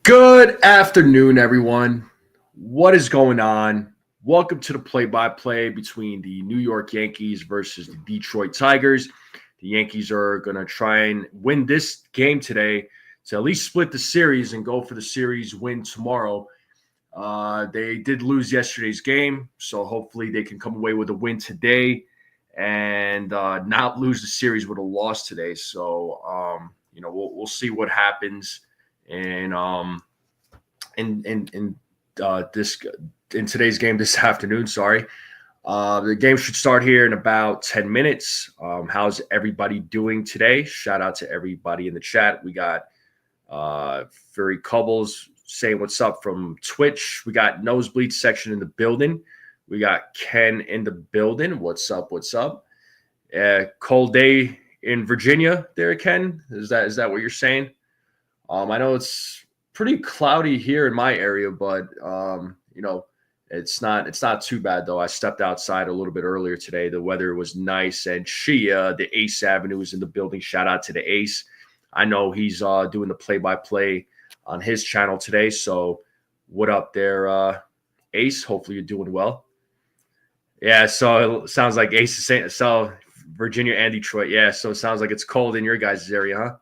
Good afternoon, everyone. What is going on? Welcome to the play-by-play between the New York Yankees versus the Detroit Tigers. The Yankees are going to try and win this game today to at least split the series and go for the series win tomorrow. They did lose yesterday's game, so hopefully they can come away with a win today and not lose the series with a loss today. So, we'll see what happens. And this in today's game this afternoon. Sorry, the game should start here in about 10 minutes. How's everybody doing today? Shout out to everybody in the chat. We got Fury Cubbles saying what's up from Twitch. We got Nosebleed section in the building. We got Ken in the building. What's up? What's up? Cold day in Virginia there, Ken. Is that what you're saying? I know it's pretty cloudy here in my area, but it's not too bad though. I stepped outside a little bit earlier today. The weather was nice, and Shia, the Ace Avenue, is in the building. Shout out to the Ace. I know he's doing the play-by-play on his channel today. So, what up there, Ace? Hopefully you're doing well. Yeah, so it sounds like Ace is saying so. Virginia and Detroit. Yeah, so it sounds like it's cold in your guys' area, huh?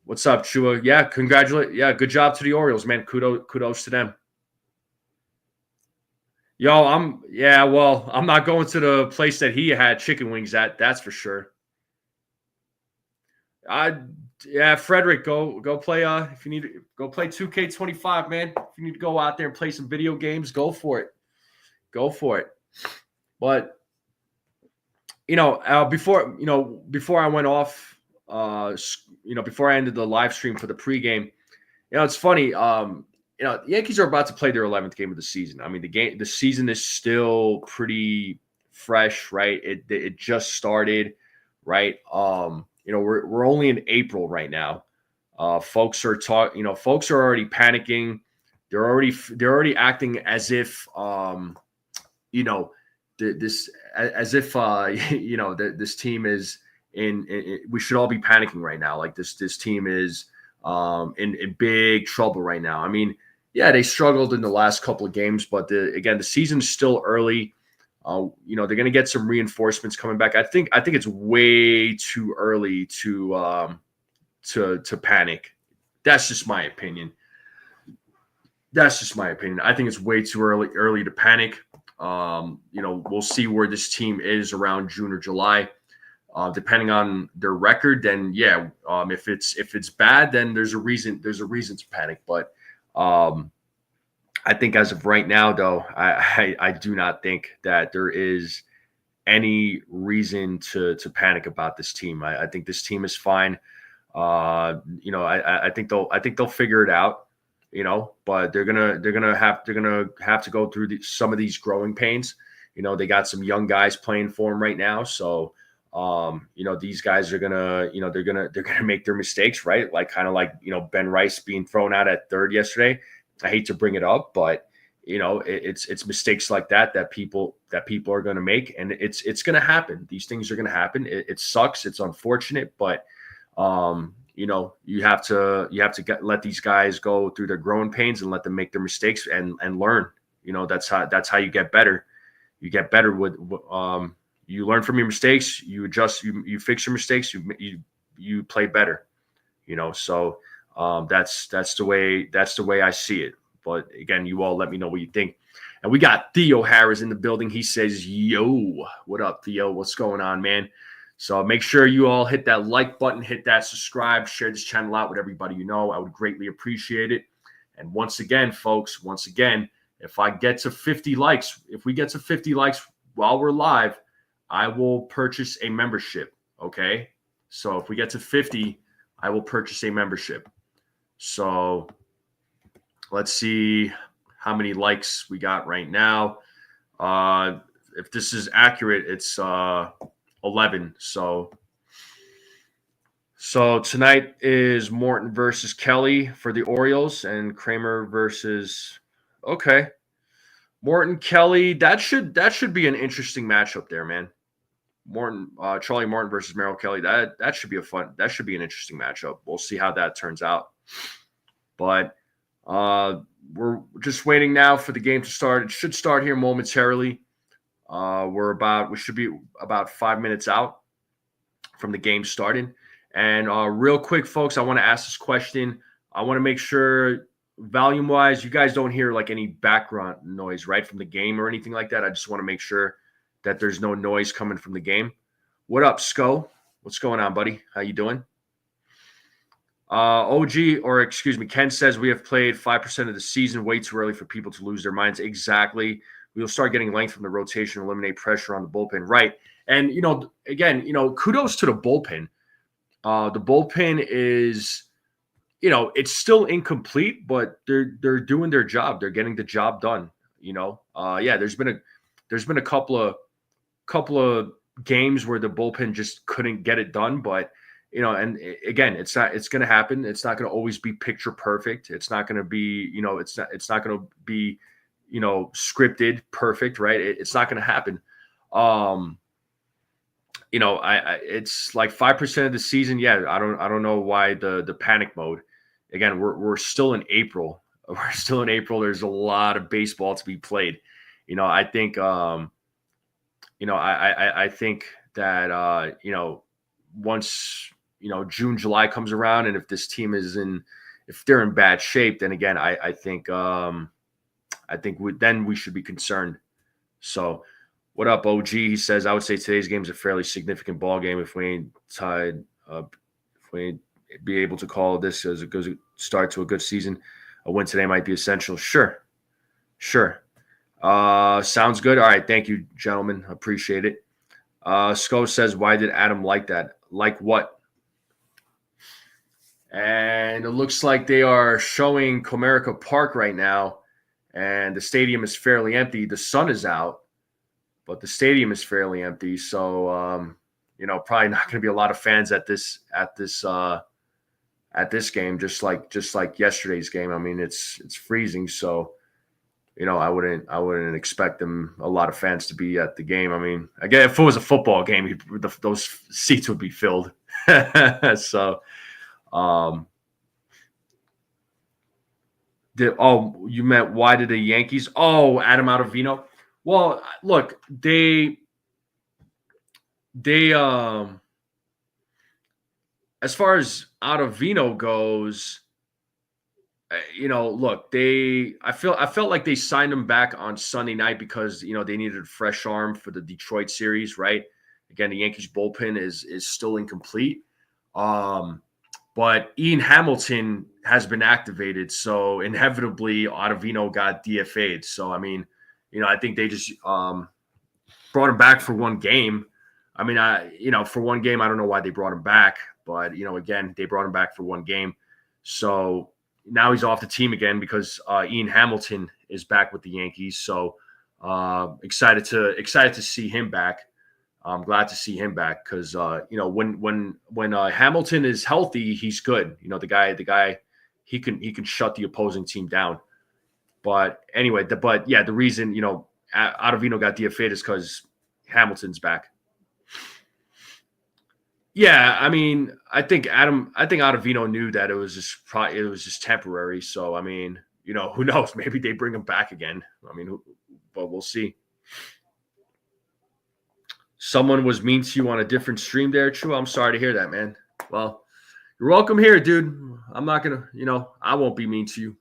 What's up, Chua? Yeah, congratulate. Yeah, good job to the Orioles, man. Kudos to them. Yo, I'm not going to the place that he had chicken wings at. That's for sure. Frederick, go play. If you need to go play 2K25, man. If you need to go out there and play some video games, go for it. Go for it. But before I went off, before I ended the live stream for the pregame, it's funny. The Yankees are about to play their 11th game of the season. I mean, the season is still pretty fresh, right? It just started, right? We're only in April right now. Folks are already panicking. They're already acting as if this team is we should all be panicking right now. Like this team is in big trouble right now. I mean, yeah, they struggled in the last couple of games, but the season's still early. They're going to get some reinforcements coming back. I think it's way too early to panic. That's just my opinion. I think it's way too early to panic. We'll see where this team is around June or July. Depending on their record, then yeah. If it's bad, then there's a reason to panic. But I think as of right now, though, I do not think that there is any reason to panic about this team. I think this team is fine. I think they'll figure it out. But they're gonna have to go through some of these growing pains. They got some young guys playing for them right now, so. These guys are gonna make their mistakes, right? Like Ben Rice being thrown out at third yesterday. I hate to bring it up, but it's mistakes like that people are gonna make, and it's gonna happen. These things are gonna happen. It sucks. It's unfortunate, but you have to let these guys go through their growing pains and let them make their mistakes and learn. That's how you get better. You get better with you learn from your mistakes, you adjust, you fix your mistakes, you play better, So that's the way I see it. But again, you all let me know what you think. And we got Theo Harris in the building. He says, "Yo, what up, Theo? What's going on, man?" So make sure you all hit that like button, hit that subscribe, share this channel out with everybody you know. I would greatly appreciate it. And once again, folks, if we get to 50 likes while we're live, I will purchase a membership, okay? So if we get to 50, I will purchase a membership. So let's see how many likes we got right now. If this is accurate, it's 11. So tonight is Morton versus Kelly for the Orioles and Kramer versus – okay. Morton, Kelly, that should be an interesting matchup there, man. Charlie Morton versus Merrill Kelly. That should be an interesting matchup. We'll see how that turns out. But we're just waiting now for the game to start. It should start here momentarily. We should be about 5 minutes out from the game starting. And real quick, folks, I want to ask this question. I want to make sure, volume-wise, you guys don't hear like any background noise, right, from the game or anything like that. I just want to make sure that there's no noise coming from the game. What up, Sco? What's going on, buddy? How you doing? Ken says we have played 5% of the season, way too early for people to lose their minds. Exactly. We'll start getting length from the rotation, eliminate pressure on the bullpen. Right. And, again, kudos to the bullpen. The bullpen is, it's still incomplete, but they're doing their job. They're getting the job done. There's been a couple of games where the bullpen just couldn't get it done, but and again, it's going to happen. It's not going to always be picture perfect. It's not going to be, it's not going to be, scripted perfect, right? It's not going to happen. It's like 5% of the season. Yeah. I don't know why the panic mode. Again, we're still in April. We're still in April. There's a lot of baseball to be played. I think, I think that, once, June, July comes around, and if this team if they're in bad shape, then again, I think we should be concerned. So, what up, OG? He says, I would say today's game is a fairly significant ball game. If we ain't tied up, if we ain't be able to call this as a good start to a good season, a win today might be essential. Sure. Sounds good. All right. Thank you, gentlemen. Appreciate it. Sco says, why did Adam like that? Like what? And it looks like they are showing Comerica Park right now, and the stadium is fairly empty. The sun is out, but the stadium is fairly empty. So, probably not going to be a lot of fans at this game, just like yesterday's game. I mean, it's freezing, so I wouldn't expect a lot of fans to be at the game. I mean, again, if it was a football game, those seats would be filled. So, you meant why did the Yankees? Oh, Adam Ottavino. Well, look, they as far as Ottavino goes, look, I felt like they signed him back on Sunday night because, they needed a fresh arm for the Detroit series, right? Again, the Yankees bullpen is still incomplete. But Ian Hamilton has been activated, so inevitably Ottavino got DFA'd. So, I mean, I think they just brought him back for one game. I mean, for one game, I don't know why they brought him back, but, again, they brought him back for one game. So now he's off the team again because Ian Hamilton is back with the Yankees. So excited to see him back. I'm glad to see him back because when Hamilton is healthy, he's good. The guy he can shut the opposing team down. But anyway, the reason Ottavino got DFA'd is because Hamilton's back. Yeah, I mean, I think Ottavino knew that it was just temporary. So I mean, who knows? Maybe they bring him back again. I mean, but we'll see. Someone was mean to you on a different stream there, True. I'm sorry to hear that, man. Well, you're welcome here, dude. I'm not gonna, I won't be mean to you.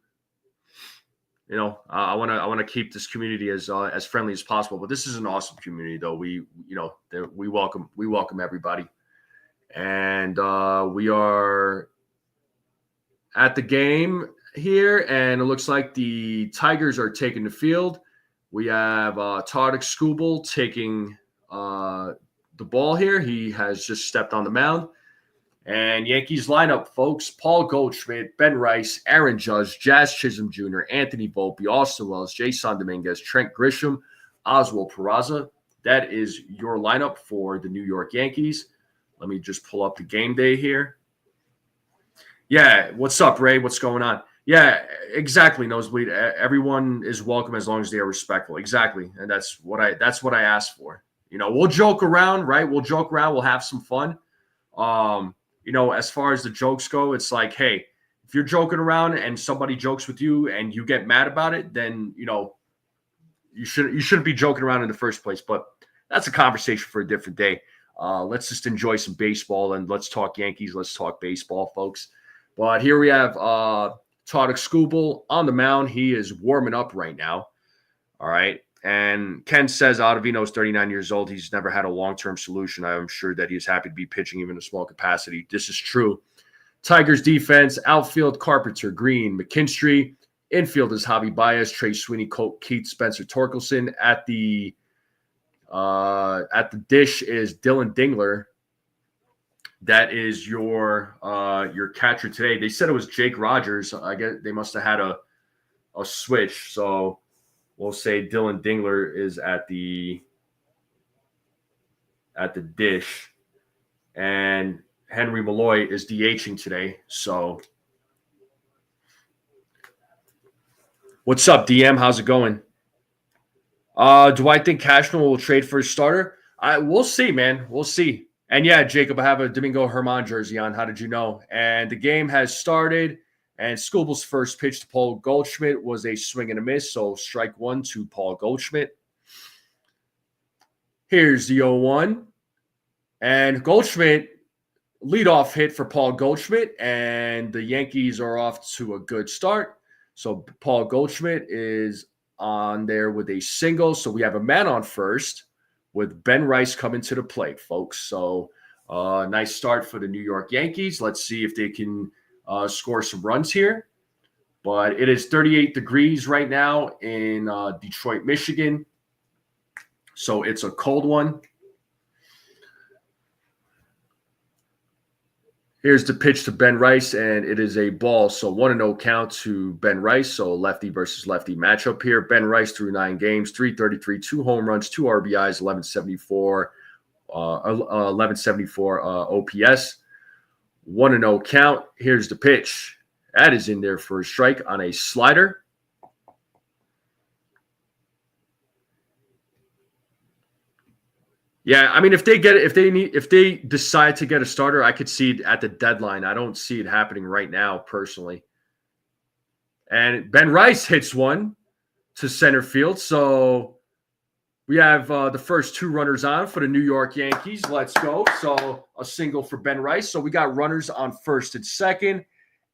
I want to keep this community as friendly as possible. But this is an awesome community, though. We welcome everybody, and we are at the game here, and it looks like the Tigers are taking the field. We have Tardik Skubal taking the ball here. He has just stepped on the mound. And Yankees lineup, folks: Paul Goldschmidt, Ben Rice, Aaron Judge, Jazz Chisholm Jr., Anthony Volpe, Austin Wells, Jason Dominguez, Trent Grisham, Oswald Peraza. That is your lineup for the New York Yankees. Let me just pull up the game day here. Yeah, what's up, Ray? What's going on? Yeah, exactly, Nosebleed. Everyone is welcome as long as they are respectful. Exactly, and that's what I asked for. We'll joke around, right? We'll joke around. We'll have some fun. As far as the jokes go, it's like, hey, if you're joking around and somebody jokes with you and you get mad about it, then you shouldn't be joking around in the first place. But that's a conversation for a different day. Let's just enjoy some baseball and let's talk Yankees. Let's talk baseball, folks. But here we have Todd Skubal on the mound. He is warming up right now. All right. And Ken says Ottavino is 39 years old. He's never had a long-term solution. I'm sure that he is happy to be pitching even in a small capacity. This is true. Tigers defense, outfield, Carpenter, Green, McKinstry. Infield is Javi Baez, Trey Sweeney, Colt Keith, Spencer Torkelson. At the dish is Dylan Dingler. That is your catcher today. They said it was Jake Rogers. I guess they must have had a switch. So we'll say Dylan Dingler is at the dish, and Henry Malloy is DHing today. So what's up, DM? How's it going? Do I think Cashman will trade for his starter? We'll see, man. We'll see. And yeah, Jacob, I have a Domingo Herman jersey on. How did you know? And the game has started. And Skubal's first pitch to Paul Goldschmidt was a swing and a miss. So strike one to Paul Goldschmidt. Here's the 0-1. And Goldschmidt, leadoff hit for Paul Goldschmidt. And the Yankees are off to a good start. So Paul Goldschmidt is on there with a single. So we have a man on first with Ben Rice coming to the plate, folks. So nice start for the New York Yankees. Let's see if they can score some runs here. But it is 38 degrees right now in Detroit, Michigan. So it's a cold one. Here's the pitch to Ben Rice, and it is a ball. So 1-0 count to Ben Rice. So lefty versus lefty matchup here. Ben Rice through 9 games, 333, 2 home runs, 2 RBIs, 1174 OPS. 1-0 count. Here's the pitch. That is in there for a strike on a slider. Yeah, I mean, if they decide to get a starter, I could see it at the deadline. I don't see it happening right now, personally. And Ben Rice hits one to center field. So we have the first 2 runners on for the New York Yankees. Let's go. So a single for Ben Rice. So we got runners on first and second.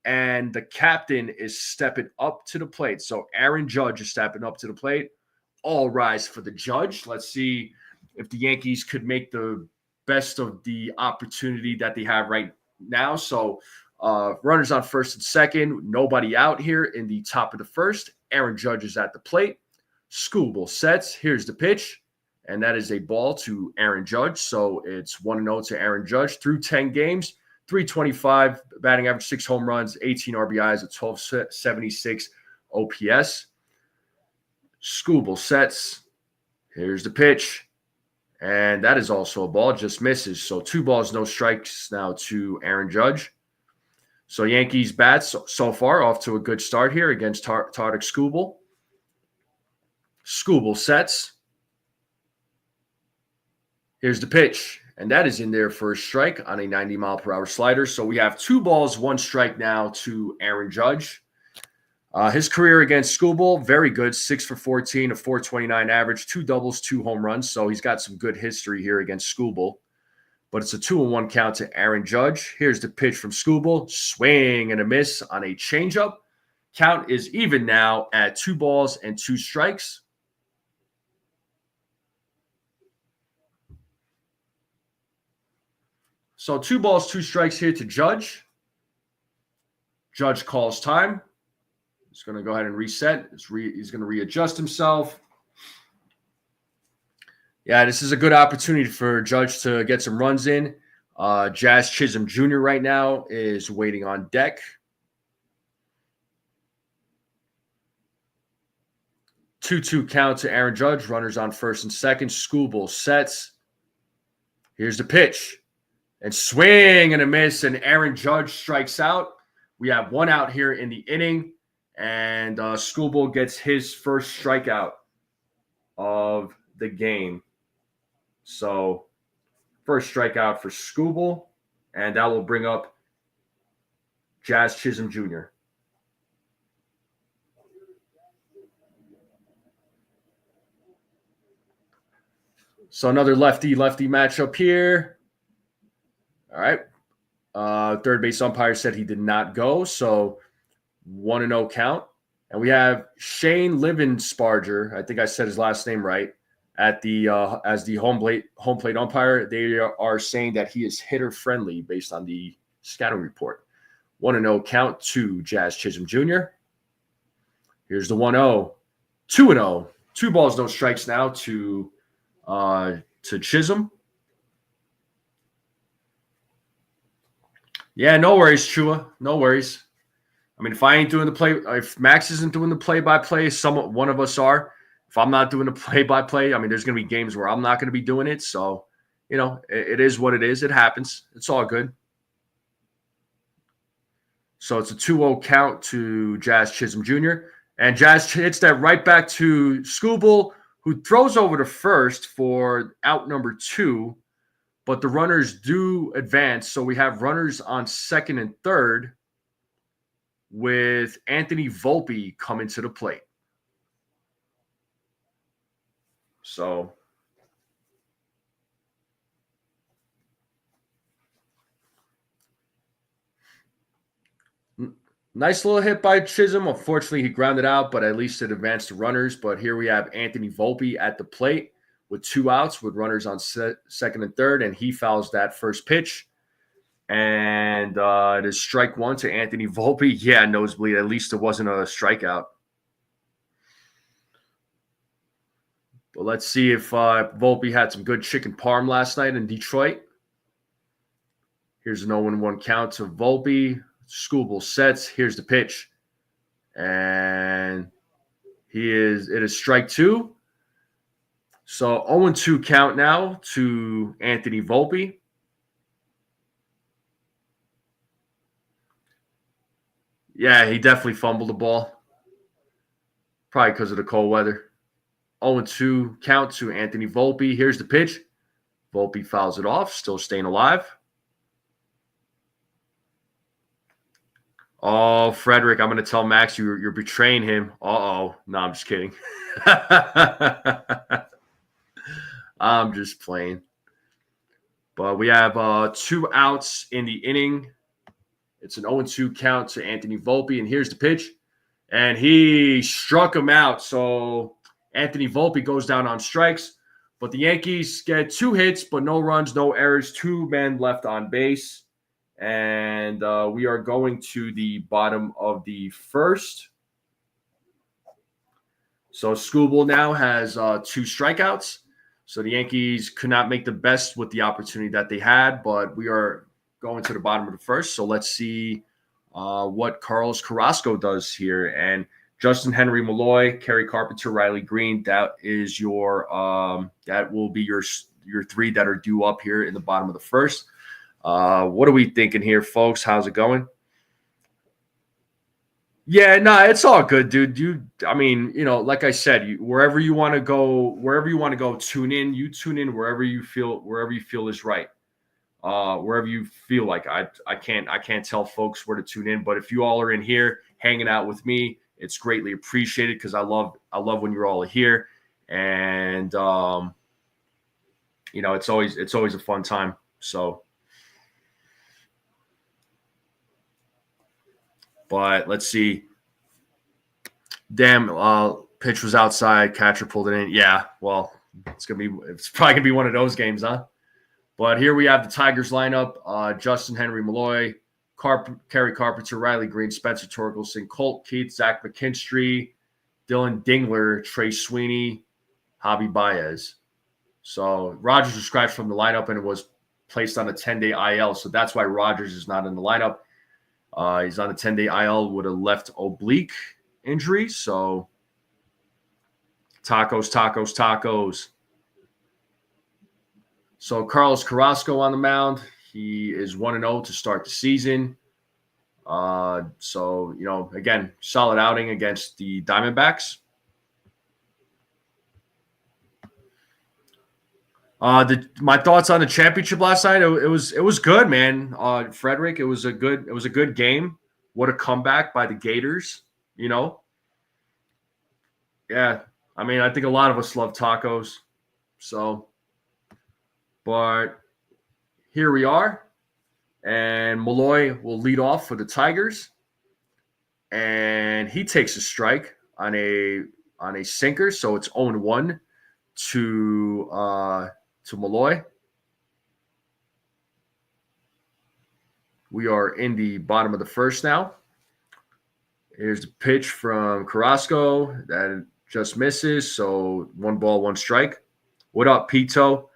And the captain is stepping up to the plate. So Aaron Judge is stepping up to the plate. All rise for the Judge. Let's see if the Yankees could make the best of the opportunity that they have right now. So runners on first and second, nobody out here in the top of the first. Aaron Judge is at the plate. Skubal sets. Here's the pitch, and that is a ball to Aaron Judge. So it's 1-0 to Aaron Judge through 10 games, 325 batting average, 6 home runs, 18 RBIs, a 1276 OPS. Skubal sets. Here's the pitch. And that is also a ball, just misses. So 2 balls, no strikes now to Aaron Judge. So Yankees bats so far off to a good start here against Tardik Skubal. Skubal sets. Here's the pitch. And that is in there for a strike on a 90-mile-per-hour slider. So we have 2 balls, 1 strike now to Aaron Judge. His career against Skubal, very good, 6 for 14, a 429 average, 2 doubles, 2 home runs. So he's got some good history here against Skubal. But it's a 2-1 count to Aaron Judge. Here's the pitch from Skubal. Swing and a miss on a changeup. Count is even now at 2 balls and 2 strikes. So 2 balls, 2 strikes here to Judge. Judge calls time. He's going to go ahead and reset. He's going to readjust himself. Yeah, this is a good opportunity for Judge to get some runs in. Jazz Chisholm Jr. right now is waiting on deck. 2-2 count to Aaron Judge. Runners on first and second. Skubal sets. Here's the pitch. And swing and a miss, and Aaron Judge strikes out. We have 1 out here in the inning. And Skubal gets his first strikeout of the game. So first strikeout for Skubal. And that will bring up Jazz Chisholm Jr. So another lefty-lefty matchup here. All right. Third base umpire said he did not go, so 1-0 count. And we have Shane Livensparger, I think I said his last name right, at the as the home plate umpire. They are saying that he is hitter friendly based on the scouting report. 1-0 count to Jazz Chisholm Jr. Here's the 1-0. 2-0. 2 balls, no strikes now to Chisholm. Yeah, no worries, Chua. No worries. I mean, if Max isn't doing the play-by-play, one of us are. If I'm not doing the play-by-play, I mean, there's going to be games where I'm not going to be doing it. So, it is what it is. It happens. It's all good. So it's a 2-0 count to Jazz Chisholm Jr. And Jazz hits that right back to Scooble, who throws over to first for out number 2. But the runners do advance. So we have runners on second and third, with Anthony Volpe coming to the plate. So nice little hit by Chisholm. Unfortunately, he grounded out, but at least it advanced to runners. But here we have Anthony Volpe at the plate with 2 outs with runners on second and third, and he fouls that first pitch. And it is strike 1 to Anthony Volpe. Yeah, nosebleed. At least it wasn't a strikeout. But let's see if Volpe had some good chicken parm last night in Detroit. Here's an 0-1 count to Volpe. Scooble sets. Here's the pitch. And it is strike 2. So 0-2 count now to Anthony Volpe. Yeah, he definitely fumbled the ball. Probably because of the cold weather. 0-2 count to Anthony Volpe. Here's the pitch. Volpe fouls it off, still staying alive. Oh, Frederick, I'm going to tell Max you're betraying him. Uh-oh. No, I'm just kidding. I'm just playing. But we have 2 outs in the inning. It's an 0-2 count to Anthony Volpe, and here's the pitch. And he struck him out. So Anthony Volpe goes down on strikes. But the Yankees get 2 hits, but no runs, no errors, 2 men left on base. And we are going to the bottom of the first. So Scooble now has 2 strikeouts. So the Yankees could not make the best with the opportunity that they had, but we are going to the bottom of the first. So let's see what Carlos Carrasco does here. And Justin Henry Malloy, Kerry Carpenter, Riley Green, that is that will be your 3 that are due up here in the bottom of the first. What are we thinking here, folks? How's it going? Yeah, no, it's all good, dude. I mean, like I said, wherever you want to go, tune in. You tune in wherever you feel is right. Wherever you feel like. I can't tell folks where to tune in, but if you all are in here hanging out with me, it's greatly appreciated because I love when you're all here, and it's always a fun time. So, but let's see. Damn, pitch was outside, catcher pulled it in. Yeah, well, it's probably gonna be one of those games, huh? But here we have the Tigers lineup: Justin Henry Malloy, Kerry Carpenter, Riley Green, Spencer Torkelson, Colt Keith, Zach McKinstry, Dylan Dingler, Trey Sweeney, Javi Baez. So Rogers was scratched from the lineup and was placed on a 10-day IL. So that's why Rogers is not in the lineup. He's on a 10-day IL with a left oblique injury. So tacos. So Carlos Carrasco on the mound. He is 1-0 to start the season. So, again, solid outing against the Diamondbacks. My thoughts on the championship last night. It was good, man. Frederick, it was a good game. what a comeback by the Gators, you know? Yeah, I mean, I think a lot of us love tacos. So, but here we are. And Malloy will lead off for the Tigers. And he takes a strike on a sinker. So it's 0-1 to Malloy. We are in the bottom of the first now. Here's the pitch from Carrasco that just misses. So 1 ball, 1 strike. What up, Pito?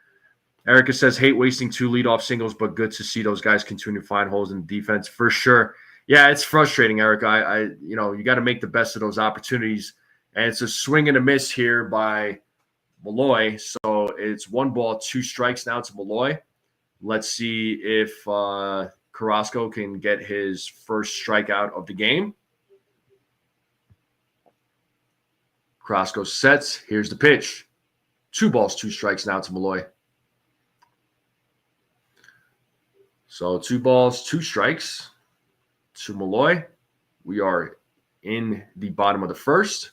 Erica says, hate wasting 2 leadoff singles, but good to see those guys continue to find holes in the defense for sure. Yeah, it's frustrating, Erica. You got to make the best of those opportunities. And it's a swing and a miss here by Malloy. So it's 1 ball, 2 strikes now to Malloy. Let's see if Carrasco can get his first strikeout of the game. Carrasco sets. Here's the pitch. 2 balls, 2 strikes now to Malloy. So 2 balls, 2 strikes to Malloy. We are in the bottom of the first.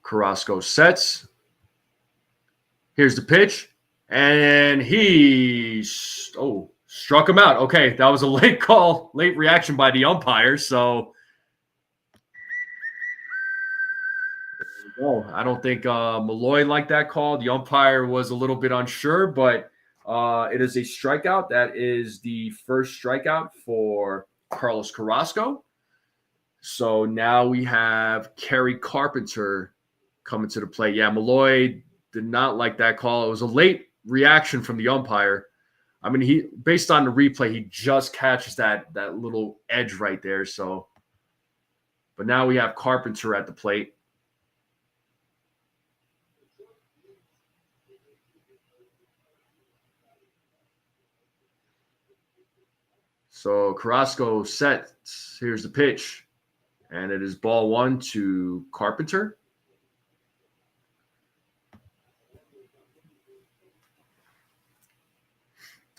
Carrasco sets. Here's the pitch. And he struck him out. Okay, that was a late call, late reaction by the umpire. So I don't think Malloy liked that call. The umpire was a little bit unsure, but it is a strikeout. That is the first strikeout for Carlos Carrasco. So now we have Kerry Carpenter coming to the plate. Yeah, Malloy did not like that call. It was a late reaction from the umpire. I mean, he based on the replay, he just catches that little edge right there. So, but now we have Carpenter at the plate. So Carrasco sets. Here's the pitch. And it is ball 1 to Carpenter.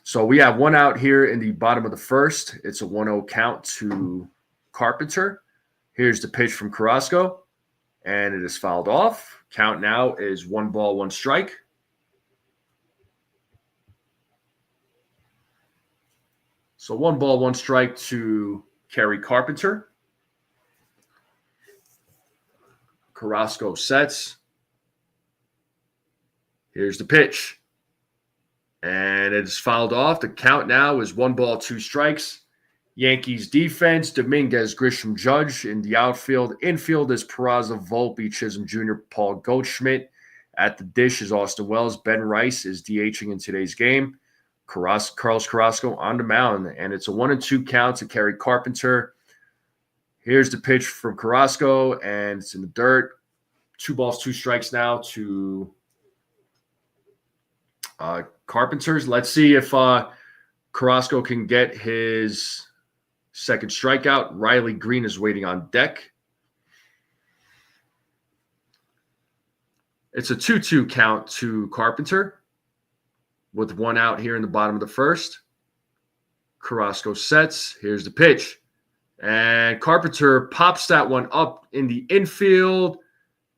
So we have 1 out here in the bottom of the first. It's a 1-0 count to Carpenter. Here's the pitch from Carrasco. And it is fouled off. Count now is 1 ball, 1 strike. So 1 ball, 1 strike to Kerry Carpenter. Carrasco sets. Here's the pitch. And it is fouled off. The count now is 1 ball, 2 strikes. Yankees defense, Dominguez, Grisham, Judge. In the outfield, infield is Peraza, Volpe, Chisholm Jr., Paul Goldschmidt. At the dish is Austin Wells. Ben Rice is DHing in today's game. Carlos Carrasco on the mound, and it's a 1-2 count to Kerry Carpenter. Here's the pitch from Carrasco, and it's in the dirt. 2 balls, 2 strikes now to Carpenter's. Let's see if Carrasco can get his second strikeout. Riley Green is waiting on deck. It's a 2-2 count to Carpenter with 1 out here in the bottom of the first. Carrasco sets. Here's the pitch. And Carpenter pops that one up in the infield.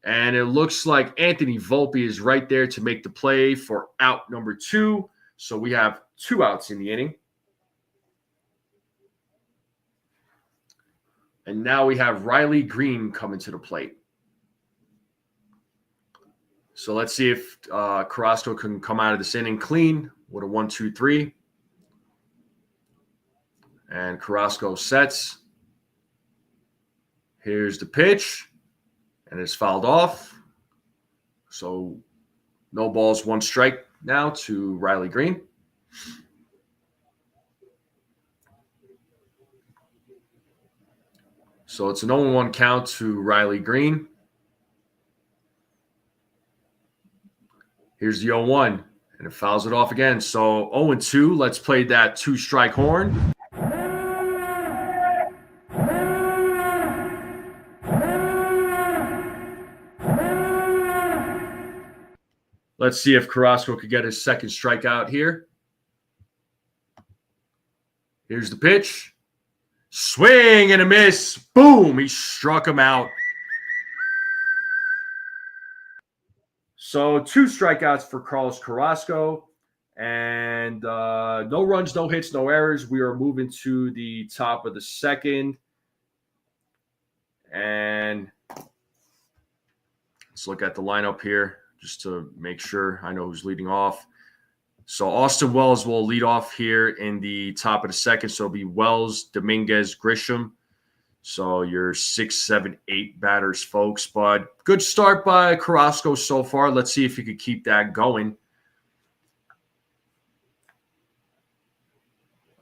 And it looks like Anthony Volpe is right there to make the play for out number 2. So we have 2 outs in the inning. And now we have Riley Green coming to the plate. So let's see if Carrasco can come out of this inning clean with a 1-2-3. And Carrasco sets. Here's the pitch. And it's fouled off. So no balls, 1 strike now to Riley Green. So it's an 0-1 count to Riley Green. Here's the 0-1, and it fouls it off again. So 0-2, let's play that 2-strike horn. Let's see if Carrasco could get his second strikeout here. Here's the pitch, Swing and a miss. Boom. He struck him out. So 2 strikeouts for Carlos Carrasco. And no runs, no hits, no errors. We are moving to the top of the second. And let's look at the lineup here just to make sure I know who's leading off. So Austin Wells will lead off here in the top of the second. So it'll be Wells, Dominguez, Grisham. So your 6, 7, 8 batters, folks. But good start by Carrasco so far. Let's see if he could keep that going.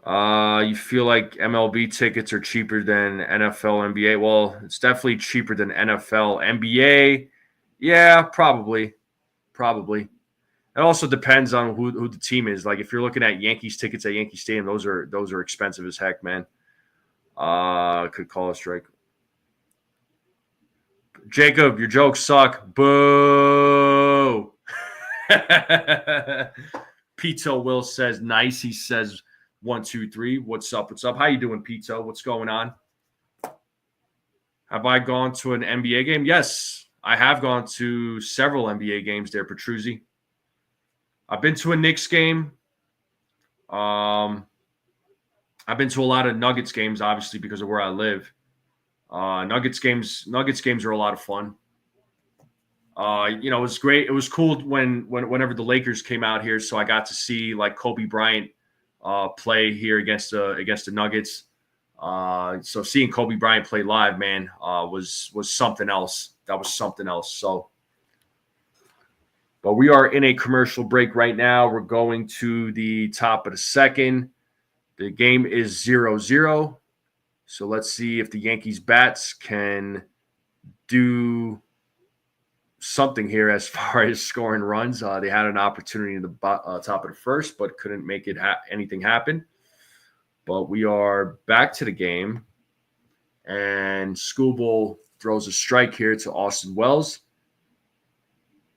You feel like MLB tickets are cheaper than NFL, NBA? Well, it's definitely cheaper than NFL, NBA. Yeah, probably. It also depends on who the team is. Like if you're looking at Yankees tickets at Yankee Stadium, those are expensive as heck, man. Could call a strike. Jacob, your jokes suck. Boo. Pito Will says nice. He says 1, 2, 3. What's up? How you doing, Pito? What's going on? Have I gone to an NBA game? Yes, I have gone to several NBA games there, Petruzzi. I've been to a Knicks game. I've been to a lot of Nuggets games, obviously, because of where I live. Nuggets games are a lot of fun. It was great. It was cool whenever the Lakers came out here, so I got to see like Kobe Bryant play here against the Nuggets. So seeing Kobe Bryant play live, man, was something else. That was something else. So, but we are in a commercial break right now. We're going to the top of the second. The game is 0-0. So let's see if the Yankees bats can do something here as far as scoring runs. They had an opportunity in the top of the first, but couldn't make anything happen. But we are back to the game, and Skubal throws a strike here to Austin Wells,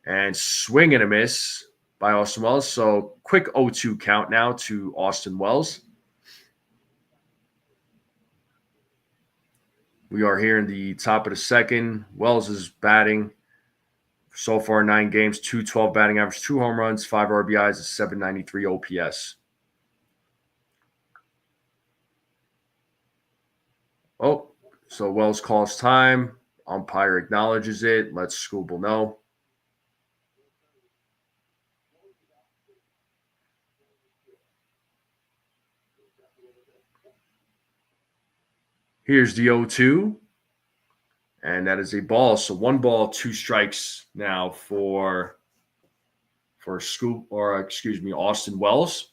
and swing and a miss by Austin Wells. So quick 0-2 count now to Austin Wells. We are here in the top of the second. Wells is batting. So far, 9 games, 212 batting average, 2 home runs, 5 RBIs, a 793 OPS. Oh, so Wells calls time. Umpire acknowledges it. Lets Skubal know. Here's the 0-2. And that is a ball. So 1 ball, 2 strikes now for Austin Wells.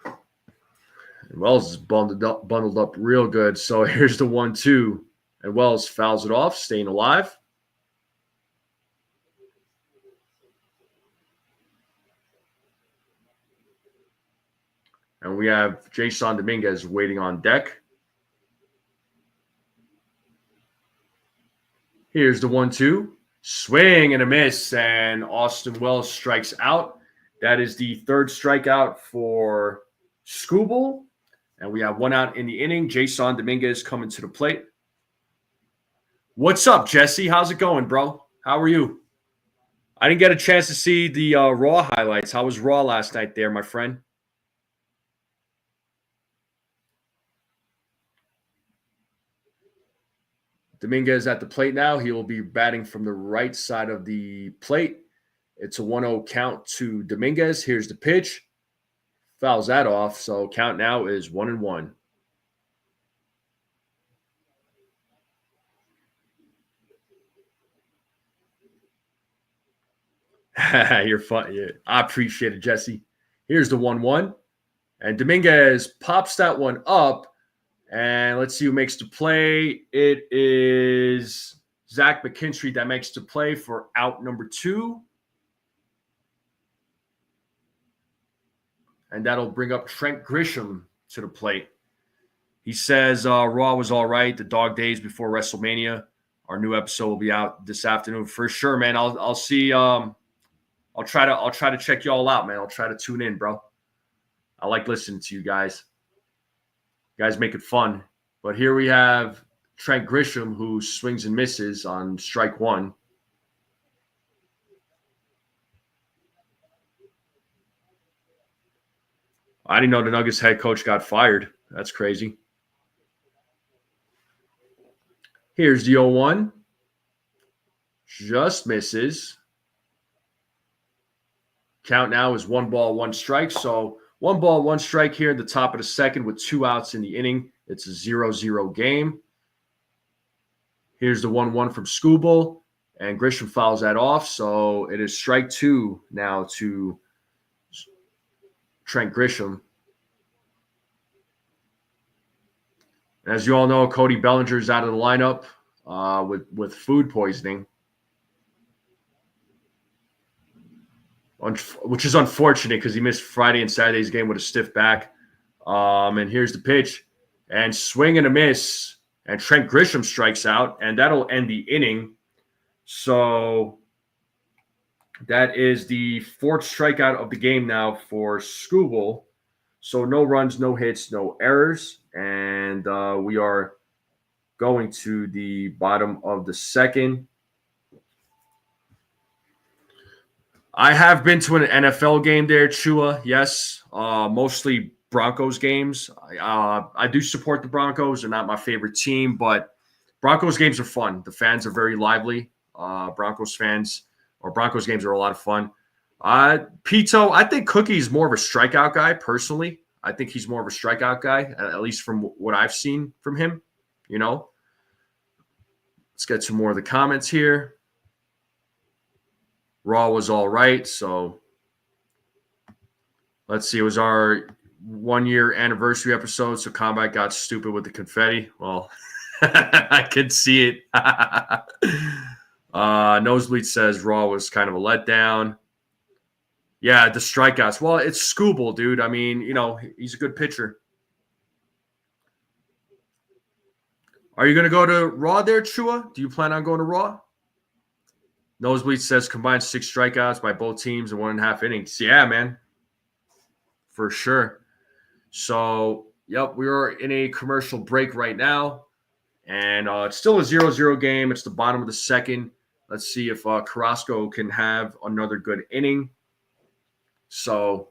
And Wells is bundled up real good. So here's the 1-2. And Wells fouls it off, staying alive. And we have Jason Dominguez waiting on deck. Here's the 1-2. Swing and a miss, and Austin Wells strikes out. That is the 3rd strikeout for Skubal. And we have 1 out in the inning. Jason Dominguez coming to the plate. What's up, Jesse? How's it going, bro? How are you? I didn't get a chance to see the Raw highlights. How was Raw last night there, my friend? Dominguez at the plate now. He will be batting from the right side of the plate. It's a 1-0 count to Dominguez. Here's the pitch. Fouls that off. So count now is 1-1. You're fun. I appreciate it, Jesse. Here's the 1-1. And Dominguez pops that one up. And let's see who makes the play. It is Zach McKinstry that makes the play for out number 2. And that'll bring up Trent Grisham to the plate. He says Raw was all right. The dog days before WrestleMania. Our new episode will be out this afternoon for sure, man. I'll see. I'll try to check you all out, man. I'll try to tune in, bro. I like listening to you guys. You guys make it fun. But here we have Trent Grisham, who swings and misses on strike one. I didn't know the Nuggets head coach got fired. That's crazy. Here's the 0-1. Just misses. Count now is 1-1 strike. So 1-1 strike here in the top of the second with 2 outs in the inning. It's a 0-0 game. Here's the 1-1 from Skubal, and Grisham fouls that off. So it is strike 2 now to Trent Grisham. And as you all know, Cody Bellinger is out of the lineup with food poisoning, which is unfortunate because he missed Friday and Saturday's game with a stiff back. And here's the pitch, and swing and a miss, and Trent Grisham strikes out, and that'll end the inning. So that is the 4th strikeout of the game now for Skubal. So no runs, no hits, no errors. And we are going to the bottom of the second. I have been to an NFL game there, Chua. Yes, mostly Broncos games. I do support the Broncos. They're not my favorite team, but Broncos games are fun. The fans are very lively. Broncos games are a lot of fun. Pito, I think Cookie's more of a strikeout guy, personally. I think he's more of a strikeout guy, at least from what I've seen from him. You know, let's get some more of the comments here. Raw was all right, so let's see. It was our 1-year anniversary episode, so Combat got stupid with the confetti. Well, I could see it. Nosebleed says Raw was kind of a letdown. Yeah, the strikeouts. Well, it's Skubal, dude. I mean, he's a good pitcher. Are you going to go to Raw there, Chua? Do you plan on going to Raw? Nosebleed says combined 6 strikeouts by both teams in 1.5 innings. Yeah, man. For sure. So, yep, we are in a commercial break right now. And it's still a 0-0 game. It's the bottom of the second. Let's see if Carrasco can have another good inning. So,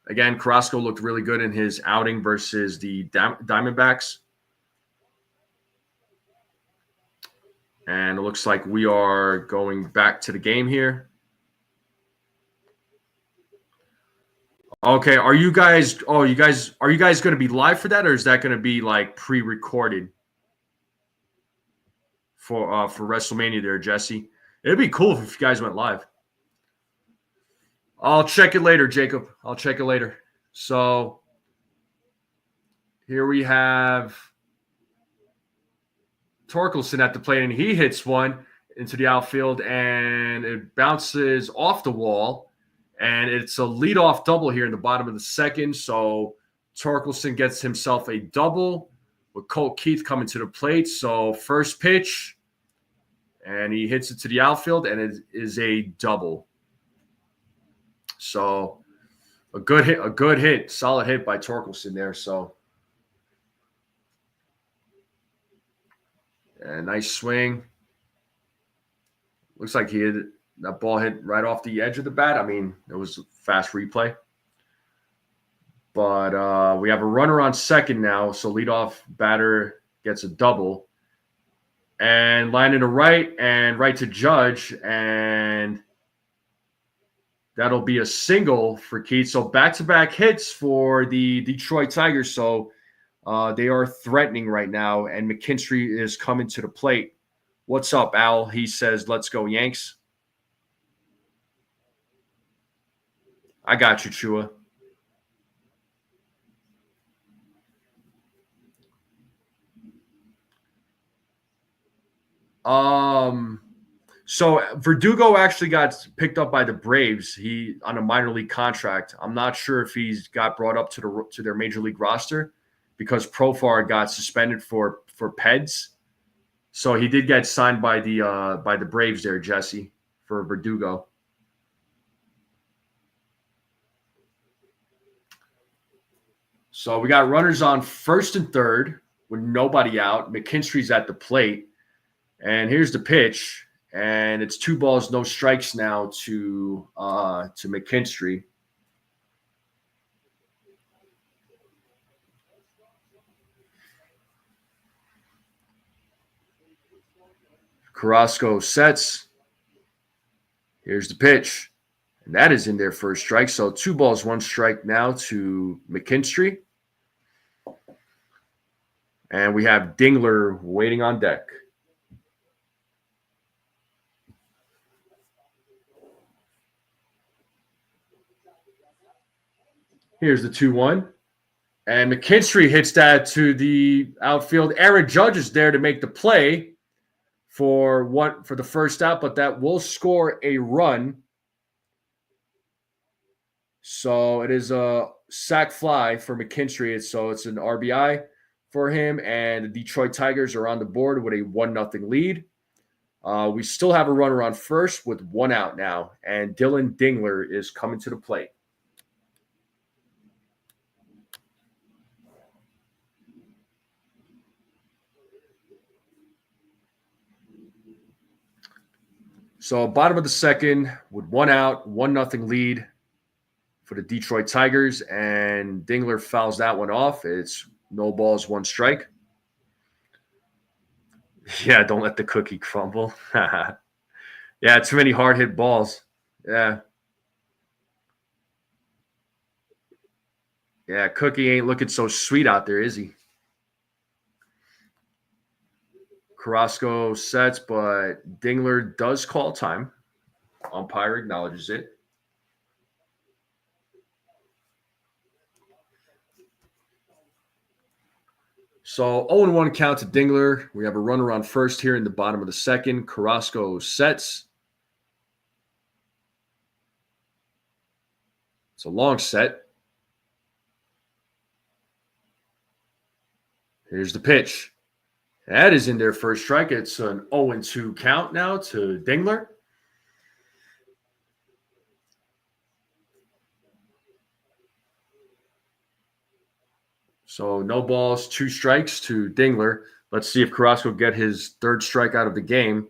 again, Carrasco looked really good in his outing versus the Diamondbacks. And it looks like we are going back to the game here. Okay, are you guys going to be live for that, or is that going to be like pre-recorded for WrestleMania there, Jesse? It'd be cool if you guys went live. I'll check it later, Jacob. I'll check it later. So here we have Torkelson at the plate, and he hits one into the outfield, and it bounces off the wall, and it's a leadoff double here in the bottom of the second. So Torkelson gets himself a double with Colt Keith coming to the plate. So first pitch, and he hits it to the outfield, and it is a double. So a good hit, solid hit by Torkelson there. So a nice swing. Looks like that ball hit right off the edge of the bat. I mean, it was a fast replay. But we have a runner on second now, so leadoff batter gets a double. And line to right and right to Judge, and that'll be a single for Keith. So back-to-back hits for the Detroit Tigers. So they are threatening right now, and McKinstry is coming to the plate. What's up, Al? He says, let's go, Yanks. I got you, Chua. So Verdugo actually got picked up by the Braves. He on a minor league contract. I'm not sure if he's got brought up to their major league roster because Profar got suspended for PEDs. So he did get signed by the Braves there, Jesse, for Verdugo. So we got runners on first and third. with nobody out. McKinstry's at the plate. And here's the pitch. And it's 2 balls, no strikes now to McKinstry. Carrasco sets. Here's the pitch. And that is in there for a strike. So 2 balls, 1 strike now to McKinstry. And we have Dingler waiting on deck. Here's the 2-1. And McKinstry hits that to the outfield. Aaron Judge is there to make the play for the first out, but that will score a run. So it is a sac fly for McKinstry. So it's an RBI for him, and the Detroit Tigers are on the board with a 1-0 lead. We still have a runner on first with 1 out now, and Dylan Dingler is coming to the plate. So bottom of the second with 1 out, 1-0 lead for the Detroit Tigers, and Dingler fouls that one off. It's no balls, 1 strike. Yeah, don't let the cookie crumble. Yeah, too many hard hit balls. Yeah. Yeah, Cookie ain't looking so sweet out there, is he? Carrasco sets, but Dingler does call time. Umpire acknowledges it. So 0-1 count to Dingler. We have a runner on first here in the bottom of the second. Carrasco sets. It's a long set. Here's the pitch. That is in there for a strike. It's an 0-2 count now to Dingler. So no balls, 2 strikes to Dingler. Let's see if Carrasco get his 3rd strikeout of the game.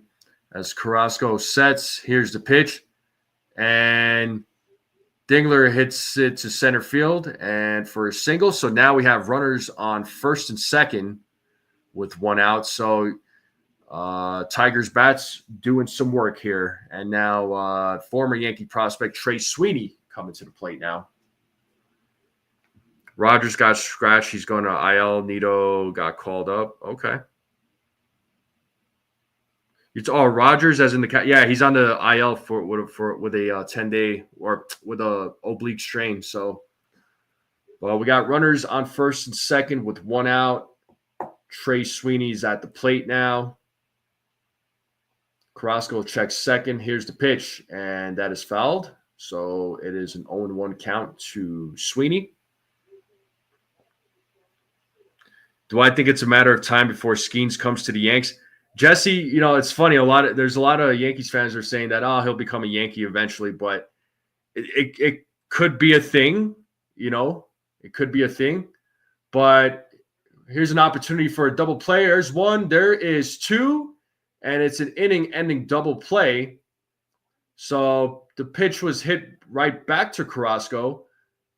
As Carrasco sets, here's the pitch. And Dingler hits it to center field and for a single. So now we have runners on first and second with 1 out. So Tigers bats doing some work here. And now former Yankee prospect Trey Sweeney coming to the plate now. Rogers got scratched. He's going to IL. Nito got called up. Okay. Rogers as in the yeah, he's on the IL with a 10-day or with a oblique strain. So, well, we got runners on first and second with 1 out. Trey Sweeney's at the plate now. Carrasco checks second. Here's the pitch, and that is fouled. So it is an 0-1 count to Sweeney. Do I think it's a matter of time before Skeens comes to the Yanks? Jesse, it's funny. There's a lot of Yankees fans are saying that, he'll become a Yankee eventually, but it could be a thing, it could be a thing. But here's an opportunity for a double play. There's 1, there is 2, and it's an inning-ending double play. So the pitch was hit right back to Carrasco,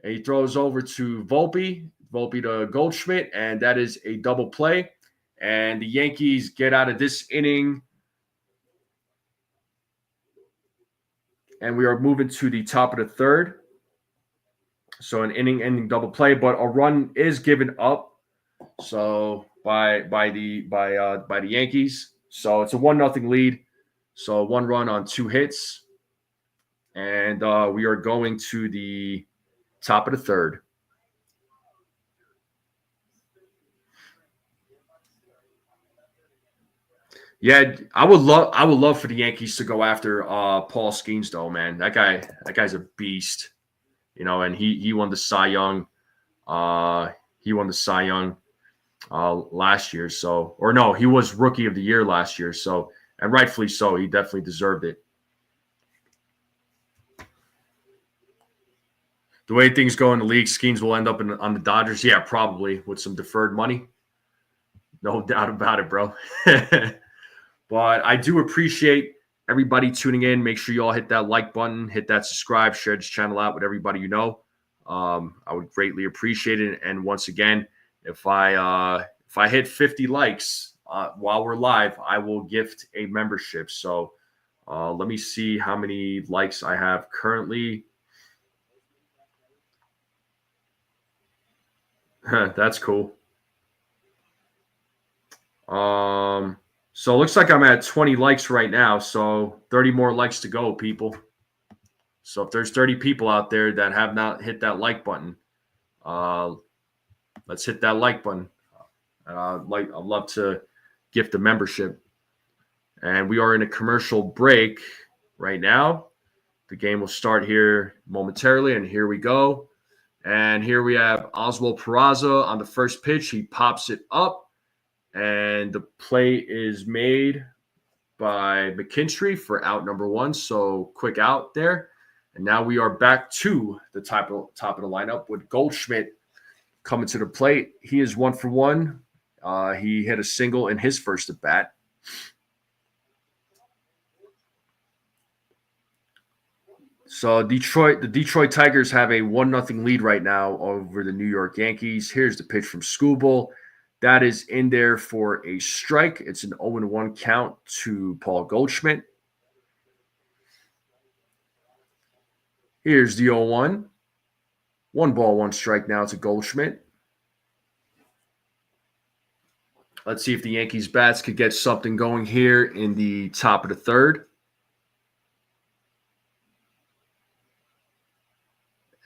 and he throws over to Volpe to Goldschmidt, and that is a double play. And the Yankees get out of this inning. And we are moving to the top of the 3rd. So an inning-ending double play, but a run is given up. So by the Yankees. So it's a 1-0 lead. So 1 run on 2 hits. And we are going to the top of the 3rd. Yeah, I would love for the Yankees to go after Paul Skeens, though, man. That guy's a beast, and he won the Cy Young. He won the Cy Young last year. So, or no, he was Rookie of the Year last year. So, and rightfully so, he definitely deserved it. The way things go in the league, Skeens will end up on the Dodgers. Yeah, probably with some deferred money. No doubt about it, bro. But I do appreciate everybody tuning in. Make sure you all hit that like button, hit that subscribe, share this channel out with everybody you know. I would greatly appreciate it. And once again, if I hit 50 likes while we're live, I will gift a membership. So let me see how many likes I have currently. That's cool. So it looks like I'm at 20 likes right now. So 30 more likes to go, people. So if there's 30 people out there that have not hit that like button, uh, let's hit that like button. I'd love to gift a membership. And we are in a commercial break right now. The game will start here momentarily, and here we go. And here we have Oswald Peraza on the first pitch. He pops it up, and the play is made by McKinstry for out number one. So quick out there. And now we are back to the top of the lineup with Goldschmidt coming to the plate. He is 1 for 1. He hit a single in his first at bat. So the Detroit Tigers have a 1-0 lead right now over the New York Yankees. Here's the pitch from Skubal. That is in there for a strike. It's an 0-1 count to Paul Goldschmidt. Here's the 0-1. 1 ball, 1 strike now to Goldschmidt. Let's see if the Yankees bats could get something going here in the top of the third.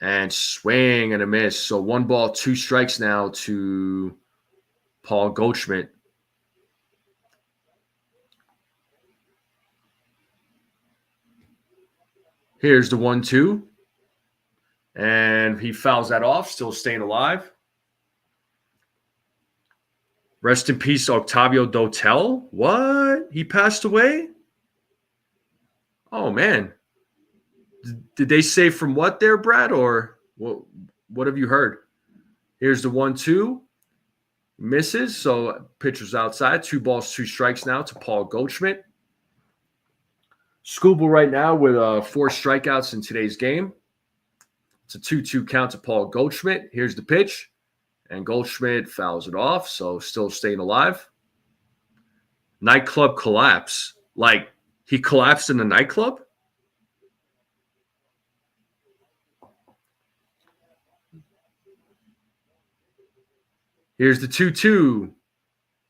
And swing and a miss. So 1 ball, 2 strikes now to Paul Goldschmidt. Here's the 1-2. And he fouls that off, still staying alive. Rest in peace, Octavio Dotel. What? He passed away? Oh, man. Did they say from what there, Brad? Or what have you heard? Here's the 1-2. Misses. So pitcher's outside. 2 balls, 2 strikes now to Paul Goldschmidt. Skubal right now with 4 strikeouts in today's game. It's a 2-2 count to Paul Goldschmidt. Here's the pitch. And Goldschmidt fouls it off, so still staying alive. Nightclub collapse. Like, he collapsed in the nightclub? Here's the 2-2.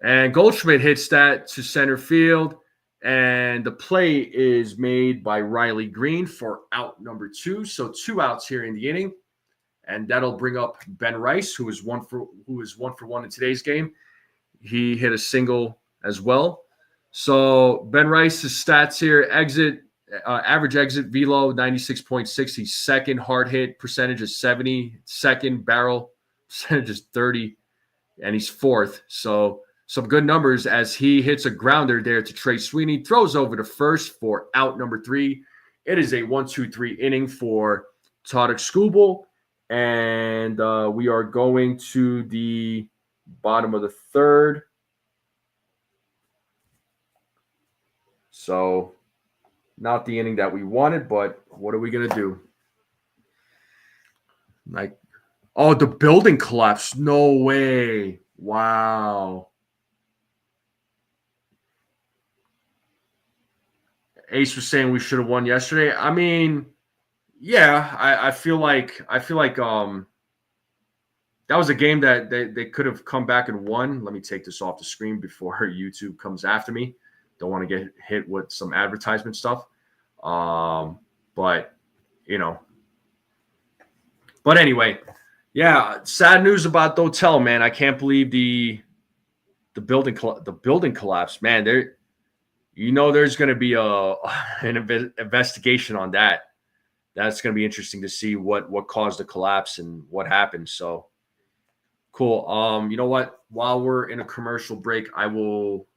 And Goldschmidt hits that to center field. And the play is made by Riley Green for out number 2. So 2 outs here in the inning. And that'll bring up Ben Rice, who is 1 for 1 in today's game. He hit a single as well. So Ben Rice's stats here: average exit velo 96.6. He's second. Hard hit percentage is 70. Second barrel percentage is 30, and he's 4th. So some good numbers as he hits a grounder there to Trey Sweeney. Throws over to first for out number 3. It is a 1-2-3 inning for Tarik Skubal. And we are going to the bottom of the third. So not the inning that we wanted, but what are we going to do? Like, oh, the building collapsed. No way. Wow. Ace was saying we should have won yesterday. I mean, yeah, I feel like that was a game that they could have come back and won. Let me take this off the screen before YouTube comes after me. Don't want to get hit with some advertisement stuff. But anyway, yeah, sad news about Dotel, man. I can't believe the building collapse, man. There's going to be an investigation on that. That's going to be interesting to see what caused the collapse and what happened. So cool. You know what? While we're in a commercial break, I will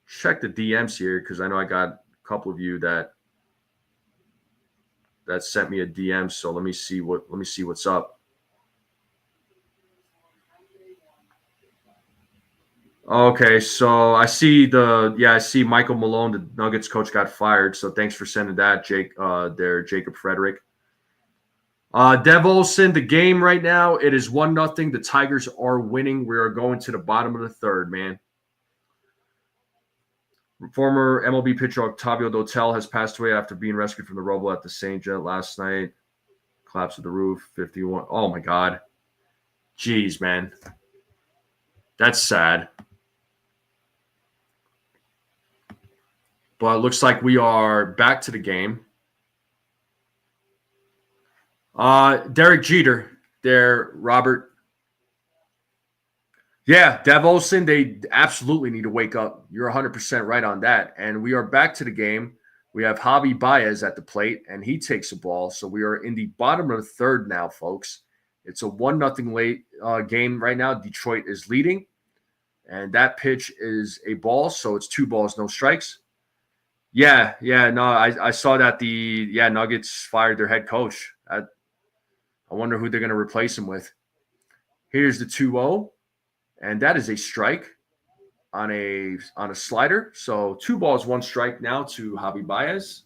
check the DMs here because I know I got a couple of you that sent me a DM. So let me see what's up. Okay, so I see Michael Malone, the Nuggets coach, got fired. So thanks for sending that, Jacob Frederick. Dev Olson, the game right now, it is 1-0. The Tigers are winning. We are going to the bottom of the third, man. Former MLB pitcher Octavio Dotel has passed away after being rescued from the rubble at the St. Jet last night. Collapse of the roof, 51. Oh, my God. Jeez, man. That's sad. But it looks like we are back to the game. Derek Jeter there, Robert. Yeah, Dev Olson, they absolutely need to wake up. You're 100% right on that. And we are back to the game. We have Javi Baez at the plate, and he takes a ball. So we are in the bottom of the third now, folks. It's a 1-0 late game right now. Detroit is leading, and that pitch is a ball. So it's 2 balls, no strikes. Yeah, no, I saw that Nuggets fired their head coach. I wonder who they're going to replace him with. Here's the 2-0. And that is a strike on a slider. So 2 balls, 1 strike now to Javi Baez.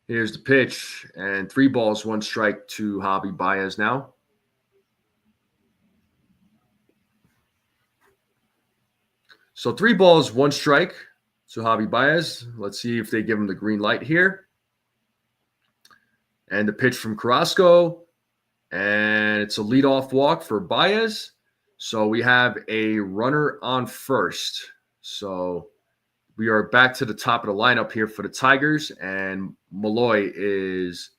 Here's the pitch, and 3 balls, 1 strike to Javi Baez now. So 3 balls, 1 strike to Javi Baez. Let's see if they give him the green light here. And the pitch from Carrasco, and it's a leadoff walk for Baez. So we have a runner on first. So we are back to the top of the lineup here for the Tigers, and Malloy is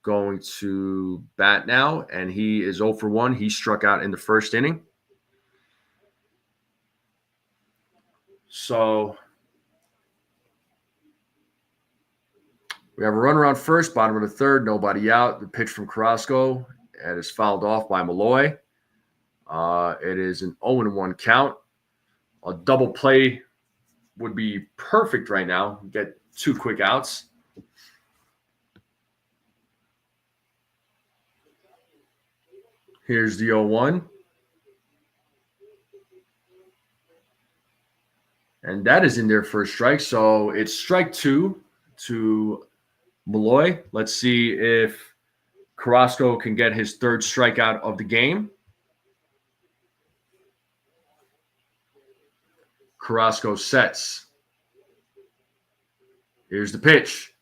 going to bat now, and he is 0 for 1. He struck out in the first inning. So we have a runner on first, bottom of the third, nobody out. The pitch from Carrasco, and is fouled off by Malloy. It is an 0-1 count. A double play would be perfect right now. Get 2 quick outs. Here's the 0-1. And that is in there for a strike. So it's strike 2 to Malloy. Let's see if Carrasco can get his 3rd strikeout of the game. Carrasco sets. Here's the pitch.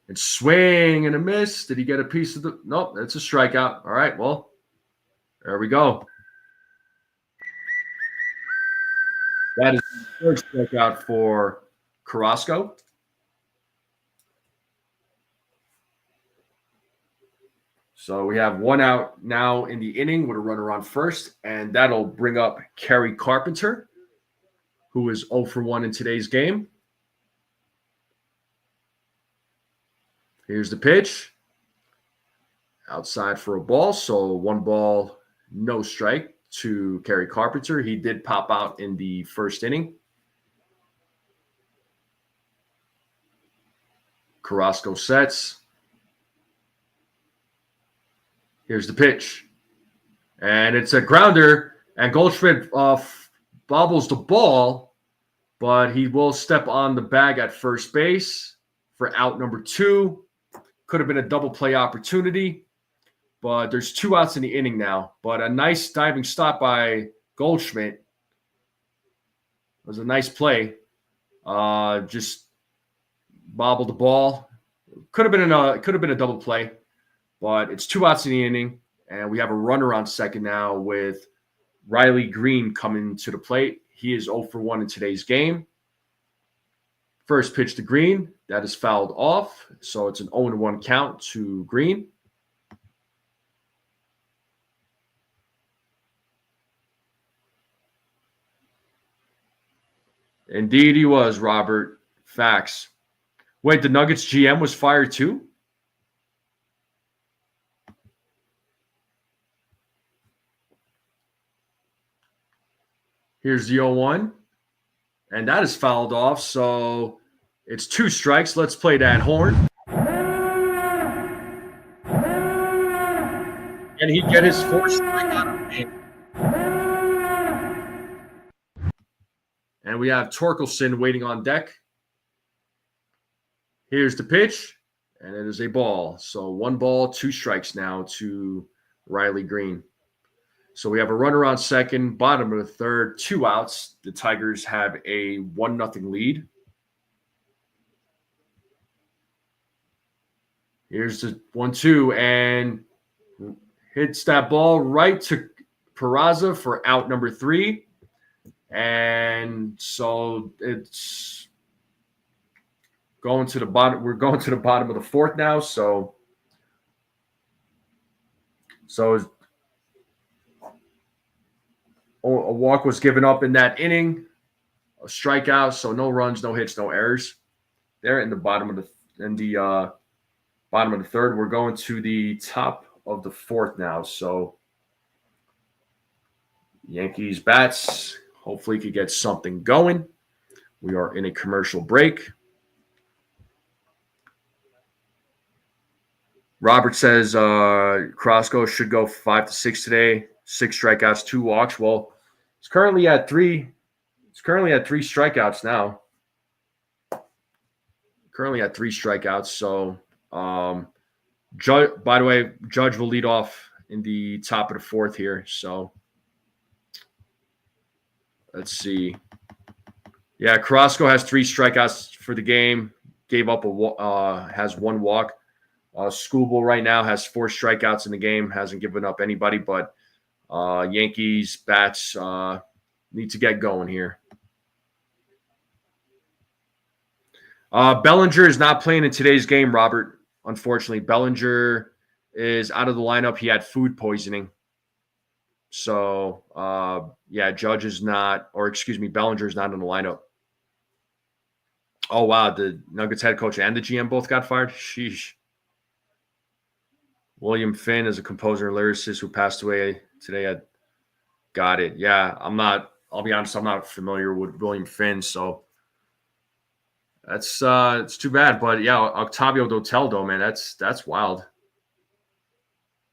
It's swing and a miss. Did he get a piece of the? Nope, that's a strikeout. All right, well, there we go. That is the 3rd strikeout for Carrasco. So we have 1 out now in the inning with a runner on first, and that'll bring up Kerry Carpenter, who is 0 for 1 in today's game. Here's the pitch. Outside for a ball, so 1 ball, no strike to Kerry Carpenter. He did pop out in the first inning. Carrasco sets. Here's the pitch. And it's a grounder, and Goldschmidt bobbles the ball, but he will step on the bag at first base for out number 2. Could have been a double play opportunity, but there's 2 outs in the inning now. But a nice diving stop by Goldschmidt. It was a nice play. Just bobbled the ball. Could have been a double play, but it's 2 outs in the inning, and we have a runner on second now with Riley Green coming to the plate. He is 0 for 1 in today's game. First pitch to Green, that is fouled off, so it's an 0-1 count to Green. Indeed he was, Robert. Facts. Wait, the Nuggets GM was fired too? Here's the 0-1. And that is fouled off, so it's 2 strikes. Let's play that horn. Can he get his fourth strikeout of the game? And we have Torkelson waiting on deck. Here's the pitch, and it is a ball. So 1 ball, 2 strikes now to Riley Green. So we have a runner on second, bottom of the third, 2 outs. The Tigers have a 1-0 lead. Here's the 1-2, and hits that ball right to Peraza for out number 3. And so it's going to the bottom. We're going to the bottom of the 4th now. So a walk was given up in that inning, a strikeout. So no runs, no hits, no errors. There in the bottom of the bottom of the 3rd. We're going to the top of the 4th now. So Yankees bats. Hopefully could get something going. We are in a commercial break. Robert says Crosco should go 5 to 6 today. 6 strikeouts, 2 walks. Well, it's currently at 3. It's currently at 3 strikeouts now. Currently at 3 strikeouts. So, by the way, Judge will lead off in the top of the 4th here. So, let's see. Yeah, Crosco has 3 strikeouts for the game. Gave up has 1 walk. Schoolboy right now has 4 strikeouts in the game. Hasn't given up anybody, but Yankees bats need to get going here. Bellinger is not playing in today's game, Robert. Unfortunately, Bellinger is out of the lineup. He had food poisoning. So, Judge is not, or excuse me, Bellinger is not in the lineup. Oh, wow. The Nuggets head coach and the GM both got fired? Sheesh. William Finn is a composer and lyricist who passed away today. Got it. Yeah, I'll be honest, I'm not familiar with William Finn, so that's it's too bad. But yeah, Octavio Doteldo, man, that's wild.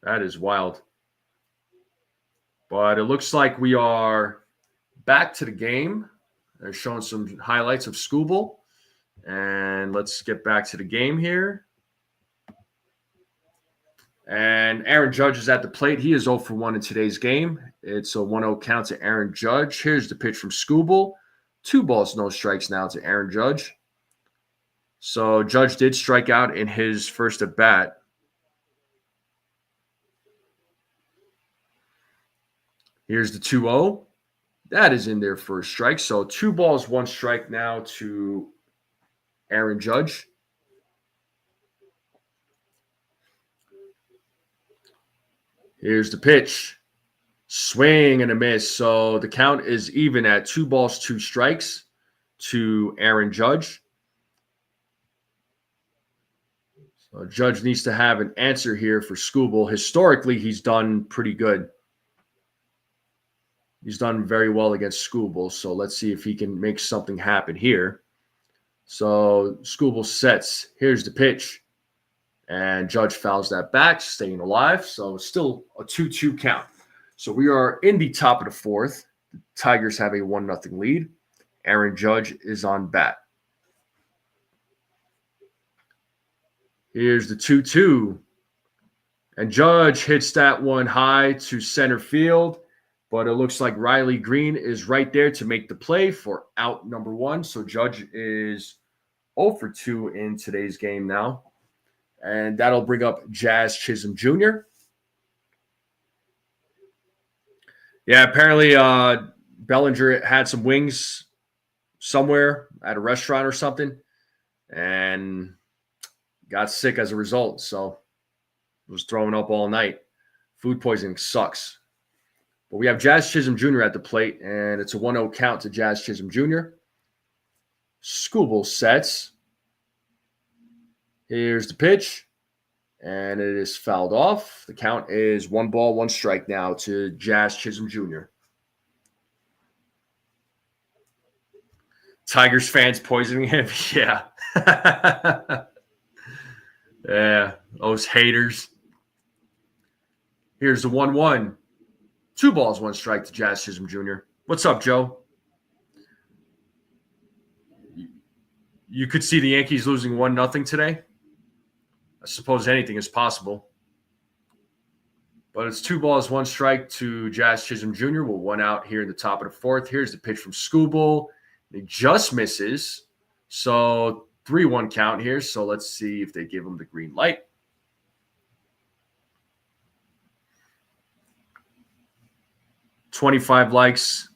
That is wild. But it looks like we are back to the game. They're showing some highlights of Scooble. And let's get back to the game here. And Aaron Judge is at the plate. He is 0 for 1 in today's game. It's a 1-0 count to Aaron Judge. Here's the pitch from Scooble. 2 balls, no strikes now to Aaron Judge. So Judge did strike out in his first at bat. Here's the 2-0. That is in there for a strike. So 2 balls, 1 strike now to Aaron Judge. Here's the pitch. Swing and a miss. So the count is even at 2 balls, 2 strikes to Aaron Judge. So Judge needs to have an answer here for Scooble. Historically, he's done pretty good. He's done very well against Scooble. So let's see if he can make something happen here. So Scooble sets. Here's the pitch. And Judge fouls that back, staying alive. So still a 2-2 count. So we are in the top of the 4th. The Tigers have a 1-0 lead. Aaron Judge is on bat. Here's the 2-2. And Judge hits that one high to center field. But it looks like Riley Green is right there to make the play for out number 1. So Judge is 0 for 2 in today's game now. And that'll bring up Jazz Chisholm Jr. Yeah, apparently Bellinger had some wings somewhere at a restaurant or something and got sick as a result. So was throwing up all night. Food poisoning sucks. But we have Jazz Chisholm Jr. at the plate, and it's a 1-0 count to Jazz Chisholm Jr. Scooble sets. Here's the pitch, and it is fouled off. The count is 1 ball, 1 strike now to Jazz Chisholm Jr. Tigers fans poisoning him. Yeah. Yeah, those haters. Here's the 1-1. 2 balls, 1 strike to Jazz Chisholm Jr. What's up, Joe? You could see the Yankees losing 1-0 today. I suppose anything is possible. But it's 2 balls, 1 strike to Jazz Chisholm Jr. We're 1 out here in the top of the 4th. Here's the pitch from Skubal. It just misses. So 3-1 count here. So let's see if they give him the green light. $25 likes.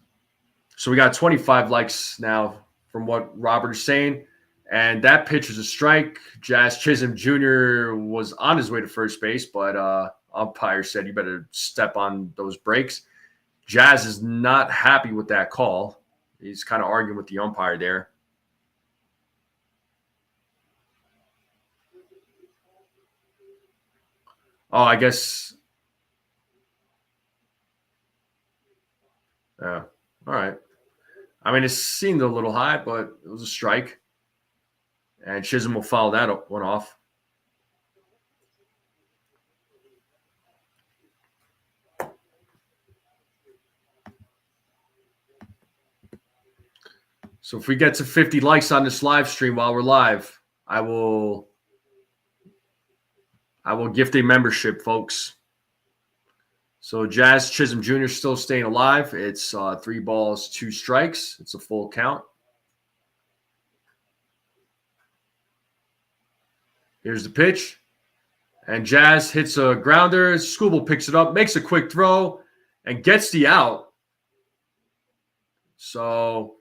So we got 25 likes now from what Robert is saying. And that pitch is a strike. Jazz Chisholm Jr. was on his way to first base, but umpire said you better step on those brakes. Jazz is not happy with that call. He's kind of arguing with the umpire there. Oh, I guess. Yeah. All right. I mean, it seemed a little high, but it was a strike. And Chisholm will foul that one off. So if we get to 50 likes on this live stream while we're live, I will gift a membership, folks. So Jazz Chisholm Jr. still staying alive. It's 3 balls, 2 strikes. It's a full count. Here's the pitch. And Jazz hits a grounder. Skubal picks it up, makes a quick throw, and gets the out. So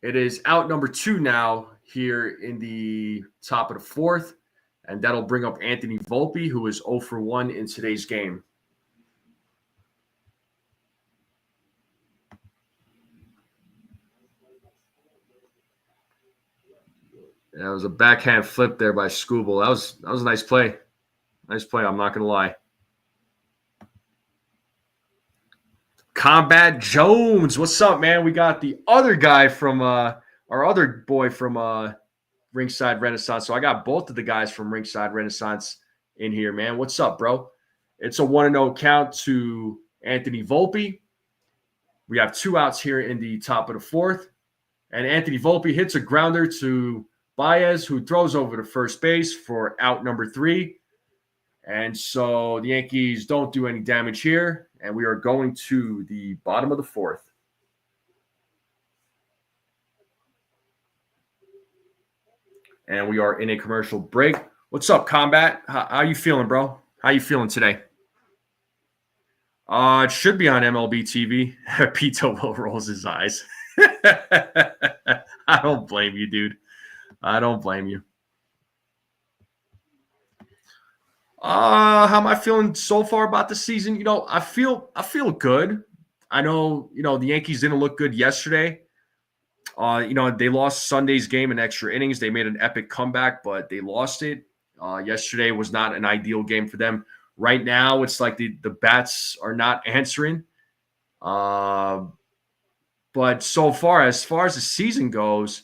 it is out number 2 now here in the top of the 4th. And that'll bring up Anthony Volpe, who is 0 for 1 in today's game. That was a backhand flip there by Skubal. That was a nice play. Nice play, I'm not going to lie. Combat Jones. What's up, man? We got the other guy from our other boy from Ringside Renaissance. So I got both of the guys from Ringside Renaissance in here, man. What's up, bro? It's a 1-0 count to Anthony Volpe. We have 2 outs here in the top of the 4th. And Anthony Volpe hits a grounder to Baez, who throws over to first base for out number 3. And so the Yankees don't do any damage here. And we are going to the bottom of the 4th. And we are in a commercial break. What's up, Combat? How you feeling, bro? How you feeling today? It should be on MLB TV. Pito Will rolls his eyes. I don't blame you, dude. I don't blame you. How am I feeling so far about the season? You know, I feel good. I know, the Yankees didn't look good yesterday. They lost Sunday's game in extra innings. They made an epic comeback, but they lost it. Yesterday was not an ideal game for them. Right now, it's like the bats are not answering. But so far, as the season goes,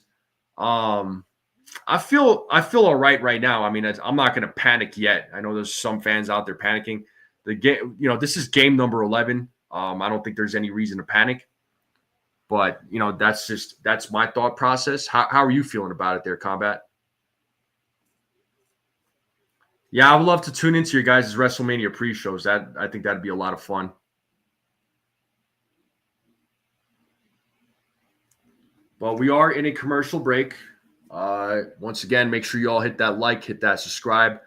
I feel all right now. I mean, I'm not going to panic yet. I know there's some fans out there panicking. The game, this is game number 11. I don't think there's any reason to panic. But, that's my thought process. How are you feeling about it there, Combat? Yeah, I would love to tune into your guys' WrestleMania pre-shows. I think that'd be a lot of fun. But we are in a commercial break. Once again, make sure you all hit that like, hit that subscribe,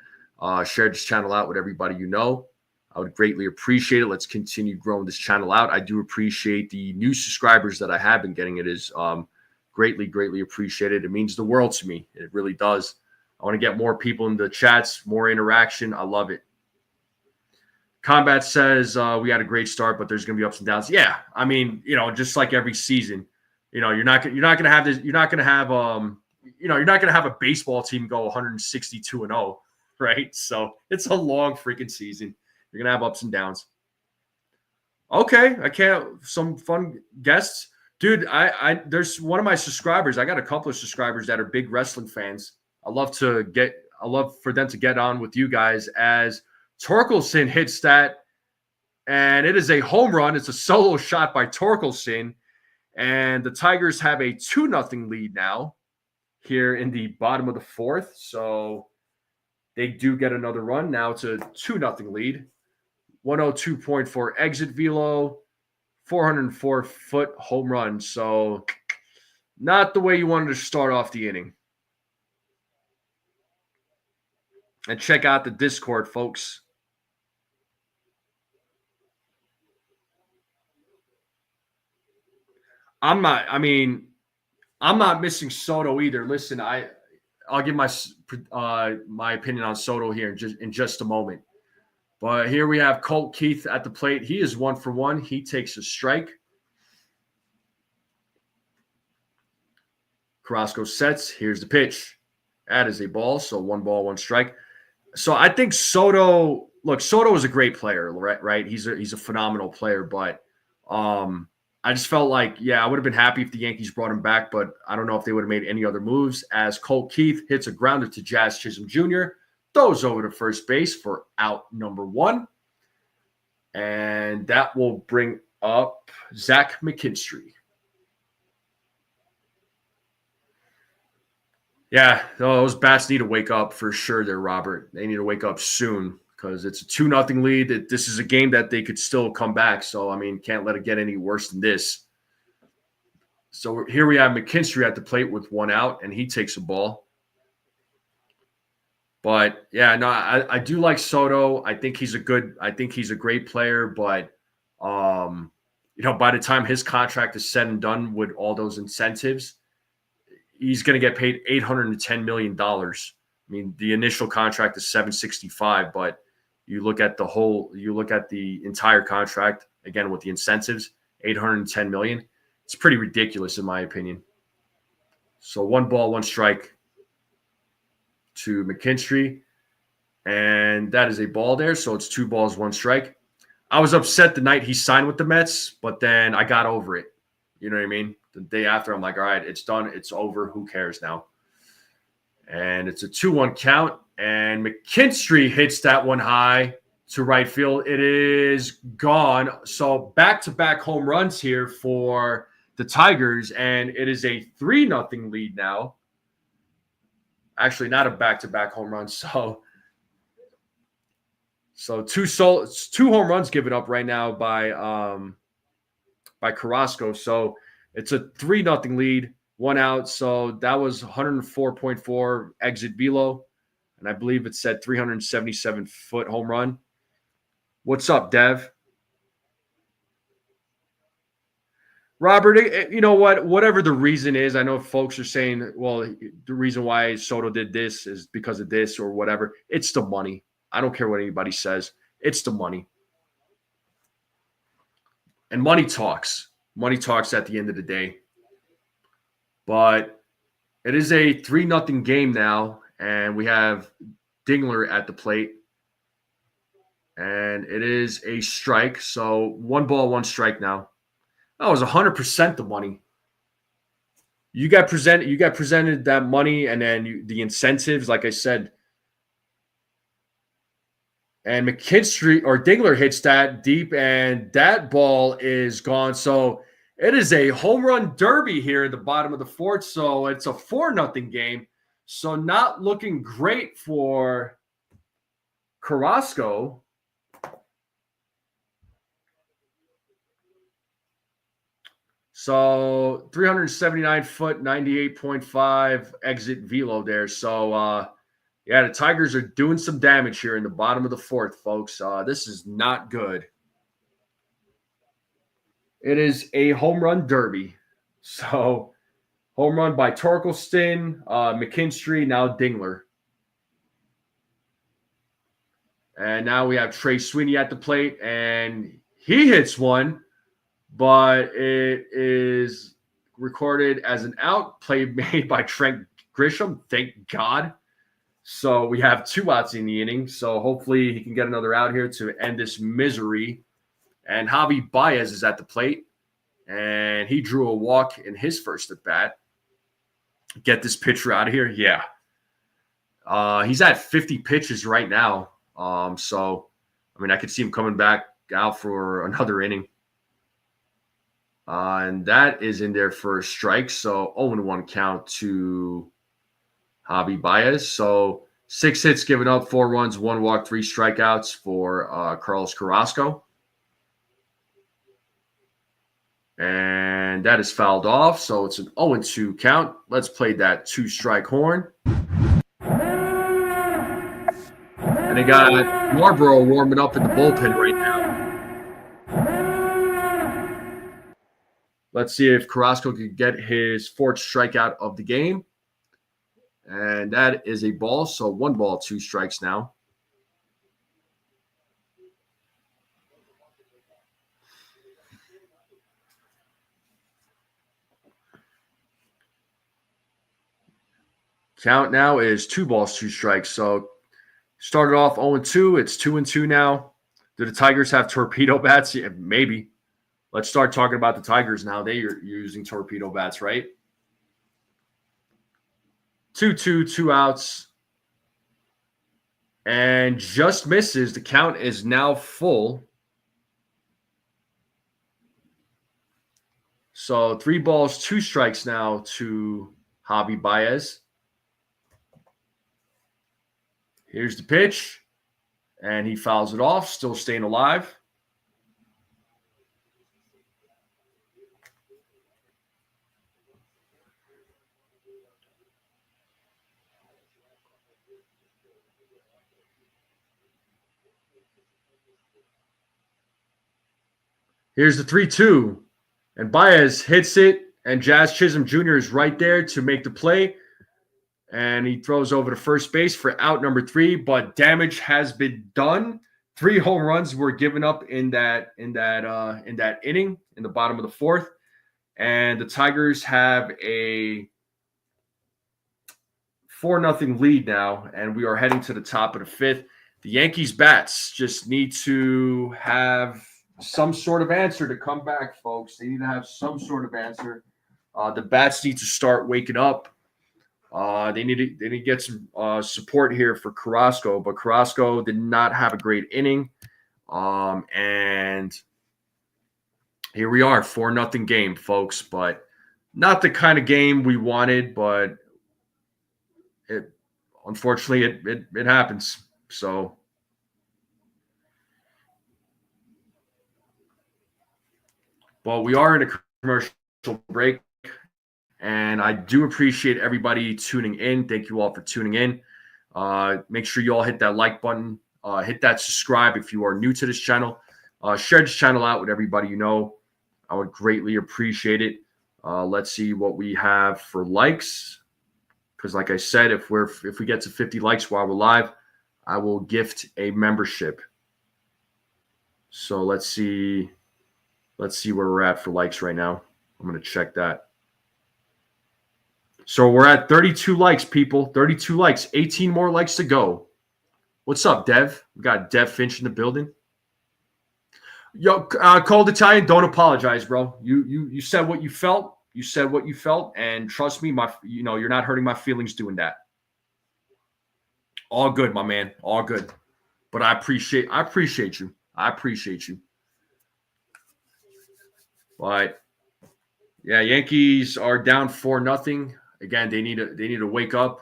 share this channel out with everybody you know. I would greatly appreciate it. Let's continue growing this channel out. I do appreciate the new subscribers that I have been getting. It is greatly, greatly appreciated. It means the world to me. It really does. I want to get more people in the chats, more interaction. I love it. Combat says we had a great start, but there's going to be ups and downs. Yeah, I mean, just like every season, you're not going to have this. You're not going to have you're not going to have a baseball team go 162-0, right? So it's a long freaking season. You're going to have ups and downs. Okay, I can't. Some fun guests. Dude, there's one of my subscribers. I got a couple of subscribers that are big wrestling fans. I love for them to get on with you guys as Torkelson hits that And it is a home run. It's a solo shot by Torkelson. And the Tigers have a 2-0 lead now here in the bottom of the fourth. So they do get another run. Now it's a 2-0 lead. 102.4 exit velo, 404-foot home run. So not the way you wanted to start off the inning. And check out the Discord, folks. I'm not missing Soto either. Listen, I'll give my opinion on Soto here in just a moment. But here we have Colt Keith at the plate. He is 1 for 1. He takes a strike. Carrasco sets. Here's the pitch. That is a ball. So 1 ball, 1 strike. So I think Soto is a great player, right? He's a phenomenal player, but I just felt like, I would have been happy if the Yankees brought him back, but I don't know if they would have made any other moves, as Colt Keith hits a grounder to Jazz Chisholm Jr., throws over to first base for out number 1. And that will bring up Zach McKinstry. Yeah, those bats need to wake up for sure there, Robert. They need to wake up soon because it's a 2-0 lead. This is a game that they could still come back. So, can't let it get any worse than this. So here we have McKinstry at the plate with 1 out, and he takes a ball. But, I do like Soto. I think he's a great player. But, by the time his contract is said and done with all those incentives, he's going to get paid $810 million. The initial contract is $765, but you look at the entire contract, again, with the incentives, $810 million. It's pretty ridiculous, in my opinion. So 1 ball, 1 strike to McKinstry, and that is a ball there. So it's 2 balls, 1 strike. I was upset the night he signed with the Mets, but then I got over it. You know what I mean? The day after, I'm like, all right, it's done. It's over. Who cares now? And it's a 2-1 count, and McKinstry hits that one high to right field. It is gone. So back-to-back home runs here for the Tigers, and it is a 3-0 lead now. Actually, not a back-to-back home run. So two home runs given up right now by Carrasco. So it's a 3-0 lead, 1 out. So that was 104.4 exit velo, and I believe it said 377-foot home run. What's up, Dev? Robert, you know what? Whatever the reason is, I know folks are saying, well, the reason why Soto did this is because of this or whatever. It's the money. I don't care what anybody says. It's the money. And money talks. Money talks at the end of the day. But it is a 3-0 game now, and we have Dingler at the plate. And it is a strike. So 1 ball, 1 strike now. That was 100% the money. You got presented that money, and then the incentives, like I said. And McKinstry or Dingler hits that deep, and that ball is gone. So it is a home run derby here at the bottom of the fourth. So it's a 4-0 game. So not looking great for Carrasco. So 379-foot, 98.5 exit velo there. So, the Tigers are doing some damage here in the bottom of the fourth, folks. This is not good. It is a home run derby. So, home run by Torkelson, McKinstry, now Dingler. And now we have Trey Sweeney at the plate, and he hits one, but it is recorded as an out. Play made by Trent Grisham. Thank God. So we have 2 outs in the inning. So hopefully he can get another out here to end this misery. And Javi Baez is at the plate, and he drew a walk in his first at bat. Get this pitcher out of here. Yeah. He's at 50 pitches right now. So, I could see him coming back out for another inning. And that is in there for a strike. So 0-1 count to Javi Baez. So 6 hits given up, 4 runs, 1 walk, 3 strikeouts for Carlos Carrasco. And that is fouled off. So it's an 0-2 count. Let's play that 2-strike horn. And they got Marlboro warming up in the bullpen right now. Let's see if Carrasco can get his 4th strikeout of the game. And that is a ball. So 1 ball, 2 strikes now. Count now is 2 balls, 2 strikes. So started off 0-2. It's 2-2 now. Do the Tigers have torpedo bats? Yeah, maybe. Let's start talking about the Tigers now. They are using torpedo bats, right? 2-2, 2 outs. And just misses. The count is now full. So 3 balls, 2 strikes now to Javi Baez. Here's the pitch. And he fouls it off, still staying alive. Here's the 3-2. And Baez hits it, and Jazz Chisholm Jr. is right there to make the play. And he throws over to first base for out number 3, but damage has been done. 3 home runs were given up in that inning, in the bottom of the 4th. And the Tigers have a 4-0 lead now, and we are heading to the top of the 5th. The Yankees bats just need to have some sort of answer to come back, folks. They need to have some sort of answer. The bats need to start waking up. They need to get some support here for Carrasco, but Carrasco did not have a great inning. And here we are, 4-0 game, folks, but not the kind of game we wanted, but unfortunately it happens. So but we are in a commercial break, and I do appreciate everybody tuning in. Thank you all for tuning in. Make sure you all hit that like button. Hit that subscribe if you are new to this channel. Share this channel out with everybody you know. I would greatly appreciate it. Let's see what we have for likes. Because like I said, if we get to 50 likes while we're live, I will gift a membership. So let's see where we're at for likes right now. I'm going to check that. So we're at 32 likes, people. 32 likes. 18 more likes to go. What's up, Dev? We got Dev Finch in the building. Yo, Cold Italian, don't apologize, bro. You said what you felt. You said what you felt, and trust me, you're not hurting my feelings doing that. All good, my man. All good. But I appreciate you. I appreciate you. But yeah, Yankees are down 4-0. Again, they need to wake up.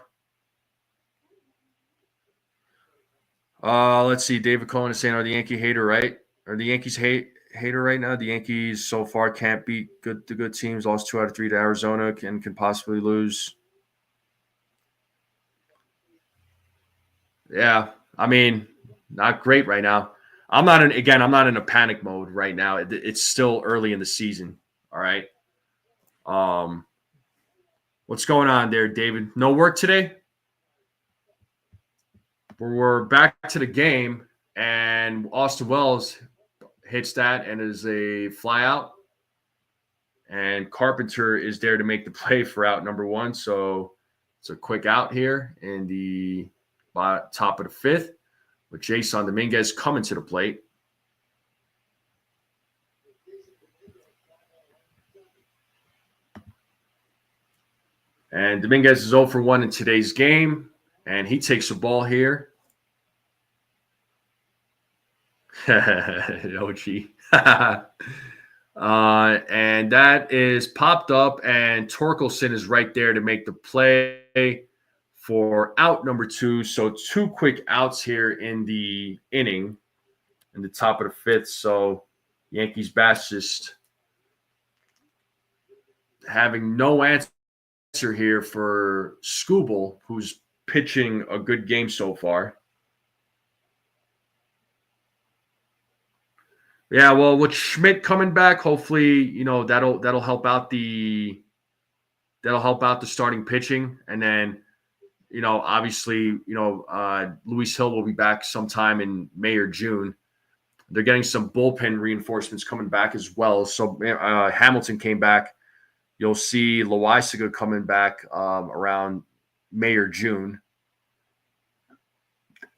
Let's see. David Cohen is saying, "Are the Yankee hater right? Are the Yankees hater right now? The Yankees so far can't beat the good teams. Lost 2 out of 3 to Arizona and can possibly lose." Yeah, I mean, not great right now. I'm not in a panic mode right now. It's still early in the season. All right. What's going on there, David? No work today? We're back to the game, and Austin Wells hits that and is a fly out. And Carpenter is there to make the play for out number 1. So it's a quick out here in the top of the 5th with Jason Dominguez coming to the plate. And Dominguez is 0 for 1 in today's game, and he takes the ball here. OG. And that is popped up, and Torkelson is right there to make the play for out number 2. So 2 quick outs here in the inning, in the top of the 5th. So Yankees bats just having no answer here for Skubal, who's pitching a good game so far. Yeah, well, with Schmidt coming back, hopefully, that'll help out the starting pitching, and then obviously, Luis Hill will be back sometime in May or June. They're getting some bullpen reinforcements coming back as well. So Hamilton came back. You'll see Loaisiga coming back around May or June.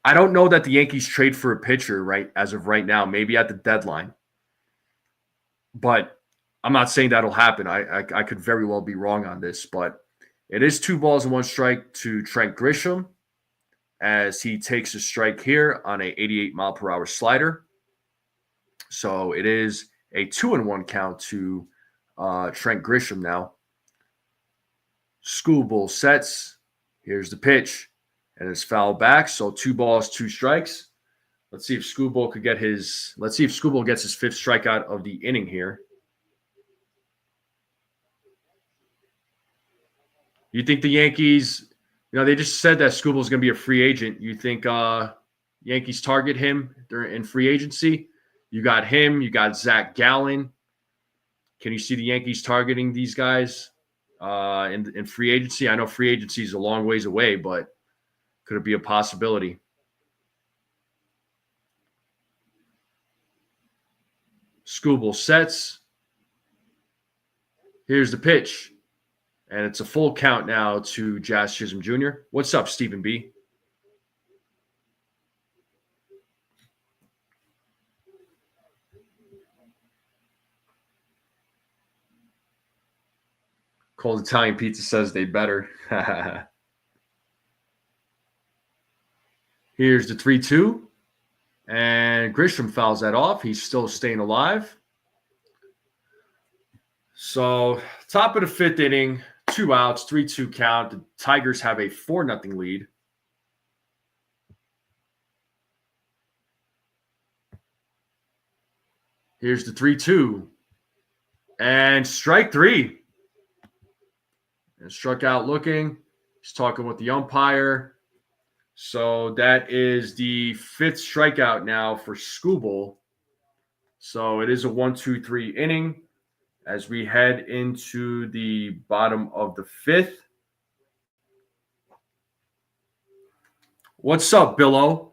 I don't know that the Yankees trade for a pitcher right as of right now, maybe at the deadline. But I'm not saying that'll happen. I could very well be wrong on this, but it is 2 balls and 1 strike to Trent Grisham as he takes a strike here on a 88-mile-per-hour slider. So it is a 2-1 count to Trent Grisham now. Skubal sets. Here's the pitch. And it's fouled back. So 2 balls, 2 strikes. Let's see if Skubal gets his 5th strikeout of the inning here. You think the Yankees, they just said that Skubal's going to be a free agent. You think Yankees target him in free agency? You got him. You got Zach Gallen. Can you see the Yankees targeting these guys in free agency? I know free agency is a long ways away, but could it be a possibility? Skubal sets. Here's the pitch. And it's a full count now to Jazz Chisholm Jr. What's up, Stephen B? Cold Italian Pizza says they better. Here's the 3-2. And Grisham fouls that off. He's still staying alive. So, top of the 5th inning, 2 outs, 3-2 count. The Tigers have a 4-0 lead. Here's the 3-2. And strike 3. And struck out looking. He's talking with the umpire. So that is the 5th strikeout now for Skubal. So it is a 1-2-3 inning as we head into the bottom of the 5th. What's up, Billo?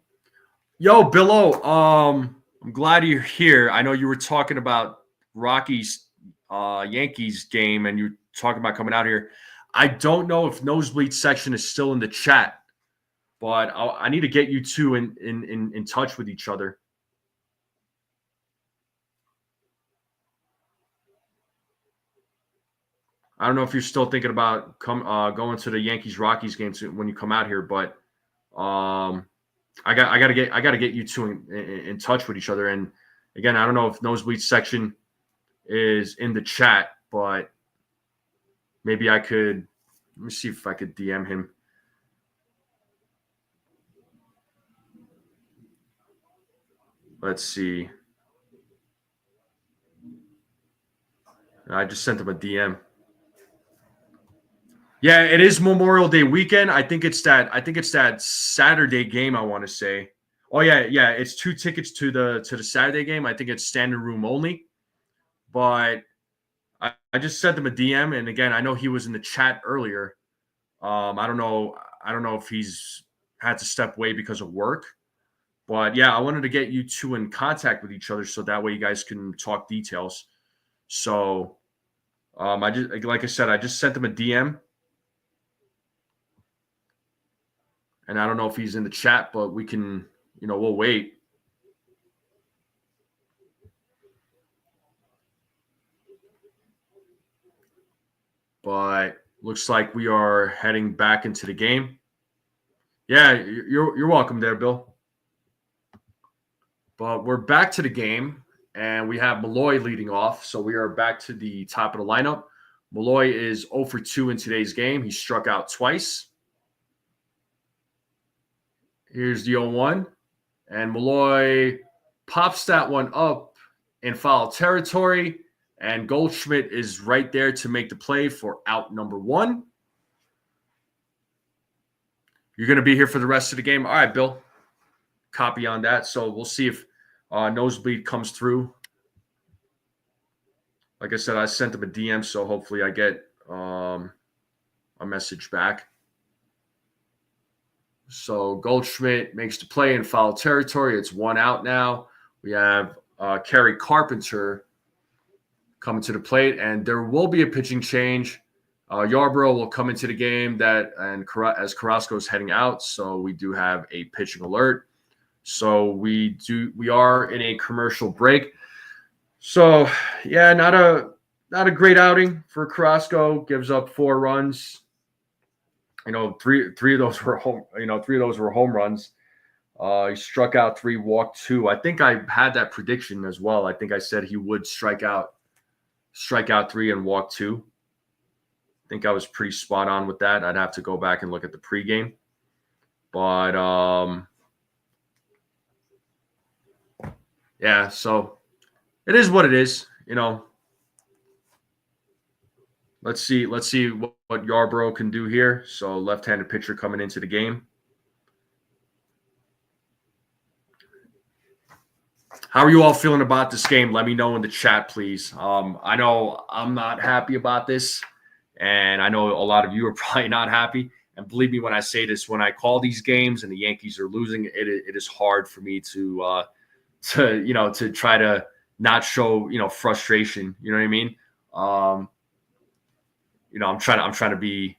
Yo, Billo, I'm glad you're here. I know you were talking about Rockies Yankees game and you're talking about coming out here. I don't know if Nosebleed section is still in the chat, but I need to get you two in touch with each other. I don't know if you're still thinking about going to the Yankees Rockies game when you come out here, but I gotta get you two in touch with each other. And again, I don't know if Nosebleed section is in the chat, but maybe I could. Let me see if I could DM him. Let's see. I just sent him a DM. Yeah, it is Memorial Day weekend. I think it's that Saturday game, I want to say. Oh yeah, it's 2 tickets to the Saturday game. I think it's standing room only. But I just sent him a DM, and again, I know he was in the chat earlier. I don't know if he's had to step away because of work. But yeah, I wanted to get you two in contact with each other so that way you guys can talk details. So I just sent him a DM. And I don't know if he's in the chat, but we can, we'll wait. But looks like we are heading back into the game. Yeah, you're welcome there, Bill. But we're back to the game, and we have Malloy leading off. So we are back to the top of the lineup. Malloy is 0 for 2 in today's game. He struck out twice. Here's the 0-1. And Malloy pops that one up in foul territory. And Goldschmidt is right there to make the play for out number 1. You're going to be here for the rest of the game. All right, Bill. Copy on that. So we'll see if Nosebleed comes through. Like I said, I sent him a DM, so hopefully I get a message back. So Goldschmidt makes the play in foul territory. It's 1 out now. We have Kerry Carpenter coming to the plate, and there will be a pitching change. Yarborough will come into the game as Carrasco's heading out, so we do have a pitching alert. So we are in a commercial break. So yeah, not a great outing for Carrasco. Gives up 4 runs. Three of those were home runs. He struck out 3, walked 2. I think I had that prediction as well. I think I said he would strike out 3 and walk 2. I think I was pretty spot on with that. I'd have to go back and look at the pregame. But yeah, so it is what it is, Let's see what Yarborough can do here. So left-handed pitcher coming into the game. How are you all feeling about this game? Let me know in the chat, please. I know I'm not happy about this, and I know a lot of you are probably not happy. And believe me when I say this, when I call these games and the Yankees are losing, it is hard for me to try to not show frustration. You know what I mean? I'm trying to be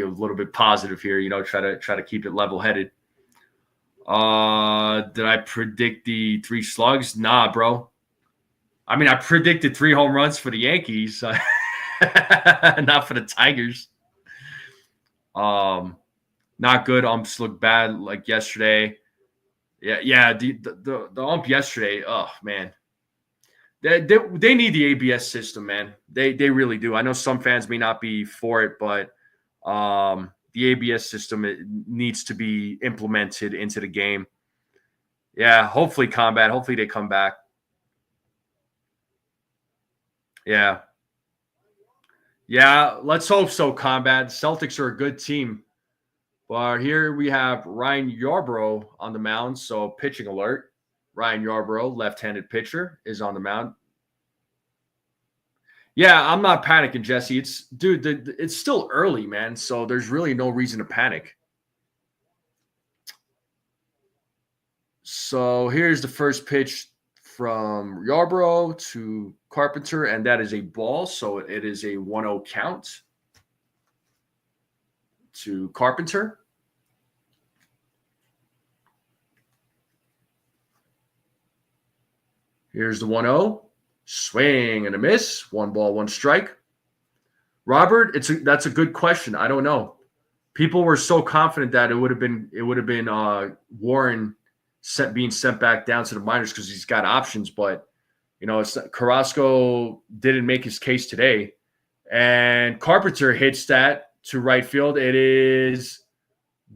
a little bit positive here. Try to keep it level headed. Did I predict the 3 slugs? Nah, bro. I mean, I predicted 3 home runs for the Yankees, not for the Tigers. Not good. Umps look bad like yesterday. Yeah. The ump yesterday. Oh man, they need the ABS system, man. They really do. I know some fans may not be for it, but the ABS system needs to be implemented into the game. Yeah, hopefully Combat. Hopefully they come back. Yeah, let's hope so, Combat. Celtics are a good team. But here we have Ryan Yarborough on the mound, so pitching alert. Ryan Yarborough, left-handed pitcher, is on the mound. Yeah, I'm not panicking, Jesse. It's still early, man, so there's really no reason to panic. So here's the first pitch from Yarborough to Carpenter, and that is a ball, so it is a 1-0 count to Carpenter. Here's the 1-0. Swing and a miss. 1 ball, 1 strike. Robert, that's a good question. I don't know. People were so confident that it would have been Warren being sent back down to the minors because he's got options, but Carrasco didn't make his case today, and Carpenter hits that to right field. It is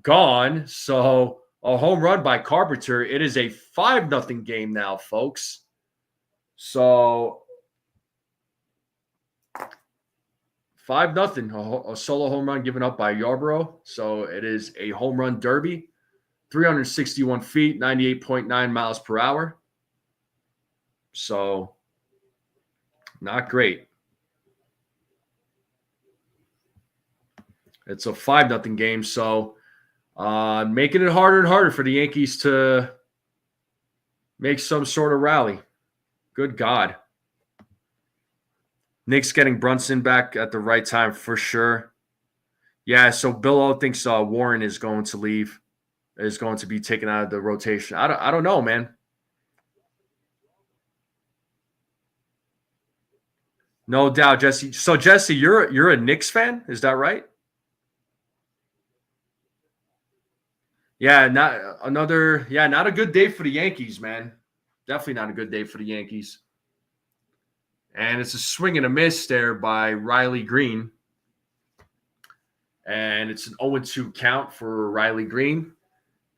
gone. So a home run by Carpenter. It is a 5-0 game now, folks. So 5-0, a solo home run given up by Yarborough. So it is a home run derby, 361 feet, 98.9 miles per hour. So not great. It's a 5-0 game. So making it harder and harder for the Yankees to make some sort of rally. Good God. Nick's getting Brunson back at the right time for sure. Yeah, so Bill O thinks Warren is going to leave, is going to be taken out of the rotation. I don't know, man. No doubt, Jesse. So Jesse, you're a Knicks fan, is that right? Yeah, not a good day for the Yankees, man. Definitely not a good day for the Yankees. And it's a swing and a miss there by Riley Green. And it's an 0-2 count for Riley Green.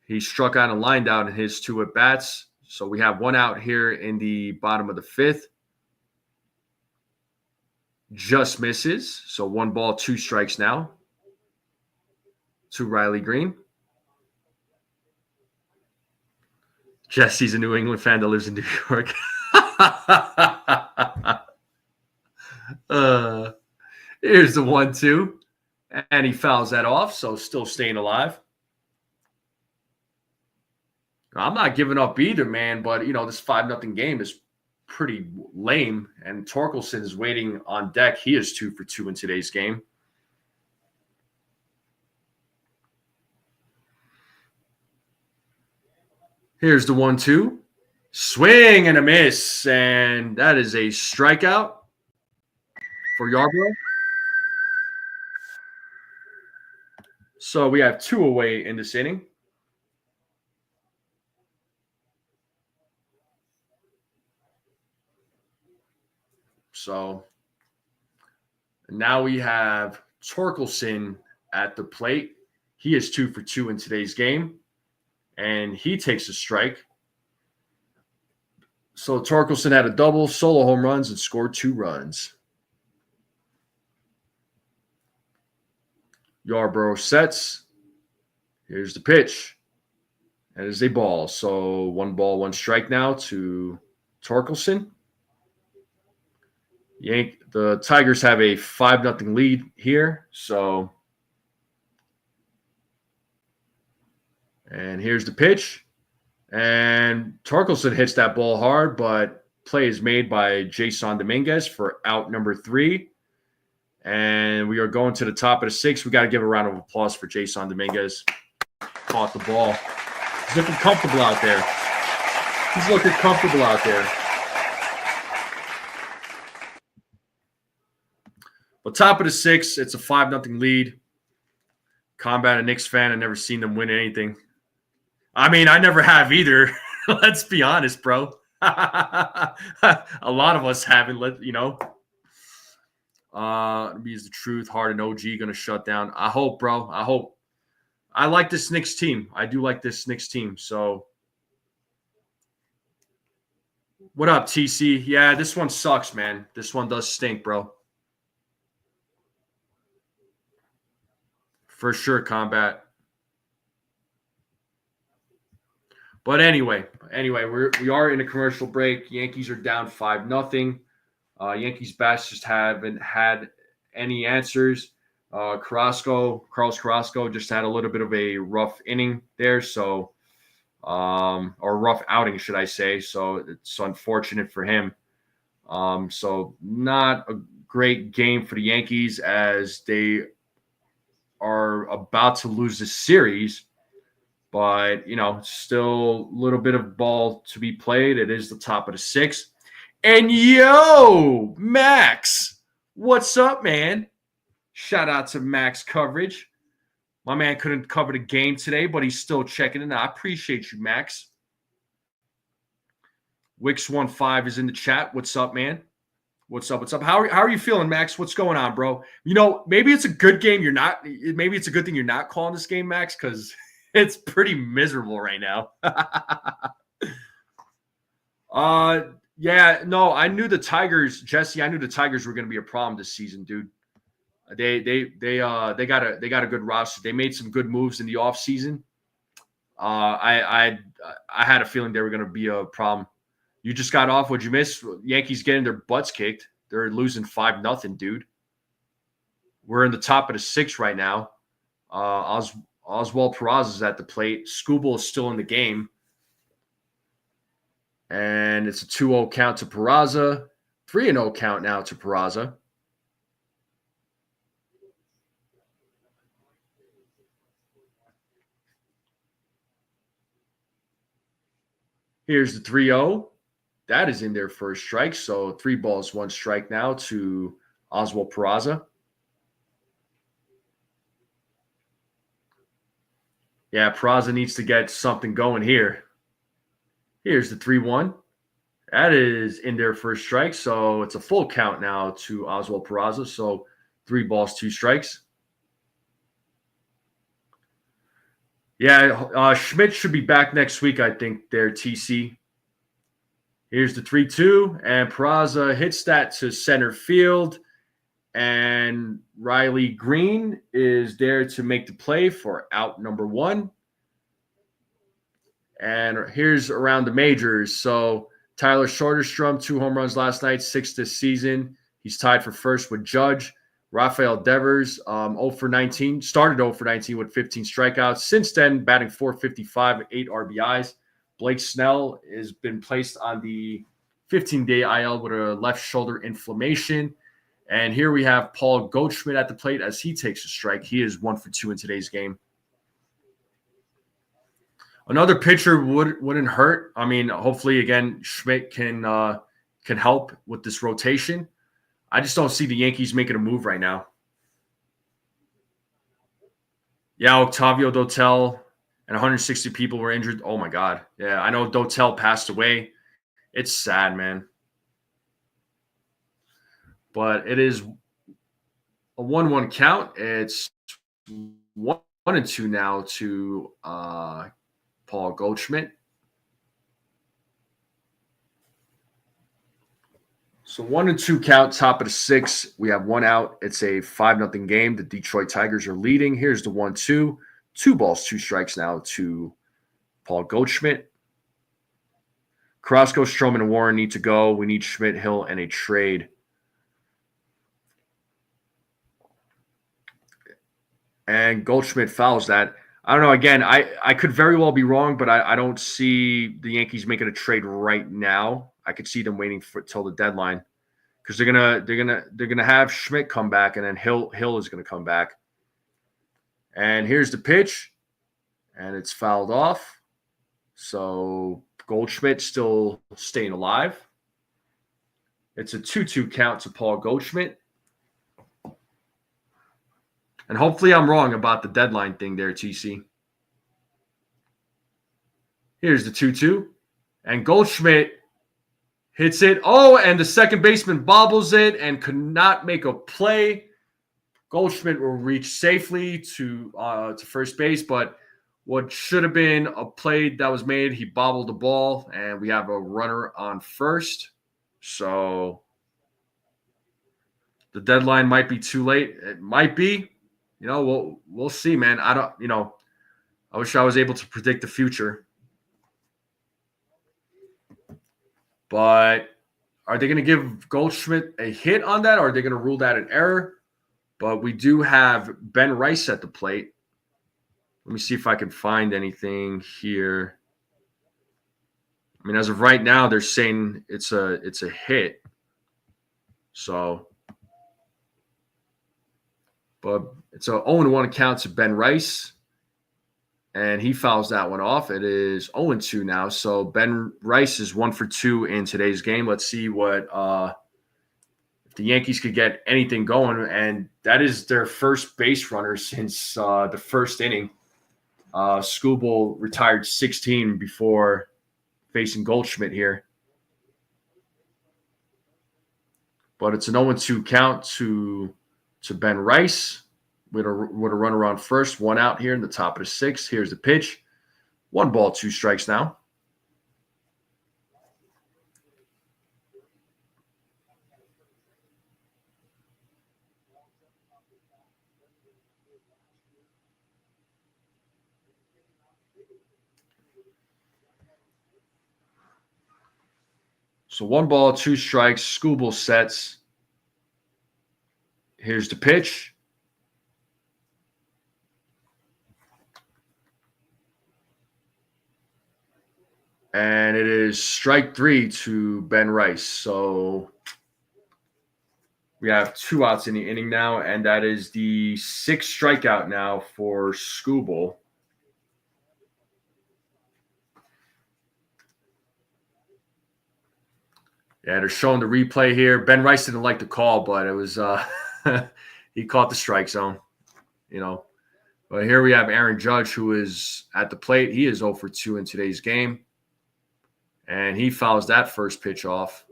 He struck out a line down in his 2 at bats. So we have 1 out here in the bottom of the 5th. Just misses. So 1 ball, 2 strikes now to Riley Green. Jesse's a New England fan that lives in New York. Here's the 1-2. And he fouls that off, so still staying alive. I'm not giving up either, man, but, this 5-0 game is pretty lame, and Torkelson is waiting on deck. He is 2 for 2 in today's game. Here's the 1-2. Swing and a miss, and that is a strikeout for Yarbrough. So we have 2 away in this inning. So now we have Torkelson at the plate. He is 2 for 2 in today's game, and he takes a strike. So Torkelson had a double, solo home runs, and scored 2 runs. Yarbrough sets. Here's the pitch. That is a ball. So 1 ball, 1 strike now to Torkelson. The Tigers have a 5-0 lead here. So, and here's the pitch. And Torkelson hits that ball hard, but play is made by Jason Dominguez for out number 3. And we are going to the top of the 6th. We got to give a round of applause for Jason Dominguez. Caught the ball. He's looking comfortable out there. But top of the 6th, it's a 5-0 lead. Combat a Knicks fan. I've never seen them win anything. I mean, I never have either. Let's be honest, bro. A lot of us haven't. Is the truth. Hard and OG going to shut down. I hope, bro. I hope. I like this Knicks team. I do like this Knicks team. So, what up, TC? Yeah, this one sucks, man. This one does stink, bro. For sure, Combat. But anyway, we are in a commercial break. Yankees are down 5-0. Yankees bats just haven't had any answers. Carlos Carrasco just had a little bit of a rough inning there, so or rough outing, should I say. So it's unfortunate for him. So not a great game for the Yankees as they are about to lose the series. But, still a little bit of ball to be played. It is the top of the 6th. And yo, Max, what's up, man? Shout out to Max Coverage. My man couldn't cover the game today, but he's still checking in. I appreciate you, Max. Wix15 is in the chat. What's up, man? What's up? How are you feeling, Max? What's going on, bro? Maybe it's a good game. Maybe it's a good thing you're not calling this game, Max, because it's pretty miserable right now. Yeah, no, I knew the Tigers, Jesse. I knew the Tigers were going to be a problem this season, dude. They got a good roster. They made some good moves in the offseason. I had a feeling they were going to be a problem. You just got off. What'd you miss? Yankees getting their butts kicked. They're losing 5-0, dude. We're in the top of the 6th right now. Oswald Peraza is at the plate. Scooble is still in the game. And it's a 2-0 count to Peraza. 3-0 count now to Peraza. Here's the 3-0. That is in their first strike. So 3 balls, 1 strike now to Oswald Peraza. Yeah, Peraza needs to get something going here. Here's the 3-1. That is in there for a strike, so it's a full count now to Oswald Peraza. So 3 balls, 2 strikes. Yeah, Schmidt should be back next week, I think, there, TC. Here's the 3-2, and Peraza hits that to center field. And Riley Green is there to make the play for out number 1. And here's around the majors. So Tyler Soderstrom, 2 home runs last night, 6 this season. He's tied for first with Judge. Rafael Devers, 0 for 19, started 0 for 19 with 15 strikeouts. Since then, batting .455, 8 RBIs. Blake Snell has been placed on the 15-day IL with a left shoulder inflammation. And here we have Paul Goldschmidt at the plate as he takes a strike. He is 1 for 2 in today's game. Another pitcher wouldn't hurt. I mean, hopefully, again, Schmidt can help with this rotation. I just don't see the Yankees making a move right now. Yeah, Octavio Dotel and 160 people were injured. Oh, my God. Yeah, I know Dotel passed away. It's sad, man. But it is a 1-1 count. It's 1-2 now to Paul Goldschmidt. So 1-2 count, top of the 6th. We have 1 out. It's a 5-0 game. The Detroit Tigers are leading. Here's the 1-2. 2 balls, 2 strikes now to Paul Goldschmidt. Carrasco, Stroman, and Warren need to go. We need Schmidt, Hill, and a trade. And Goldschmidt fouls that. I don't know. Again, I could very well be wrong, but I don't see the Yankees making a trade right now. I could see them waiting till the deadline because they're gonna have Schmidt come back, and then Hill is gonna come back. And here's the pitch, and it's fouled off. So Goldschmidt still staying alive. It's a 2-2 count to Paul Goldschmidt. And hopefully I'm wrong about the deadline thing there, TC. Here's the 2-2. And Goldschmidt hits it. Oh, and the second baseman bobbles it and could not make a play. Goldschmidt will reach safely to first base, but what should have been a play that was made, he bobbled the ball, and we have a runner on first. So the deadline might be too late. It might be. We'll see, man. I wish I was able to predict the future. But are they going to give Goldschmidt a hit on that, or are they going to rule that an error? But we do have Ben Rice at the plate. Let me see if I can find anything here. I mean, as of right now, they're saying it's a hit. So, but it's a 0-1 count to Ben Rice, and he fouls that one off. It is 0-2 now. So Ben Rice is 1 for 2 in today's game. Let's see what if the Yankees could get anything going, and that is their first base runner since the first inning. Skubal retired 16 before facing Goldschmidt here. But it's an 0-2 count to Ben Rice with a runner on first, 1 out here in the top of the 6th. Here's the pitch. 1 ball, 2 strikes now. So 1 ball, 2 strikes. Skubal sets. Here's the pitch. And it is strike 3 to Ben Rice. So we have 2 outs in the inning now, and that is the 6th strikeout now for Skubal. Yeah, they're showing the replay here. Ben Rice didn't like the call, but it was he caught the strike zone. But here we have Aaron Judge, who is at the plate. He is 0 for 2 in today's game. And he fouls that first pitch off.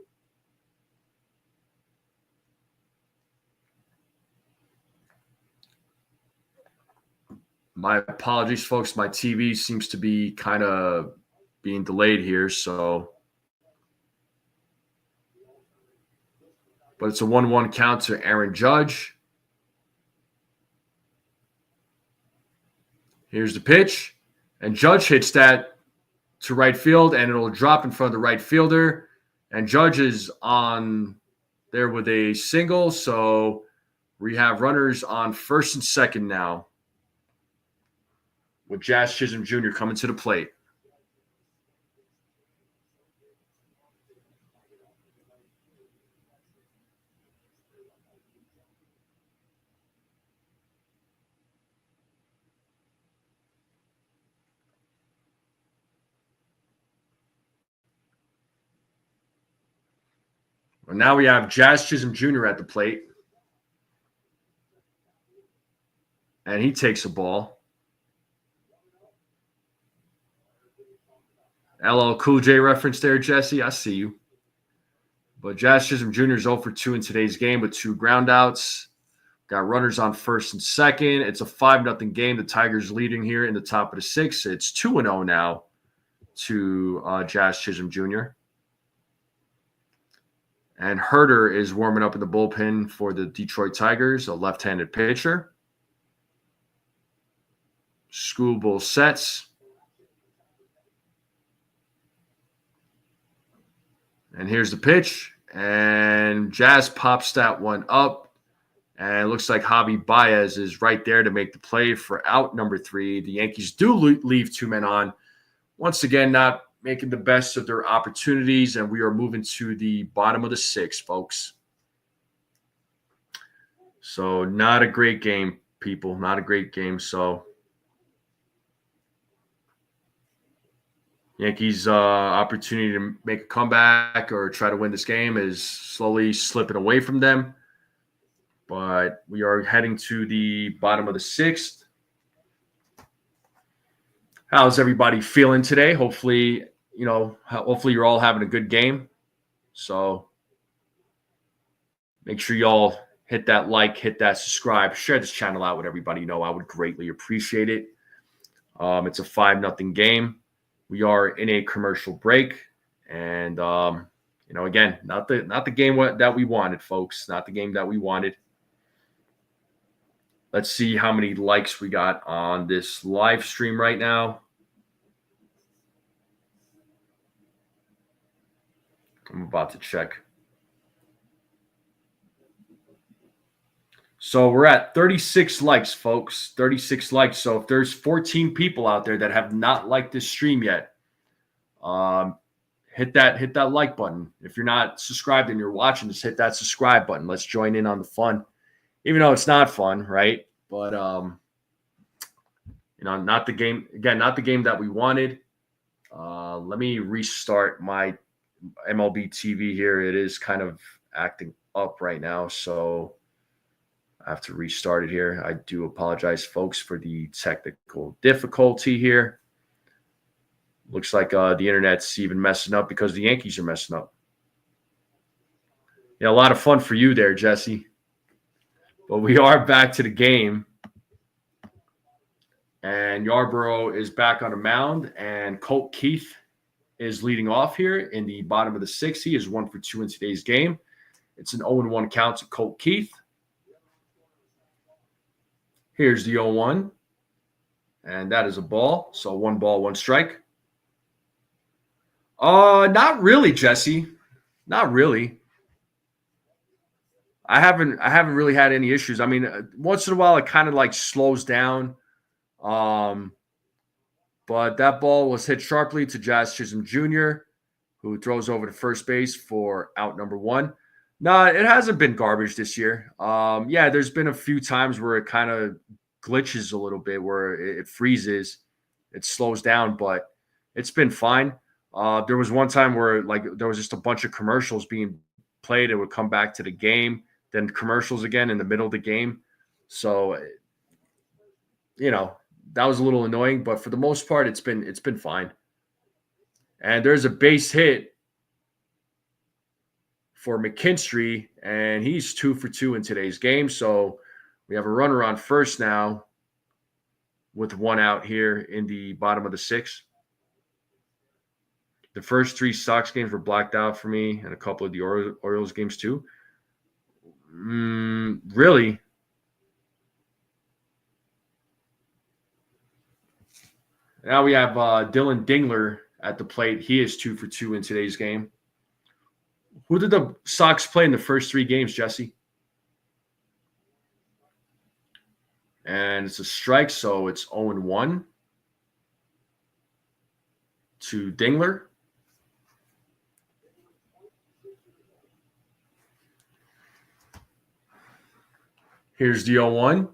My apologies, folks. My TV seems to be kind of being delayed here, so. But it's a 1-1 count to Aaron Judge. Here's the pitch. And Judge hits that to right field, and it'll drop in front of the right fielder. And Judge is on there with a single, so we have runners on first and second now, with Jazz Chisholm Jr. coming to the plate. And now we have Jazz Chisholm Jr. at the plate. And he takes a ball. LL Cool J reference there, Jesse. I see you. But Jazz Chisholm Jr. is 0 for 2 in today's game with 2 groundouts. Got runners on first and second. It's a 5-0 game. The Tigers leading here in the top of the 6th. It's 2-0 now to Jazz Chisholm Jr. And Herter is warming up in the bullpen for the Detroit Tigers, a left-handed pitcher. Schoolbull sets. And here's the pitch. And Jazz pops that one up. And it looks like Javi Baez is right there to make the play for out number 3. The Yankees do leave 2 men on. Once again, not making the best of their opportunities, and we are moving to the bottom of the 6th, folks. So not a great game, people. Not a great game. So Yankees' opportunity to make a comeback or try to win this game is slowly slipping away from them. But we are heading to the bottom of the 6th. How's everybody feeling today? Hopefully you're all having a good game. So make sure y'all hit that like, hit that subscribe, share this channel out with everybody you know. I would greatly appreciate it. It's a 5-0 game. We are in a commercial break, and again, not the game that we wanted, folks. Not the game that we wanted. Let's see how many likes we got on this live stream right now. I'm about to check. So we're at 36 likes, folks. 36 likes. So if there's 14 people out there that have not liked this stream yet, hit that like button. If you're not subscribed and you're watching, just hit that subscribe button. Let's join in on the fun. Even though it's not fun, right? But not the game that we wanted. Let me restart my MLB TV here. It is kind of acting up right now, so I have to restart it here. I do apologize, folks, for the technical difficulty here. Looks like the internet's even messing up because the Yankees are messing up. Yeah, a lot of fun for you there, Jesse. But we are back to the game. And Yarborough is back on the mound, and Colt Keith is leading off here in the bottom of the 6th. He is 1 for 2 in today's game. It's an 0-1 count to Colt Keith. Here's the 0-1. And that is a ball. So 1 ball, 1 strike. Not really, Jesse. Not really. I haven't really had any issues. I mean, once in a while it kind of like slows down. But that ball was hit sharply to Jazz Chisholm Jr., who throws over to first base for out number 1. No, it hasn't been garbage this year. Yeah, there's been a few times where it kind of glitches a little bit, where it freezes, it slows down, but it's been fine. There was one time where there was just a bunch of commercials being played. It would come back to the game, then commercials again in the middle of the game. So that was a little annoying, but for the most part, it's been fine. And there's a base hit for McKinstry, and he's 2 for 2 in today's game. So we have a runner on first now with one out here in the bottom of the sixth. The first 3 Sox games were blacked out for me, and a couple of the Orioles games too. Really? Now we have Dylan Dingler at the plate. He is 2 for 2 in today's game. Who did the Sox play in the first 3 games, Jesse? And it's a strike, so it's 0-1 to Dingler. Here's the 0-1.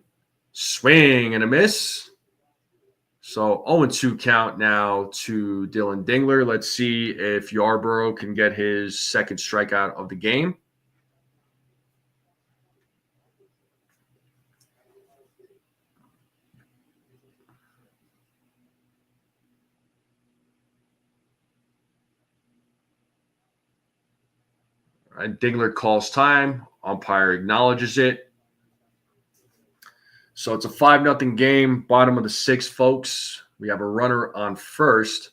Swing and a miss. So 0-2 count now to Dylan Dingler. Let's see if Yarborough can get his second strikeout of the game. All right, Dingler calls time. Umpire acknowledges it. So it's a 5-0 game, bottom of the sixth, folks. We have a runner on first.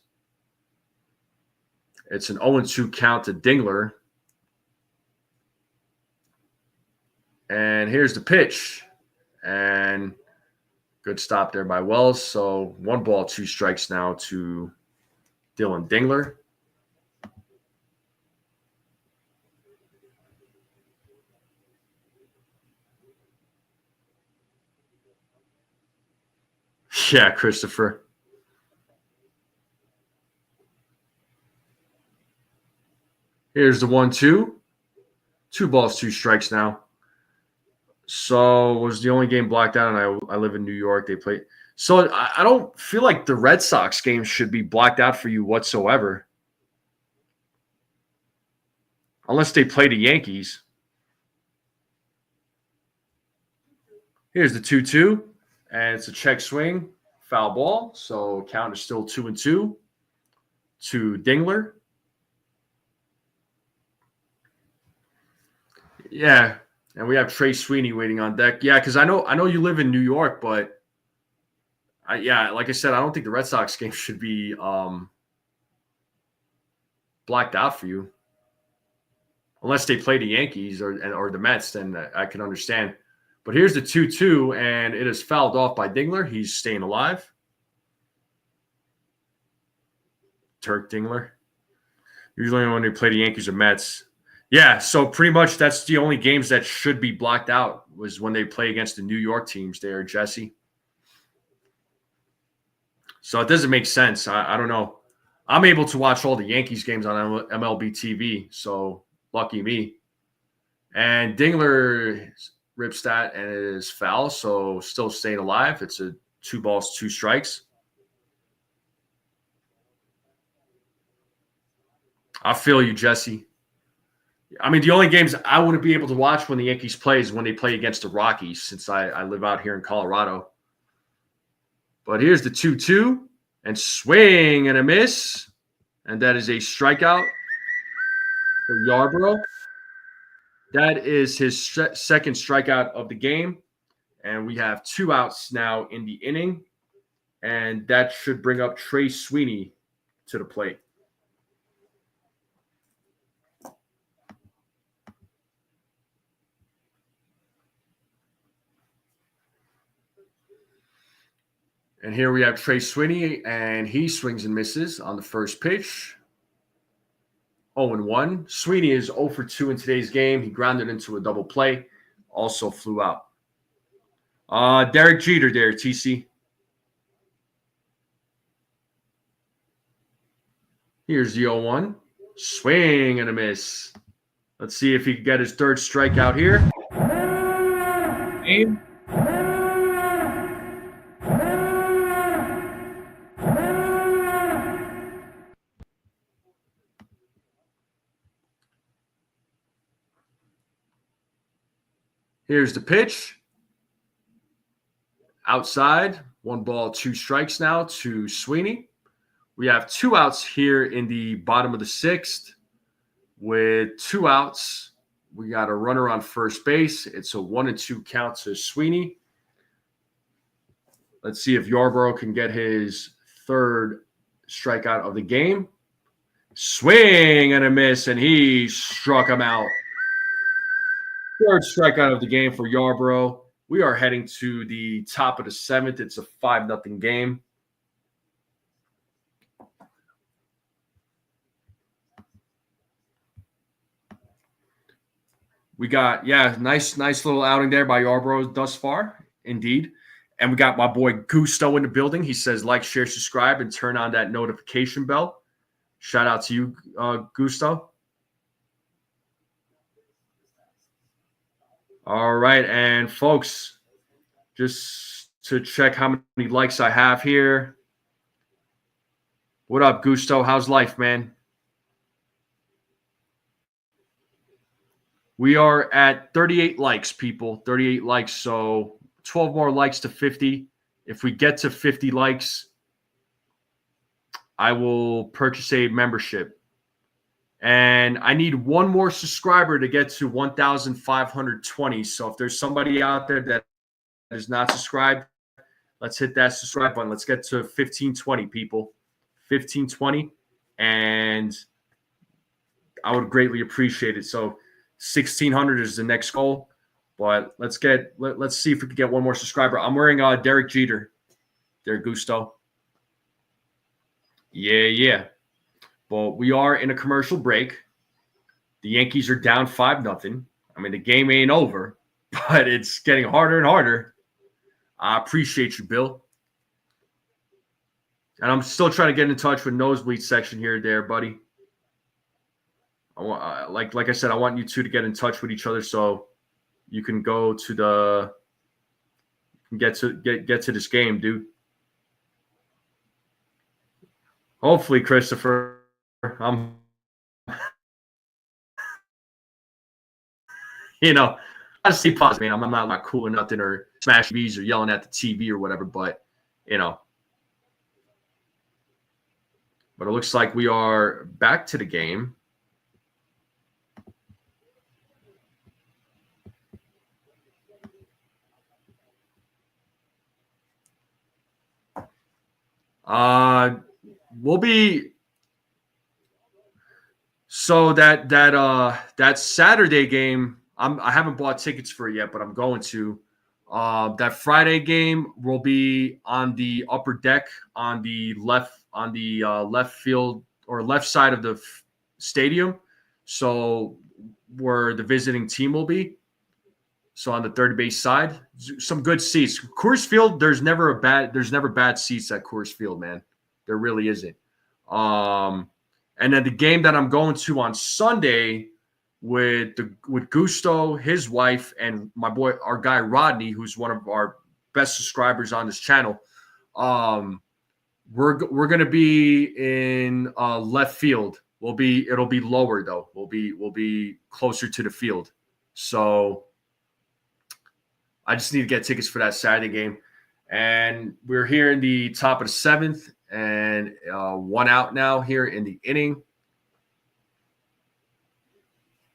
It's an 0-2 count to Dingler. And here's the pitch. And good stop there by Wells. So 1 ball, 2 strikes now to Dylan Dingler. Yeah, Christopher. Here's the 1-2. 2 balls, 2 strikes now. So was the only game blacked out, and I live in New York. They play. So I don't feel like the Red Sox game should be blacked out for you whatsoever. Unless they play the Yankees. Here's the 2-2, and it's a check swing, foul ball. So count is still 2-2 to Dingler. Yeah, and we have Trey Sweeney waiting on deck. Yeah, because I know you live in New York, but like I said, I don't think the Red Sox game should be blacked out for you, unless they play the Yankees or the Mets. Then I can understand. But here's the 2-2, and it is fouled off by Dingler. He's staying alive. Turk Dingler. Usually when they play the Yankees or Mets. Yeah, so pretty much that's the only games that should be blocked out was when they play against the New York teams there, Jesse. So it doesn't make sense. I don't know. I'm able to watch all the Yankees games on MLB TV, so lucky me. And Dingler rips that, and it is foul, so still staying alive. It's a 2 balls, 2 strikes. I feel you, Jesse. I mean, the only games I wouldn't be able to watch when the Yankees play is when they play against the Rockies, since I live out here in Colorado. But here's the 2-2, and swing and a miss. And that is a strikeout for Yarborough. That is his second strikeout of the game. And we have 2 outs now in the inning. And that should bring up Trey Sweeney to the plate. And here we have Trey Sweeney, and he swings and misses on the first pitch. 0-1. Sweeney is 0 for 2 in today's game. He grounded into a double play. Also flew out. Derek Jeter there, TC. Here's the 0-1. Swing and a miss. Let's see if he can get his third strikeout here. Game. Here's the pitch. Outside, 1 ball, 2 strikes now to Sweeney. We have 2 outs here in the bottom of the 6th. With 2 outs, we got a runner on first base. It's a 1-2 count to Sweeney. Let's see if Yarborough can get his 3rd strikeout of the game. Swing and a miss, and he struck him out. 3rd strikeout of the game for Yarborough. We are heading to the top of the 7th. It's a 5-0 game. We got, nice little outing there by Yarborough thus far, indeed. And we got my boy Gusto in the building. He says, like, share, subscribe, and turn on that notification bell. Shout out to you, Gusto. All right, and folks, just to check how many likes I have here. What up, Gusto? How's life, man? We are at 38 likes, people. 38 likes, so 12 more likes to 50. If we get to 50 likes, I will purchase a membership. And I need 1 more subscriber to get to 1,520. So if there's somebody out there that is not subscribed, let's hit that subscribe button. Let's get to 1520, people. 1520. And I would greatly appreciate it. So 1,600 is the next goal. But let's see if we can get 1 more subscriber. I'm wearing Derek Jeter. There, Gusto. Yeah. But we are in a commercial break. The Yankees are down 5-0. I mean, the game ain't over, but it's getting harder and harder. I appreciate you, Bill. And I'm still trying to get in touch with Nosebleed section here, there, buddy. I want, like I said, I want you two to get in touch with each other so you can go to the get to this game, dude. Hopefully, Christopher. I see positive. I mean, I'm not cool or nothing or smashing TVs or yelling at the TV or whatever, but But it looks like we are back to the game. We'll be so that Saturday game. I haven't bought tickets for it yet, but I'm going to. That Friday game will be on the upper deck on the left field or left side of the stadium. So where the visiting team will be. So on the third base side, some good seats. Coors Field, there's never bad seats at Coors Field, man. There really isn't. And then the game that I'm going to on Sunday with Gusto, his wife, and my boy, our guy Rodney, who's one of our best subscribers on this channel. We're gonna be in left field. It'll be lower though. We'll be closer to the field. So I just need to get tickets for that Saturday game. And we're here in the top of the 7th and 1 out now here in the inning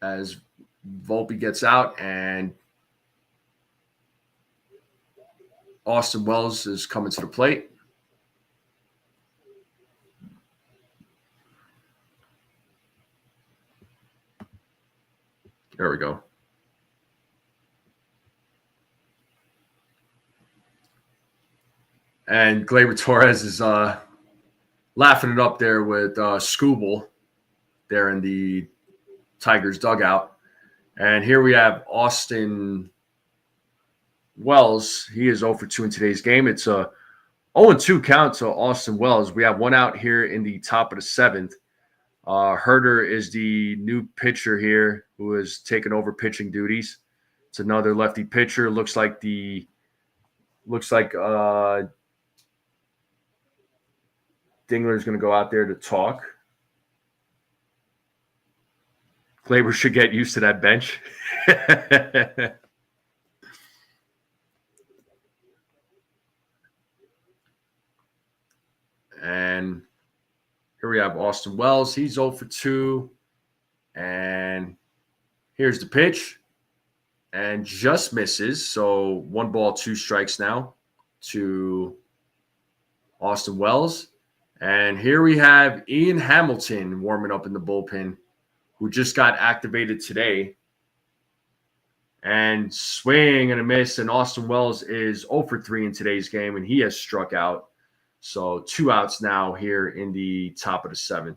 as Volpe gets out and Austin Wells is coming to the plate. There we go. And Gleyber Torres is laughing it up there with Scooble there in the Tigers dugout. And here we have Austin Wells. He is 0 for 2 in today's game. It's a 0-2 count to Austin Wells. We have 1 out here in the top of the 7th. Herder is the new pitcher here who has taken over pitching duties. It's another lefty pitcher. Looks like Dingler's going to go out there to talk. Gleyber should get used to that bench. And here we have Austin Wells. He's 0 for 2. And here's the pitch. And just misses. So 1 ball, 2 strikes now to Austin Wells. And here we have Ian Hamilton warming up in the bullpen, who just got activated today. And swing and a miss. And Austin Wells is 0 for 3 in today's game, and he has struck out. So 2 outs now here in the top of the 7th.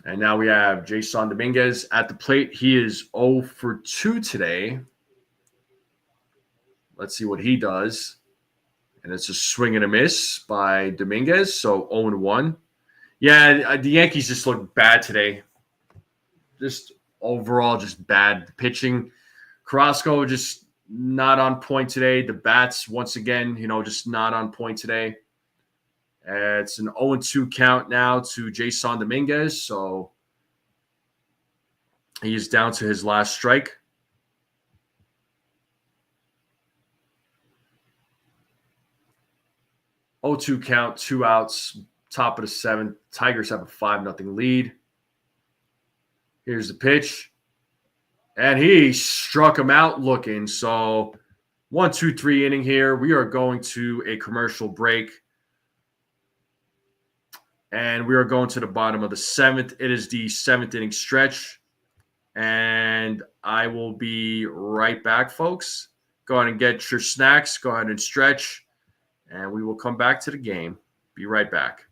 And now we have Jason Dominguez at the plate. He is 0 for 2 today. Let's see what he does. And it's a swing and a miss by Dominguez. So 0 1. Yeah, the Yankees just look bad today. Just overall, just bad. The pitching, Carrasco just not on point today. The bats, once again, just not on point today. It's an 0-2 count now to Jason Dominguez. So he is down to his last strike. (0-2 count, 2 outs, top of the 7th. Tigers have a 5-0 lead. Here's the pitch. And he struck him out looking. So 1-2-3 inning here. We are going to a commercial break. And we are going to the bottom of the 7th. It is the 7th inning stretch. And I will be right back, folks. Go ahead and get your snacks. Go ahead and stretch. And we will come back to the game. Be right back.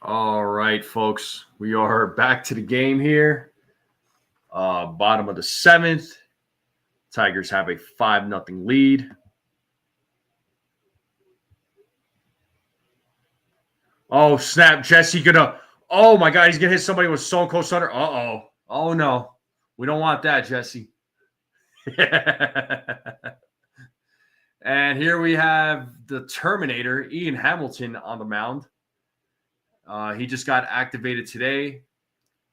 All right, folks. We are back to the game here. Bottom of the 7th. Tigers have a 5-0 lead. Oh, snap. Jesse gonna. Oh, my God. He's going to hit somebody with so close under. Uh-oh. Oh, no. We don't want that, Jesse. And here we have the Terminator, Ian Hamilton, on the mound. He just got activated today.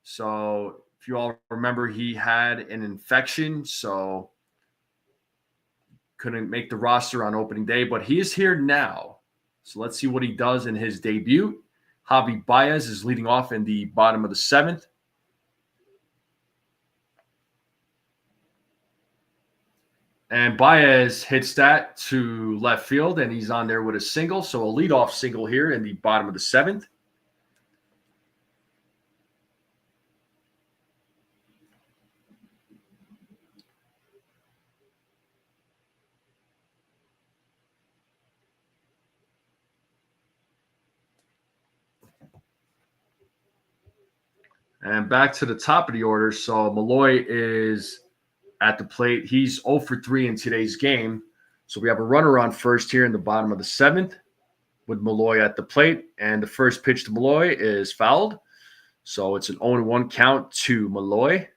So if you all remember, he had an infection, so couldn't make the roster on opening day, but he is here now. So let's see what he does in his debut. Javi Baez is leading off in the bottom of the 7th. And Baez hits that to left field, and he's on there with a single. So a leadoff single here in the bottom of the 7th. And back to the top of the order. So Malloy is at the plate. He's 0 for 3 in today's game. So we have a runner on first here in the bottom of the 7th with Malloy at the plate. And the first pitch to Malloy is fouled. So it's an 0-1 count to Malloy.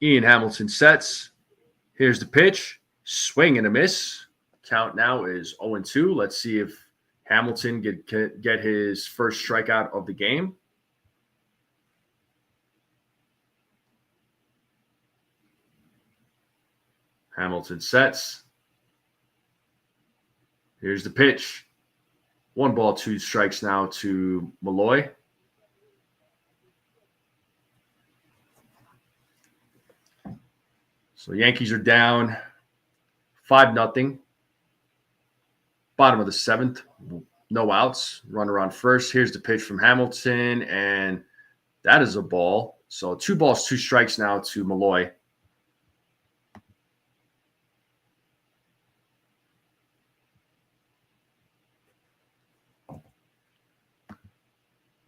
Ian Hamilton sets. Here's the pitch. Swing and a miss. Count now is 0-2. Let's see if Hamilton get his first strikeout of the game. Hamilton sets. Here's the pitch. 1 ball, 2 strikes now to Malloy. So Yankees are down 5-0. Bottom of the 7th. No outs. Runner on first. Here's the pitch from Hamilton, and that is a ball. So 2 balls, 2 strikes now to Malloy.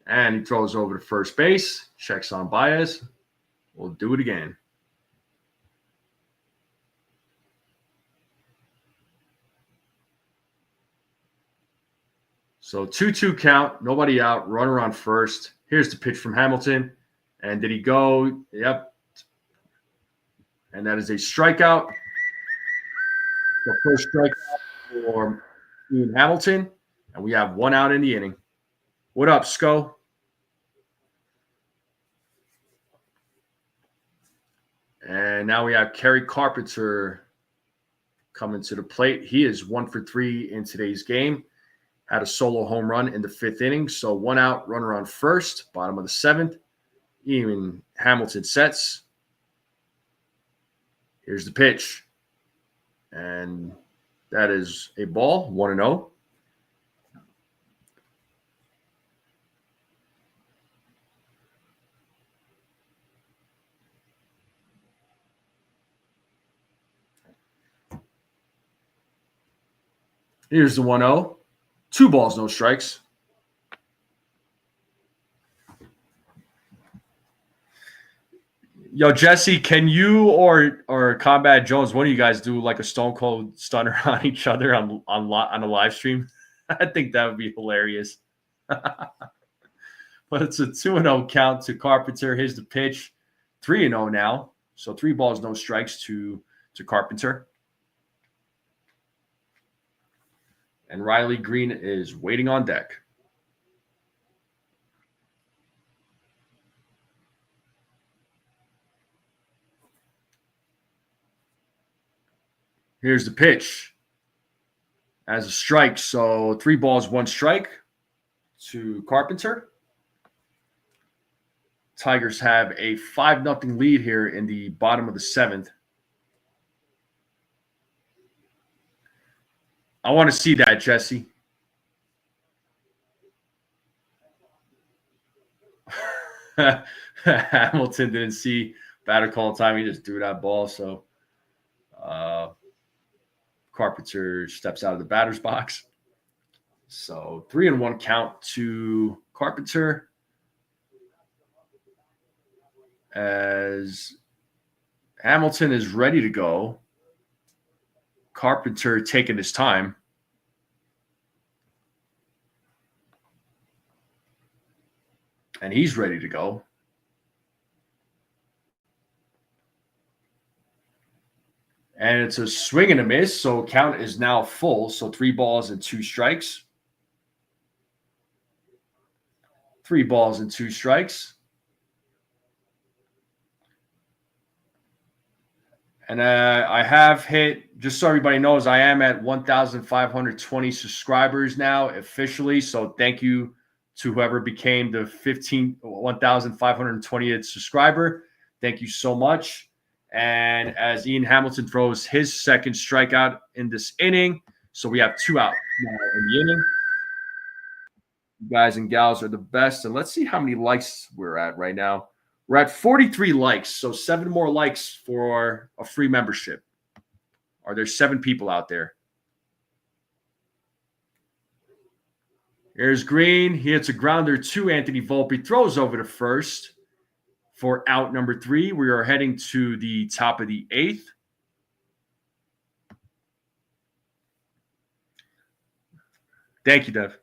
And he throws over to first base. Checks on Baez. We'll do it again. So 2-2 count, nobody out, runner on first. Here's the pitch from Hamilton. And did he go? Yep. And that is a strikeout. The first strikeout for Ian Hamilton. And we have 1 out in the inning. What up, Sco? And now we have Kerry Carpenter coming to the plate. He is 1 for 3 in today's game. Had a solo home run in the 5th inning. So 1 out, runner on first, bottom of the 7th. Ian Hamilton sets. Here's the pitch. And that is a ball, 1-0. Here's the 1-0. 2 balls, no strikes. Yo, Jesse, can you or Combat Jones, one of you guys do like a Stone Cold Stunner on each other on a live stream? I think that would be hilarious. But it's a 2-0 count to Carpenter. Here's the pitch. 3-0 now. So 3 balls, no strikes to Carpenter. And Riley Green is waiting on deck. Here's the pitch. As a strike, so 3 balls, 1 strike to Carpenter. Tigers have a 5-0 lead here in the bottom of the 7th. I want to see that, Jesse. Hamilton didn't see batter call time. He just threw that ball. So Carpenter steps out of the batter's box. So 3-1 count to Carpenter as Hamilton is ready to go. Carpenter taking his time. And he's ready to go. And it's a swing and a miss, so count is now full. So 3 balls and 2 strikes. 3 balls and 2 strikes. And I have hit, just so everybody knows, I am at 1,520 subscribers now officially. So thank you to whoever became the 1,520th subscriber. Thank you so much. And as Ian Hamilton throws his second strikeout in this inning, so we have 2 out now in the inning. You guys and gals are the best. And let's see how many likes we're at right now. We're at 43 likes, so 7 more likes for a free membership. Are there 7 people out there? Here's Green. He hits a grounder to Anthony Volpe. Throws over to first for out number 3. We are heading to the top of the 8th. Thank you, Dev.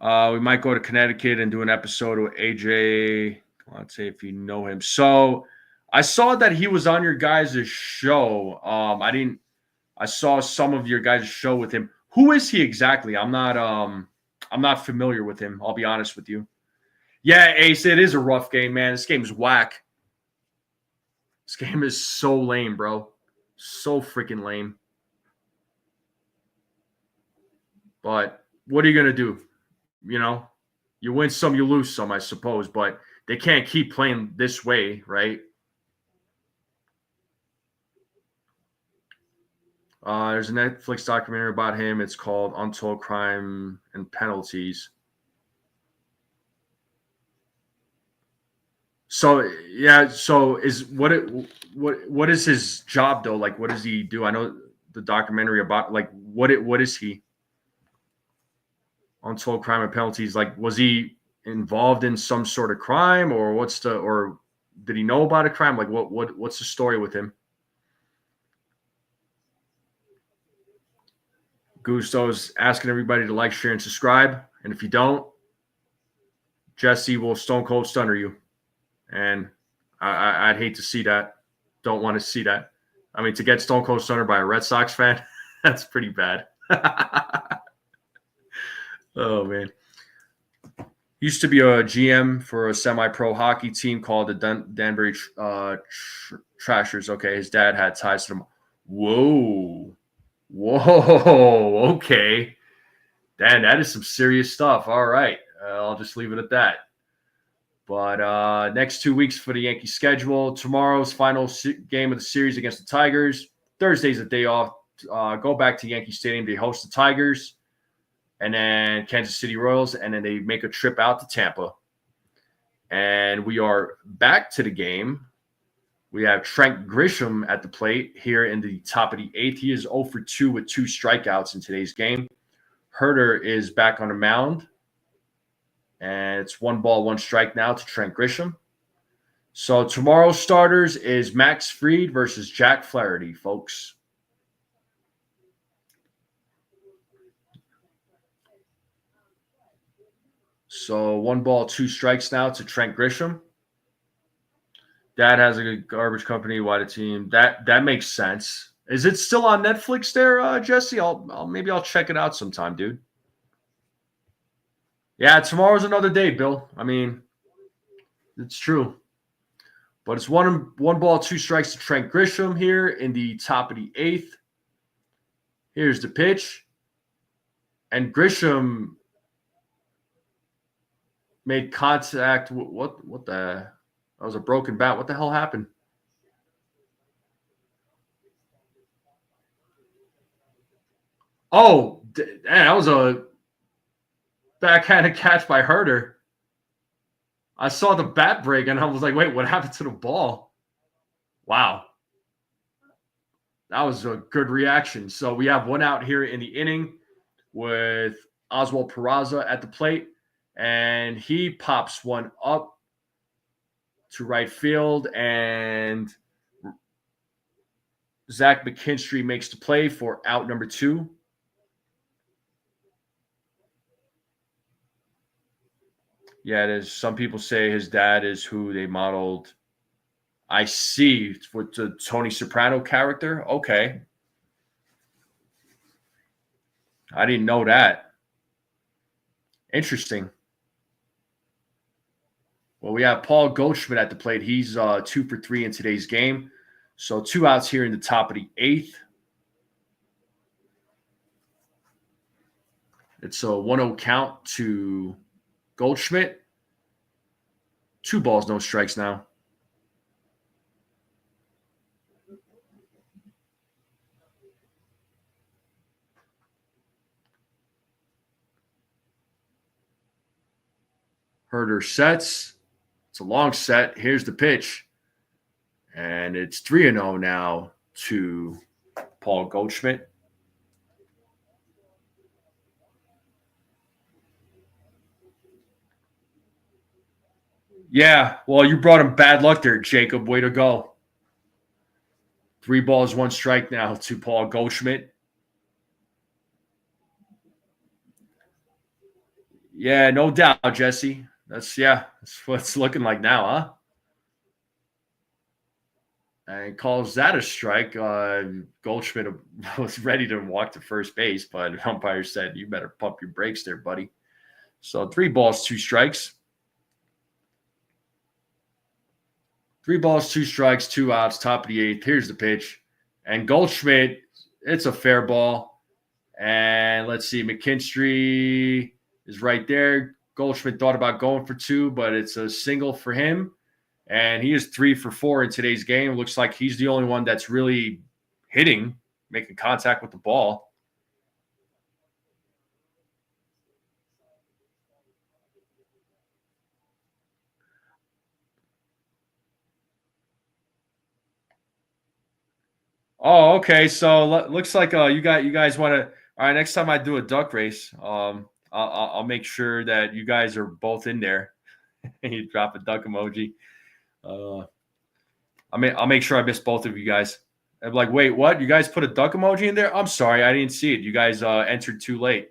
We might go to Connecticut and do an episode with AJ Let's say if you know him. So I saw that he was on your guys' show. I saw some of your guys' show with him. Who is he exactly? I'm not familiar with him. I'll be honest with you. Yeah, Ace, it is a rough game, man. This game is whack. This game is so lame, bro. So freaking lame. But what are you going to do? You know, you win some, you lose some, I suppose. But they can't keep playing this way, right? There's a Netflix documentary about him. It's called Untold Crime and Penalties. So yeah, so what is his job though? Like, what does he do? I know the documentary about like what is he? Untold Crime and Penalties. Like, was he involved in some sort of crime, or or did he know about a crime? Like, what's the story with him? Gusto's asking everybody to like, share, and subscribe. And if you don't, Jesse will Stone Cold Stunner you. And I'd hate to see that. Don't want to see that. I mean, to get Stone Cold Stunner by a Red Sox fan, that's pretty bad. Oh, man. Used to be a GM for a semi-pro hockey team called the Danbury Trashers. Okay, his dad had ties to them. Whoa. Okay. Dan, that is some serious stuff. All right. I'll just leave it at that. But next 2 weeks for the Yankee schedule. Tomorrow's final game of the series against the Tigers. Thursday's a day off. Go back to Yankee Stadium. They host the Tigers. And then Kansas City Royals. And then they make a trip out to Tampa. And we are back to the game. We have Trent Grisham at the plate here in the top of the eighth. He is 0 for 2 with 2 strikeouts in today's game. Herter is back on the mound. And it's 1 ball, 1 strike now to Trent Grisham. So tomorrow's starters is Max Fried versus Jack Flaherty, folks. So 1 ball, 2 strikes now to Trent Grisham. Dad has a good garbage company. Why the team? That makes sense. Is it still on Netflix there, Jesse? Maybe I'll check it out sometime, dude. Yeah, tomorrow's another day, Bill. I mean, it's true. But it's 1 ball, 2 strikes to Trent Grisham here in the top of the eighth. Here's the pitch. And Grisham made contact. What the? That was a broken bat. What the hell happened? Oh, that was a backhanded catch by Herter. I saw the bat break, and I was like, wait, what happened to the ball? Wow. That was a good reaction. So we have 1 out here in the inning with Oswald Peraza at the plate, and he pops 1 up to right field, and Zach McKinstry makes the play for out number 2. Yeah, there's some people say his dad is who they modeled. I see, with the Tony Soprano character. Okay. I didn't know that. Interesting. Well, we have Paul Goldschmidt at the plate. He's 2 for 3 in today's game. So 2 outs here in the top of the eighth. It's a 1-0 count to Goldschmidt. 2 balls, no strikes now. Herter sets. It's a long set. Here's the pitch. And it's 3-0 now to Paul Goldschmidt. Yeah, well, you brought him bad luck there, Jacob. Way to go. 3 balls, 1 strike now to Paul Goldschmidt. Yeah, no doubt, Jesse. That's what it's looking like now, huh? And calls that a strike. Goldschmidt was ready to walk to first base, but the umpire said, "You better pump your brakes there, buddy." So 3 balls, 2 strikes. 3 balls, 2 strikes, 2 outs, top of the 8th. Here's the pitch. And Goldschmidt, it's a fair ball. And let's see, McKinstry is right there. Goldschmidt thought about going for 2, but it's a single for him. And he is 3 for 4 in today's game. It looks like he's the only one that's really hitting, making contact with the ball. Oh, okay. So looks like you guys want to. All right, next time I do a duck race, I'll make sure that you guys are both in there. You drop a duck emoji. Uh, I'll make sure I miss both of you guys. I'm like, wait, what? You guys put a duck emoji in there? I'm sorry, I didn't see it. You guys entered too late.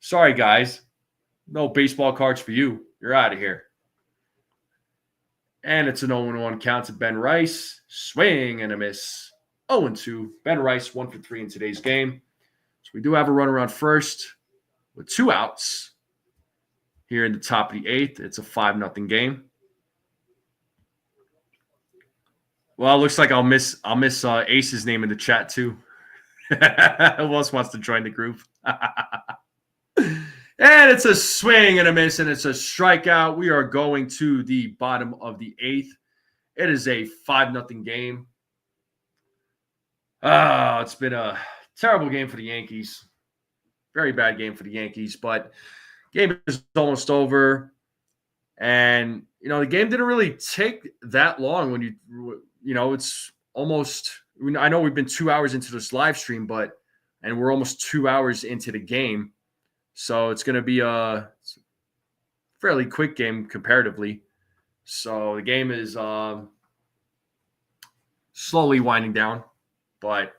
Sorry, guys. No baseball cards for you. You're out of here. And it's an 0-1 count to Ben Rice. Swing and a miss. 0-2. Ben Rice, 1 for 3 in today's game. So we do have a runner on first with 2 outs here in the top of the 8th. It's a 5-0 game. Well, it looks like I'll miss Ace's name in the chat too. Who else wants to join the group? And it's a swing and a miss, and it's a strikeout. We are going to the bottom of the 8th. It is a 5-0 game. It's been a terrible game for the Yankees. Very bad game for the Yankees, but game is almost over. And, the game didn't really take that long when it's almost, I know we've been 2 hours into this live stream, and we're almost 2 hours into the game. So it's going to be a fairly quick game comparatively. So the game is slowly winding down. But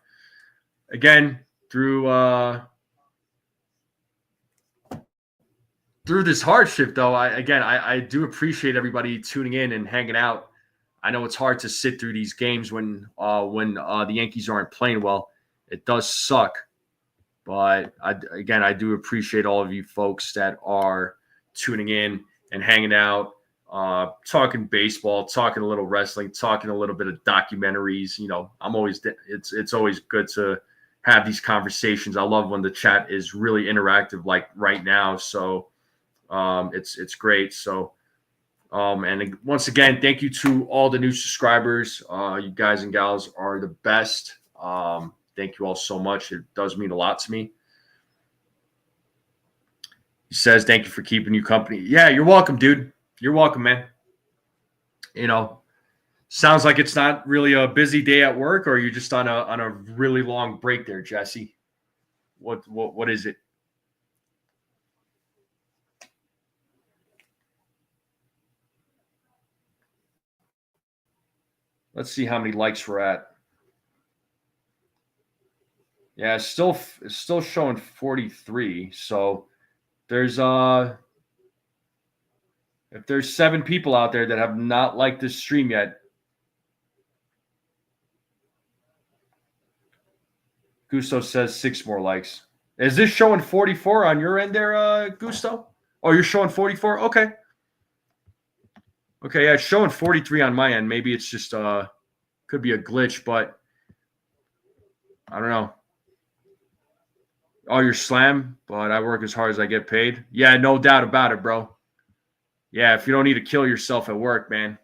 again, through this hardship, though, I do appreciate everybody tuning in and hanging out. I know it's hard to sit through these games when the Yankees aren't playing well. It does suck. But I do appreciate all of you folks that are tuning in and hanging out, talking baseball, talking a little wrestling, talking a little bit of documentaries. It's always good to have these conversations. I love when the chat is really interactive, like right now. So it's great. So and once again, thank you to all the new subscribers. You guys and gals are the best. Thank you all so much. It does mean a lot to me. He says, thank you for keeping you company. Yeah, you're welcome, dude. You're welcome, man. Sounds like it's not really a busy day at work, or you're just on a really long break there, Jesse. What is it? Let's see how many likes we're at. Yeah, it's still showing 43. So there's if there's 7 people out there that have not liked this stream yet, Gusto says 6 more likes. Is this showing 44 on your end there, Gusto? Oh, you're showing 44? Okay. Okay, yeah, it's showing 43 on my end. Maybe it's just could be a glitch, but I don't know. Oh, you're slam, but I work as hard as I get paid. Yeah, no doubt about it, bro. Yeah, if you don't need to kill yourself at work, man,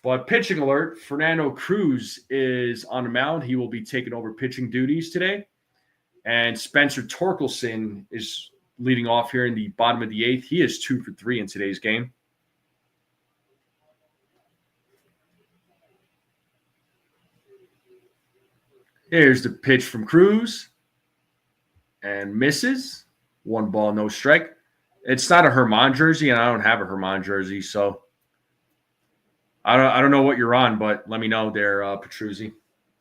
But pitching alert, Fernando Cruz is on the mound. He will be taking over pitching duties today. And Spencer Torkelson is leading off here in the bottom of the 8th. He is 2 for 3 in today's game. Here's the pitch from Cruz. And misses. 1 ball, no strike. It's not a Herman jersey, and I don't have a Herman jersey, so I don't know what you're on, but let me know there, Petruzzi,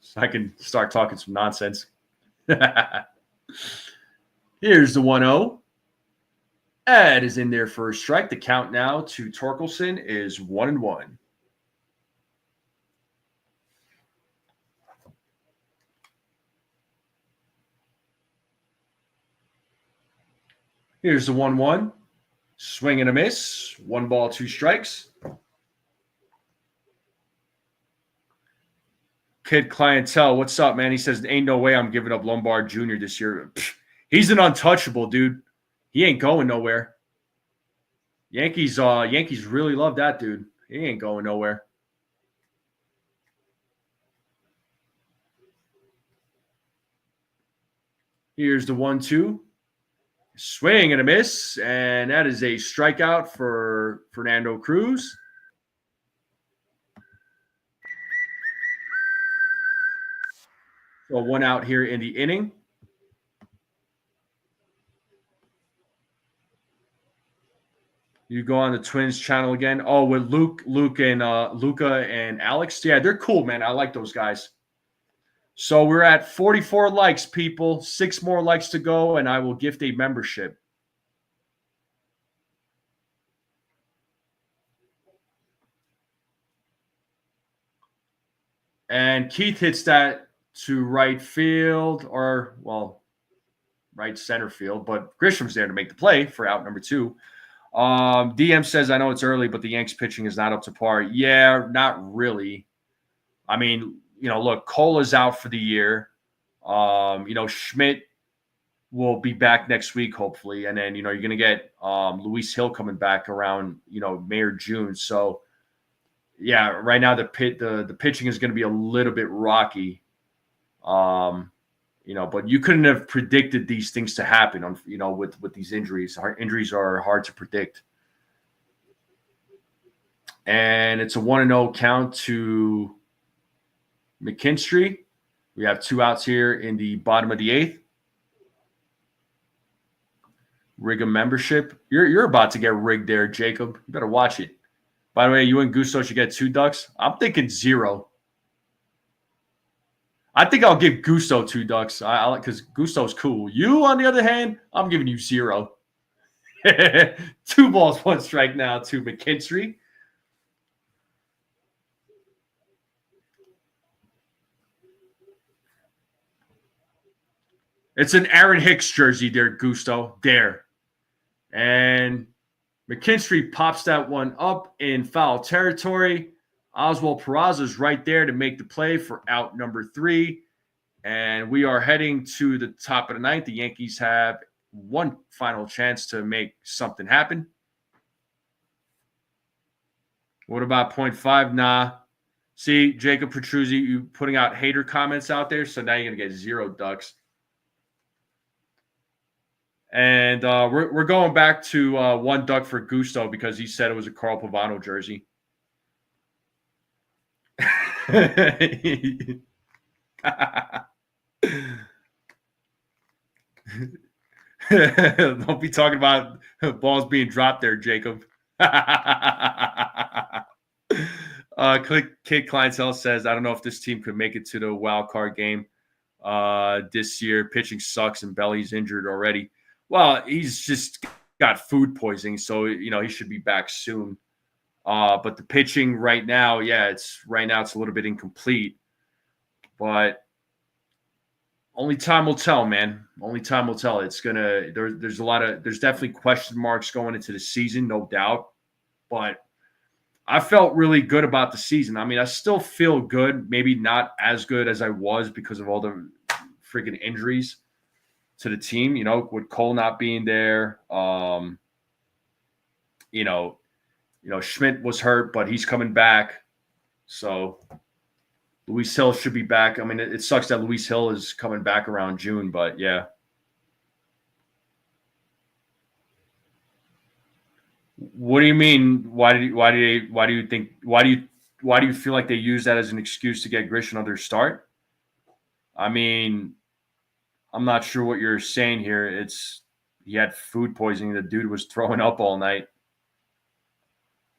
so I can start talking some nonsense. Here's the 1-0. Ed is in there for a strike. The count now to Torkelson is 1-1. Here's the 1-1. Swing and a miss. 1 ball, 2 strikes. Kid Clientele, what's up, man? He says, ain't no way I'm giving up Lombard Jr. this year. Pfft, he's an untouchable, dude. He ain't going nowhere. Yankees really love that dude. He ain't going nowhere. Here's the 1-2. Swing and a miss, and that is a strikeout for Fernando Cruz. So 1 out here in the inning. You go on the Twins channel again. Oh, with Luca and Alex. Yeah, they're cool, man. I like those guys. So we're at 44 likes, people. 6 more likes to go, and I will gift a membership. And Keith hits that to right field, or, well, right center field. But Grisham's there to make the play for out number 2. DM says, I know it's early, but the Yanks pitching is not up to par. Yeah, not really. I mean, look, Cola's out for the year. Schmidt will be back next week, hopefully. And then, you're going to get Luis Hill coming back around, May or June. So, yeah, right now the pitching is going to be a little bit rocky. But you couldn't have predicted these things to happen with these injuries. Injuries are hard to predict. And it's a 1-0 count to McKinstry. We have 2 outs here in the bottom of the 8th. Rig a membership. You're about to get rigged there, Jacob. You better watch it. By the way, you and Gusto should get 2 ducks. I'm thinking 0. I think I'll give Gusto 2 ducks because Gusto's cool. You, on the other hand, I'm giving you 0. 2 balls, 1 strike now to McKinstry. It's an Aaron Hicks jersey there, Gusto. There. And McKinstry pops that one up in foul territory. Oswald Peraza is right there to make the play for out number 3. And we are heading to the top of the 9th. The Yankees have 1 final chance to make something happen. What about 0.5? Nah. See, Jacob Petruzzi, you putting out hater comments out there, so now you're going to get 0 ducks. And we're going back to 1 duck for Gusto because he said it was a Carl Pavano jersey. Don't be talking about balls being dropped there, Jacob. Kid Clientele says, I don't know if this team could make it to the wild card game this year. Pitching sucks and Belly's injured already. Well, he's just got food poisoning, so he should be back soon. But the pitching right now, it's a little bit incomplete. But only time will tell, man. Only time will tell. It's there's definitely question marks going into the season, no doubt. But I felt really good about the season. I mean, I still feel good, maybe not as good as I was because of all the freaking injuries to the team, with Cole not being there. Schmidt was hurt, but he's coming back. So Luis Hill should be back. I mean, it sucks that Luis Hill is coming back around June, but yeah. What do you mean? Why do you feel like they use that as an excuse to get Grish another start? I mean, I'm not sure what you're saying here. He had food poisoning. The dude was throwing up all night.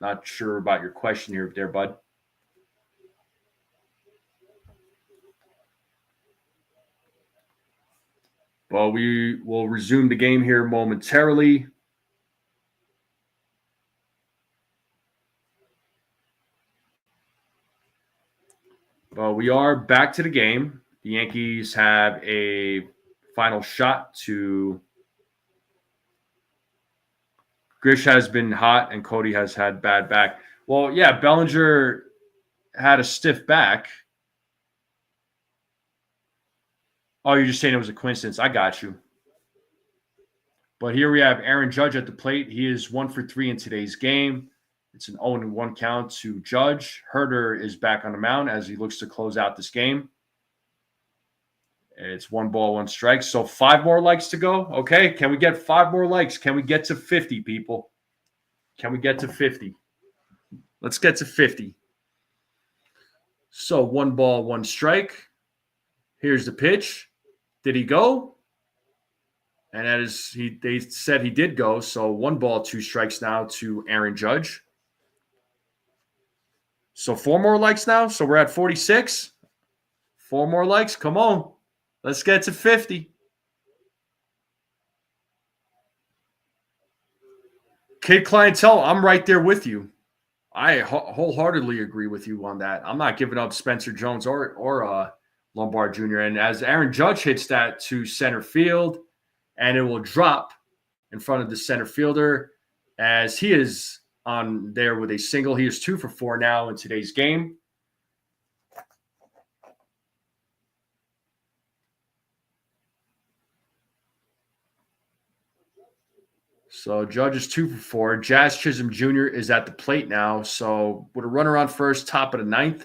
Not sure about your question there, bud. Well, we will resume the game here momentarily. Well, we are back to the game. The Yankees have a final shot to. Grish has been hot and Cody has had bad back. Well, yeah, Bellinger had a stiff back. Oh, you're just saying it was a coincidence. I got you. But here we have Aaron Judge at the plate. He is 1 for 3 in today's game. It's an 0-1 count to Judge. Herder is back on the mound as he looks to close out this game. It's 1 ball, 1 strike. So 5 more likes to go. Okay. Can we get 5 more likes? Can we get to 50, people? Can we get to 50? Let's get to 50. So 1 ball, 1 strike. Here's the pitch. Did he go? And that is they said he did go. So 1 ball, 2 strikes now to Aaron Judge. So 4 more likes now. So we're at 46. 4 more likes. Come on. Let's get to 50. Kid clientele, I'm right there with you. I wholeheartedly agree with you on that. I'm not giving up Spencer Jones or Lombard Jr. And as Aaron Judge hits that to center field, and it will drop in front of the center fielder as he is on there with a single. He is 2 for 4 now in today's game. So Judge is 2 for 4. Jazz Chisholm Jr. is at the plate now. So with a runner on first, top of the 9th.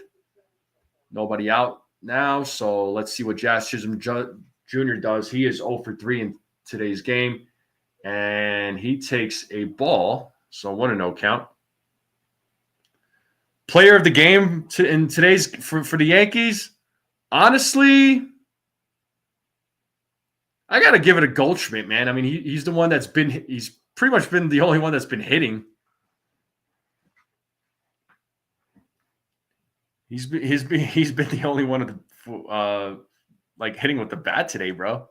Nobody out now. So let's see what Jazz Chisholm Jr. does. He is 0 for 3 in today's game. And he takes a ball. So 1-0 count. Player of the game in today's for the Yankees. Honestly, I got to give it a Goldschmidt, man. I mean, he's the one he's pretty much been the only one that's been hitting. He's been the only one of the like hitting with the bat today, bro.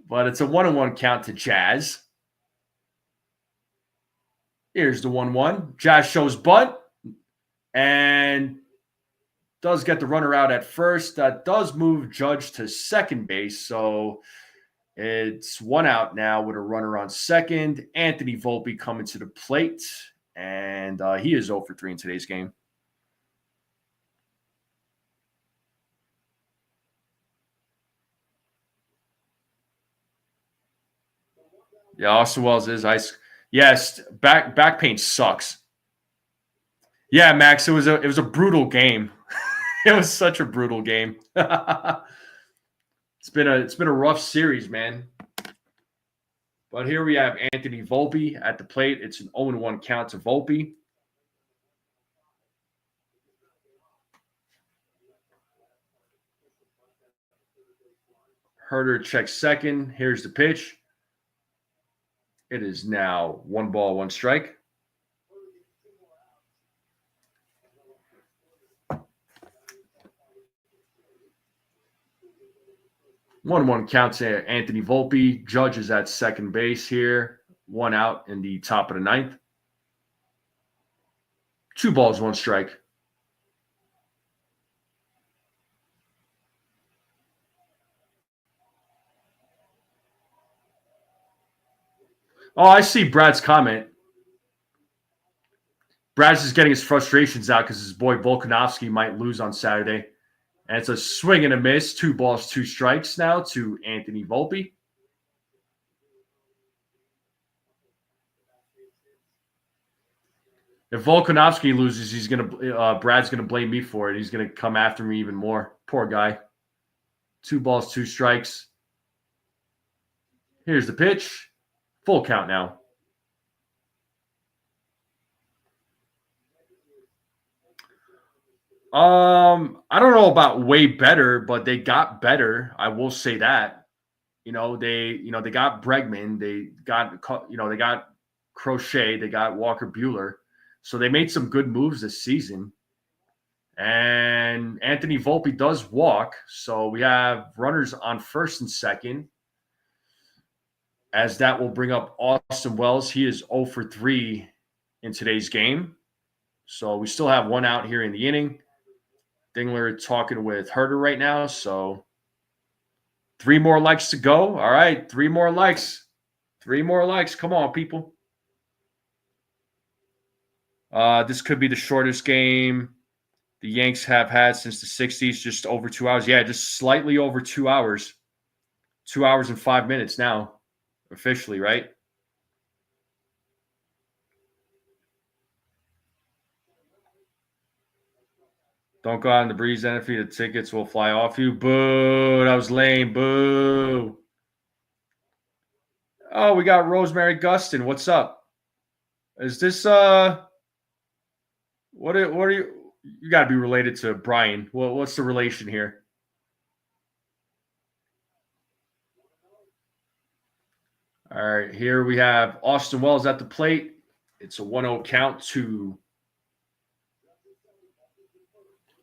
But it's a 1-1 count to Jazz. Here's the 1-1. Jazz shows bunt and does get the runner out at first. That does move Judge to second base. So it's 1 out now with a runner on second. Anthony Volpe coming to the plate. And he is 0 for 3 in today's game. Yeah, Austin Wells is ice. Yes, back pain sucks. Yeah, Max, it was a brutal game. It was such a brutal game. It's been a rough series, man. But here we have Anthony Volpe at the plate. It's an 0-1 count to Volpe. Herder checks second. Here's the pitch. It is now 1 ball, 1 strike. One count to Anthony Volpe. Judge is at second base here. 1 out in the top of the 9th. 2 balls, 1 strike. Oh, I see Brad's comment. Brad's just getting his frustrations out because his boy Volkanovski might lose on Saturday. And it's a swing and a miss. 2 balls, 2 strikes now to Anthony Volpe. If Volkanovski loses, Brad's gonna blame me for it. He's gonna come after me even more. Poor guy. 2 balls, 2 strikes. Here's the pitch. Full count now. I don't know about way better, but they got better. I will say that. They got Bregman, they got Crochet, they got Walker Buehler. So they made some good moves this season. And Anthony Volpe does walk. So we have runners on first and second. As that will bring up Austin Wells. He is 0 for 3 in today's game. So we still have 1 out here in the inning. Dingler talking with Herder right now. So 3 more likes to go. All right, 3 more likes. 3 more likes. Come on, people. This could be the shortest game the Yanks have had since the 60s, just over 2 hours. Yeah, just slightly over 2 hours. 2 hours and 5 minutes now, officially, right? Don't go out in the breeze, NFP. The tickets will fly off you. Boo. That was lame. Boo. Oh, we got Rosemary Gustin. What's up? Is this what are you got to be related to Brian? What's the relation here? All right, here we have Austin Wells at the plate. It's a 1-0 count to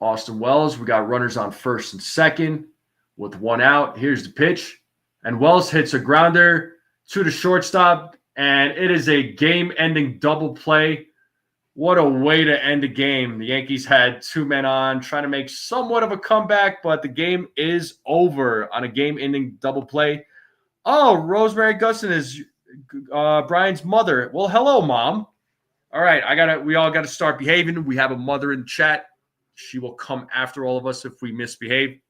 Austin Wells. We got runners on first and second with 1 out. Here's the pitch. And Wells hits a grounder to the shortstop, and it is a game-ending double play. What a way to end the game. The Yankees had 2 men on, trying to make somewhat of a comeback, but the game is over on a game-ending double play. Oh, Rosemary Gustin is Brian's mother. Well, hello, Mom. All right, we all got to start behaving. We have a mother in chat. She will come after all of us if we misbehave.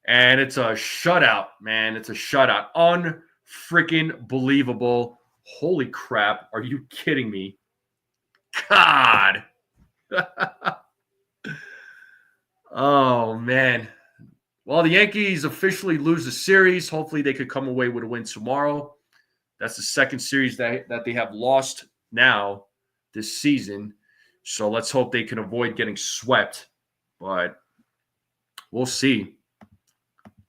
And it's a shutout, man. It's a shutout. Unfreaking believable. Holy crap. Are you kidding me? God. Oh, man. Well, the Yankees officially lose the series. Hopefully they could come away with a win tomorrow. That's the second series that they have lost now this season. So let's hope they can avoid getting swept. But we'll see.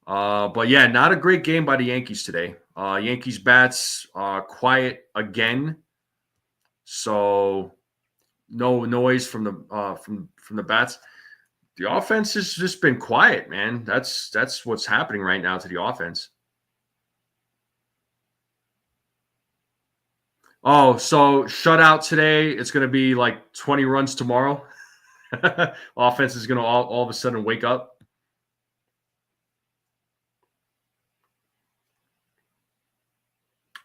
But yeah, not a great game by the Yankees today. Yankees bats quiet again. So no noise from the bats. The offense has just been quiet, man. That's what's happening right now to the offense. Oh, so shutout today. It's going to be like 20 runs tomorrow. Offense is going to all of a sudden wake up.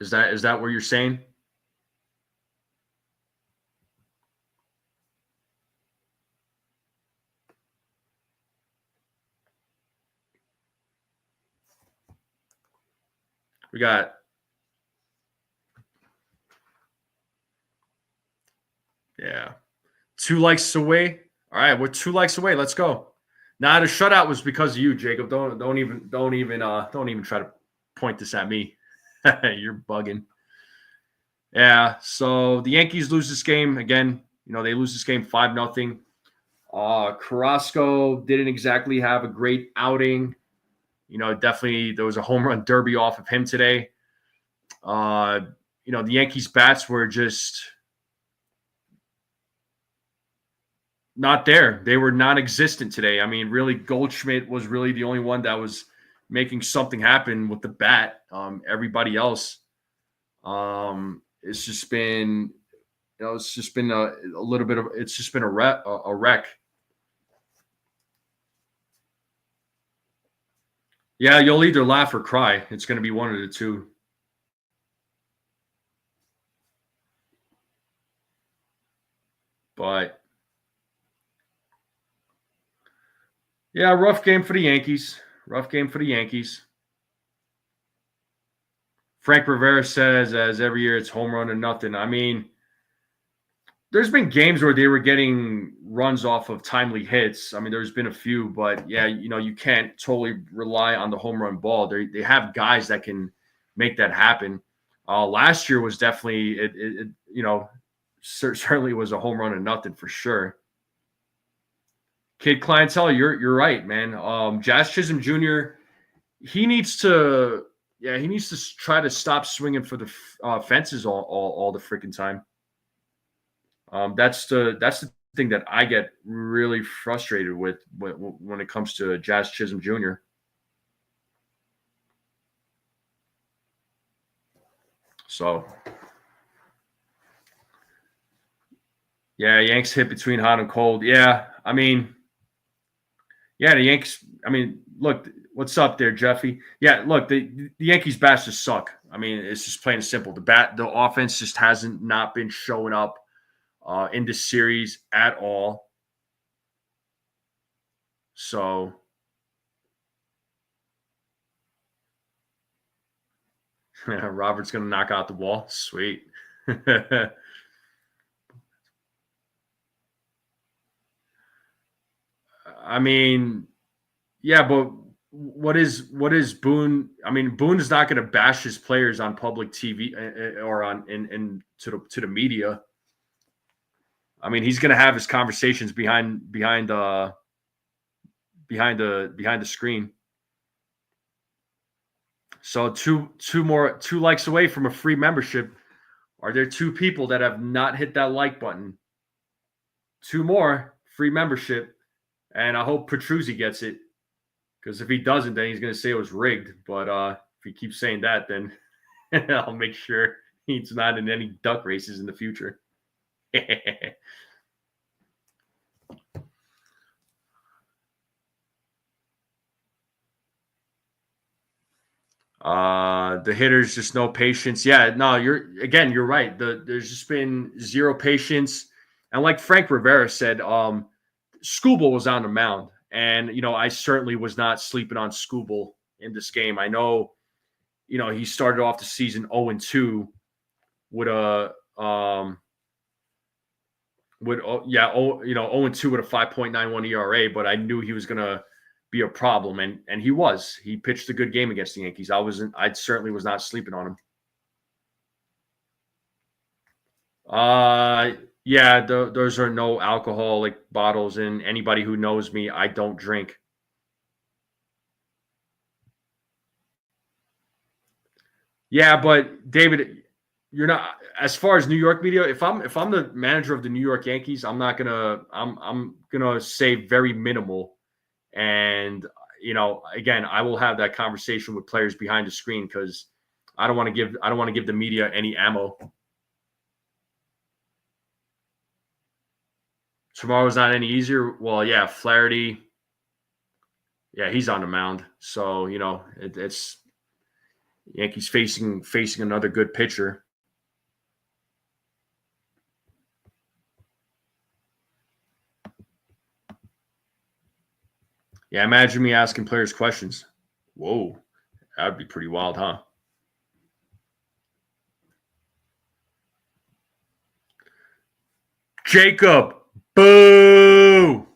Is that what you're saying? We got yeah, 2 likes away. All right, we're 2 likes away. Let's go. Now the shutout was because of you, Jacob. Don't even try to point this at me. You're bugging. Yeah. So the Yankees lose this game again. You know, they lose this game 5-0. Carrasco didn't exactly have a great outing. You know, definitely there was a home run derby off of him today. You know, the Yankees bats were just not there. They were non-existent today. I mean, really, Goldschmidt was really the only one that was making something happen with the bat. Everybody else, it's just been, you know, it's just been a little bit of, it's just been a wreck. Yeah, you'll either laugh or cry. It's going to be one of the two. But yeah, rough game for the Yankees. Rough game for the Yankees. Frank Rivera says, as every year, it's home run or nothing. I mean, there's been games where they were getting runs off of timely hits. I mean, there's been a few, but yeah, you know, you can't totally rely on the home run ball. They have guys that can make that happen. Last year was definitely it you know, certainly was a home run and nothing for sure. Kid clientele, you're right, man. Jazz Chisholm Jr. He needs to try to stop swinging for the fences all the freaking time. That's the thing that I get really frustrated with when it comes to Jazz Chisholm Jr. So, yeah, Yanks hit between hot and cold. Yeah, I mean, Yeah, the Yankees. I mean, look, what's up there, Jeffy? Yeah, look, the Yankees bats just suck. I mean, it's just plain and simple. The offense just hasn't not been showing up in this series at all. So Robert's gonna knock out the wall. Sweet. I mean, yeah, but what is Boone? I mean, Boone is not going to bash his players on public TV or on in to the media. I mean, he's going to have his conversations behind the screen. So two likes away from a free membership. Are there two people that have not hit that like button? Two more free membership, and I hope Petruzzi gets it. Because if he doesn't, then he's going to say it was rigged. But if he keeps saying that, then I'll make sure he's not in any duck races in the future. The hitters just no patience. Yeah, no, you're right. There's just been zero patience. And like Frank Rivera said, Skubal was on the mound. And, I certainly was not sleeping on Skubal in this game. I know, he started off the season 0-2 with a 0-2 with a 5.91 ERA, but I knew he was going to be a problem, and he was. He pitched a good game against the Yankees. I certainly was not sleeping on him. Yeah, those are no alcoholic bottles, and anybody who knows me, I don't drink. Yeah, but David, you're not, as far as New York media. If I'm the manager of the New York Yankees, I'm gonna say very minimal, and again, I will have that conversation with players behind the screen because I don't want to give the media any ammo. Tomorrow's not any easier. Well, yeah, Flaherty. Yeah, he's on the mound, so it's Yankees facing another good pitcher. Yeah, imagine me asking players questions. Whoa, that'd be pretty wild, huh? Jacob, boo!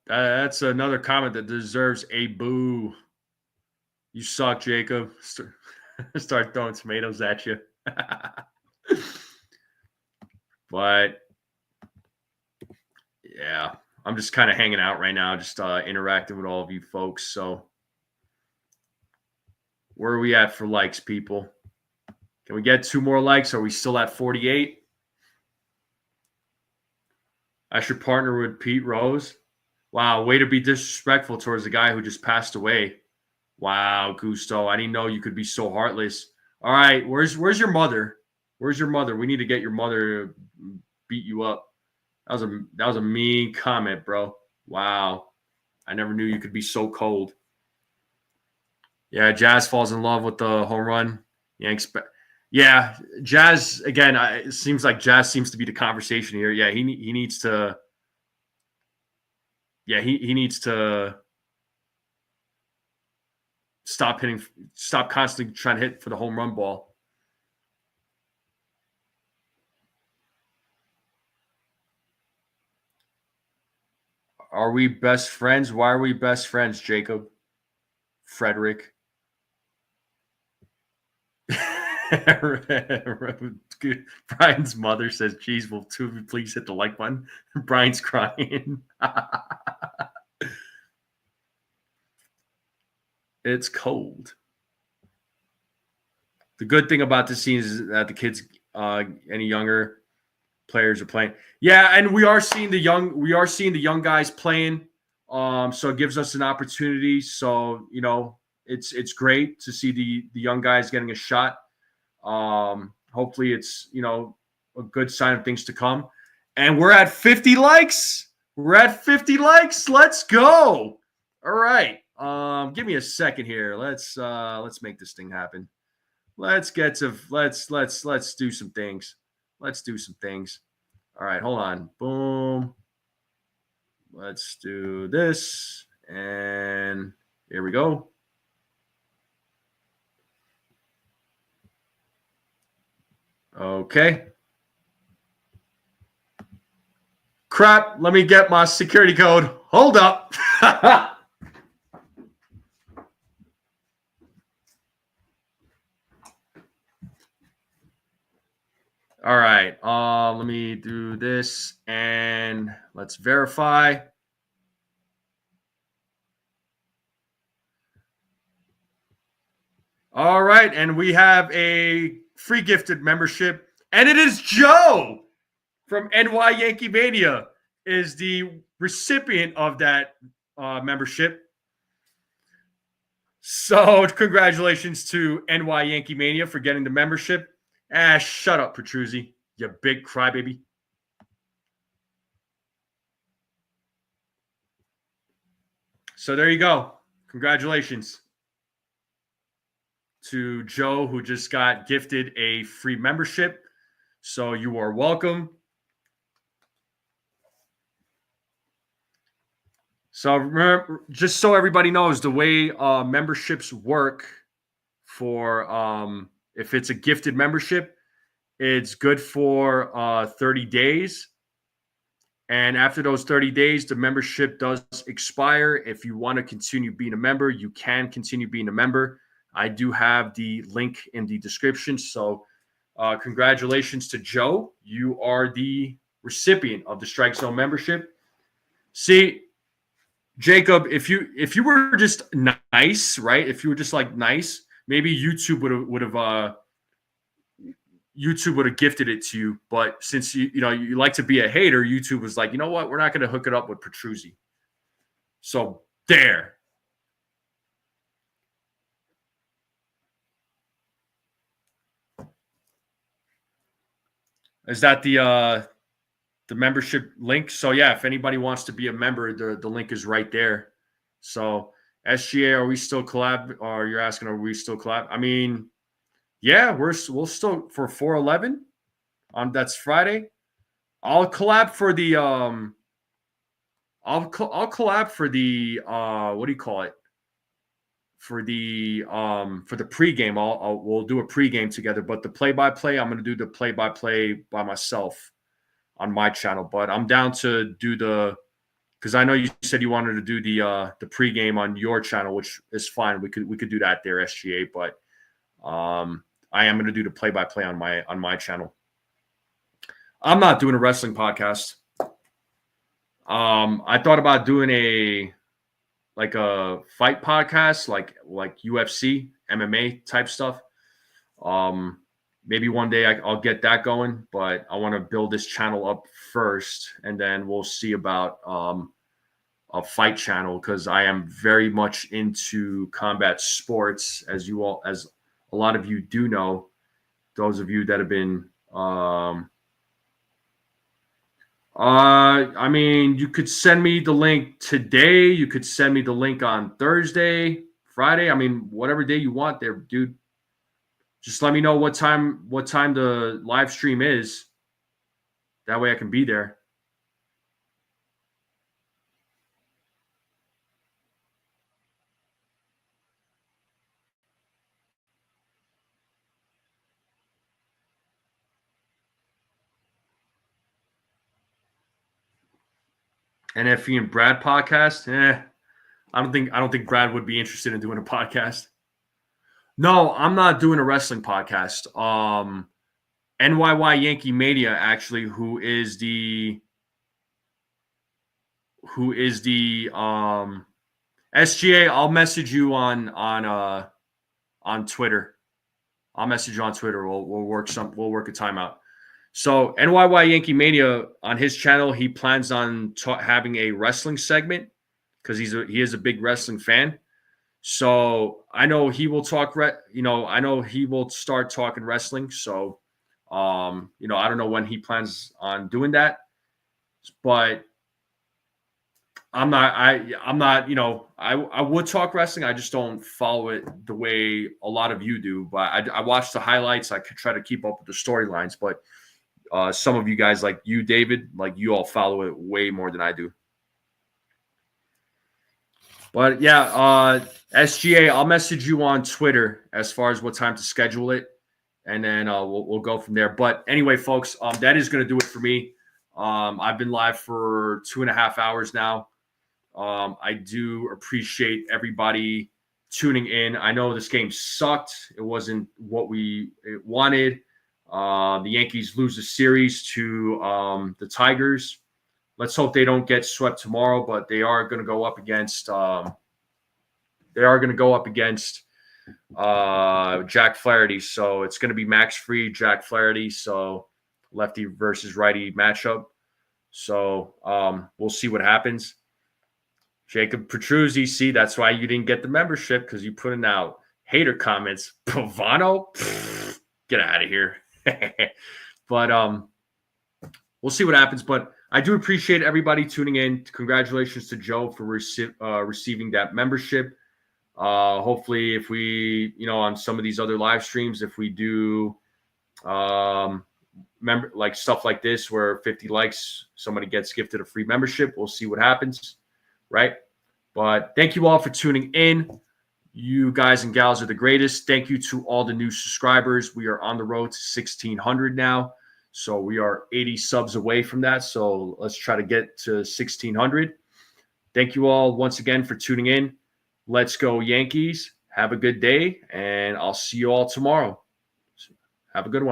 That's another comment that deserves a boo. You suck, Jacob. Start throwing tomatoes at you. But yeah, I'm just kind of hanging out right now, just interacting with all of you folks. So where are we at for likes, people? Can we get 2 more likes? Are we still at 48? I should partner with Pete Rose. Wow, way to be disrespectful towards the guy who just passed away. Wow, Gusto, I didn't know you could be so heartless. All right, where's your mother? Where's your mother? We need to get your mother to beat you up. That was a mean comment, bro. Wow, I never knew you could be so cold. Yeah, Jazz falls in love with the home run. Yanks. Yeah, Jazz again. It seems like Jazz seems to be the conversation here. Yeah, he needs to. Yeah, he needs to stop constantly trying to hit for the home run ball. Are we best friends? Why are we best friends, Jacob? Frederick. Brian's mother says, geez, will two of you please hit the like button? Brian's crying. It's cold. The good thing about this scene is that the kids, any younger players are playing. Yeah, and we are seeing the young guys playing. So it gives us an opportunity. So it's great to see the young guys getting a shot. Hopefully it's, a good sign of things to come. And we're at 50 likes. We're at 50 likes. Let's go. All right. Give me a second here. Let's make this thing happen. Let's do some things. Let's do some things. All right, hold on. Boom. Let's do this. And here we go. Okay. Crap, let me get my security code. Hold up. All right. Let me do this and let's verify. All right, and we have a free gifted membership, and it is Joe from NY Yankee Mania is the recipient of that membership. So congratulations to NY Yankee Mania for getting the membership. Shut up, Petruzzi, you big crybaby. So there you go. Congratulations to Joe, who just got gifted a free membership. So you are welcome. So remember, just so everybody knows, the way memberships work for if it's a gifted membership, it's good for 30 days. And after those 30 days, the membership does expire. If you want to continue being a member, you can continue being a member. I do have the link in the description. So congratulations to Joe. You are the recipient of the Strike Zone membership. See, Jacob, if you were just nice, right? If you were just like nice, maybe YouTube would have gifted it to you. But since you like to be a hater, YouTube was like, you know what? We're not going to hook it up with Petruzzi. So there. Is that the membership link? So yeah, if anybody wants to be a member, the link is right there. So SGA, are we still collab? Or you're asking, are we still collab? I mean, yeah, we'll still for 4/11 on that's Friday. I'll collab for the I'll collab for the what do you call it? For the pregame. We'll do a pregame together, but the play-by-play, I'm going to do the play-by-play by myself on my channel. But I'm down to do because I know you said you wanted to do the pregame on your channel, which is fine. We could do that there, SGA. But I am going to do the play-by-play on my channel. I'm not doing a wrestling podcast. I thought about doing a fight podcast, like UFC, MMA type stuff. Maybe one day I'll get that going, but I want to build this channel up first, and then we'll see about a fight channel, because I am very much into combat sports, as a lot of you do know. Those of you that have been I mean, you could send me the link today. You could send me the link on Thursday, Friday. I mean, whatever day you want there, dude. Just let me know what time the live stream is. That way I can be there. NFE and Brad podcast. I don't think Brad would be interested in doing a podcast. No, I'm not doing a wrestling podcast. NYY Yankee Mania, actually, who is the SGA. I'll message you on Twitter. I'll message you on Twitter. We'll work a time out. So NYY Yankee Mania, on his channel, he plans on having a wrestling segment, because he is a big wrestling fan. So I know he will talk. I know he will start talking wrestling. So, I don't know when he plans on doing that, but I'm not. I would talk wrestling. I just don't follow it the way a lot of you do. But I watch the highlights. I could try to keep up with the storylines. But some of you guys, like you, David, like you all follow it way more than I do. But yeah, SGA, I'll message you on Twitter as far as what time to schedule it, and then we'll go from there. But anyway, folks, that is going to do it for me. I've been live for 2.5 hours now. I do appreciate everybody tuning in. I know this game sucked. It wasn't what we wanted. The Yankees lose the series to the Tigers. Let's hope they don't get swept tomorrow, but they are going to go up against Jack Flaherty. So it's going to be Max Fried, Jack Flaherty. So lefty versus righty matchup. So we'll see what happens. Jacob Petruzzi, see, that's why you didn't get the membership, because you putting out hater comments. Pavano, get out of here. But we'll see what happens. But I do appreciate everybody tuning in. Congratulations to Joe for receiving that membership. Hopefully, if we, on some of these other live streams, if we do like stuff like this where 50 likes, somebody gets gifted a free membership. We'll see what happens. Right. But thank you all for tuning in. You guys and gals are the greatest. Thank you to all the new subscribers. We are on the road to 1,600 now. So we are 80 subs away from that. So let's try to get to 1,600. Thank you all once again for tuning in. Let's go Yankees. Have a good day, and I'll see you all tomorrow. Have a good one.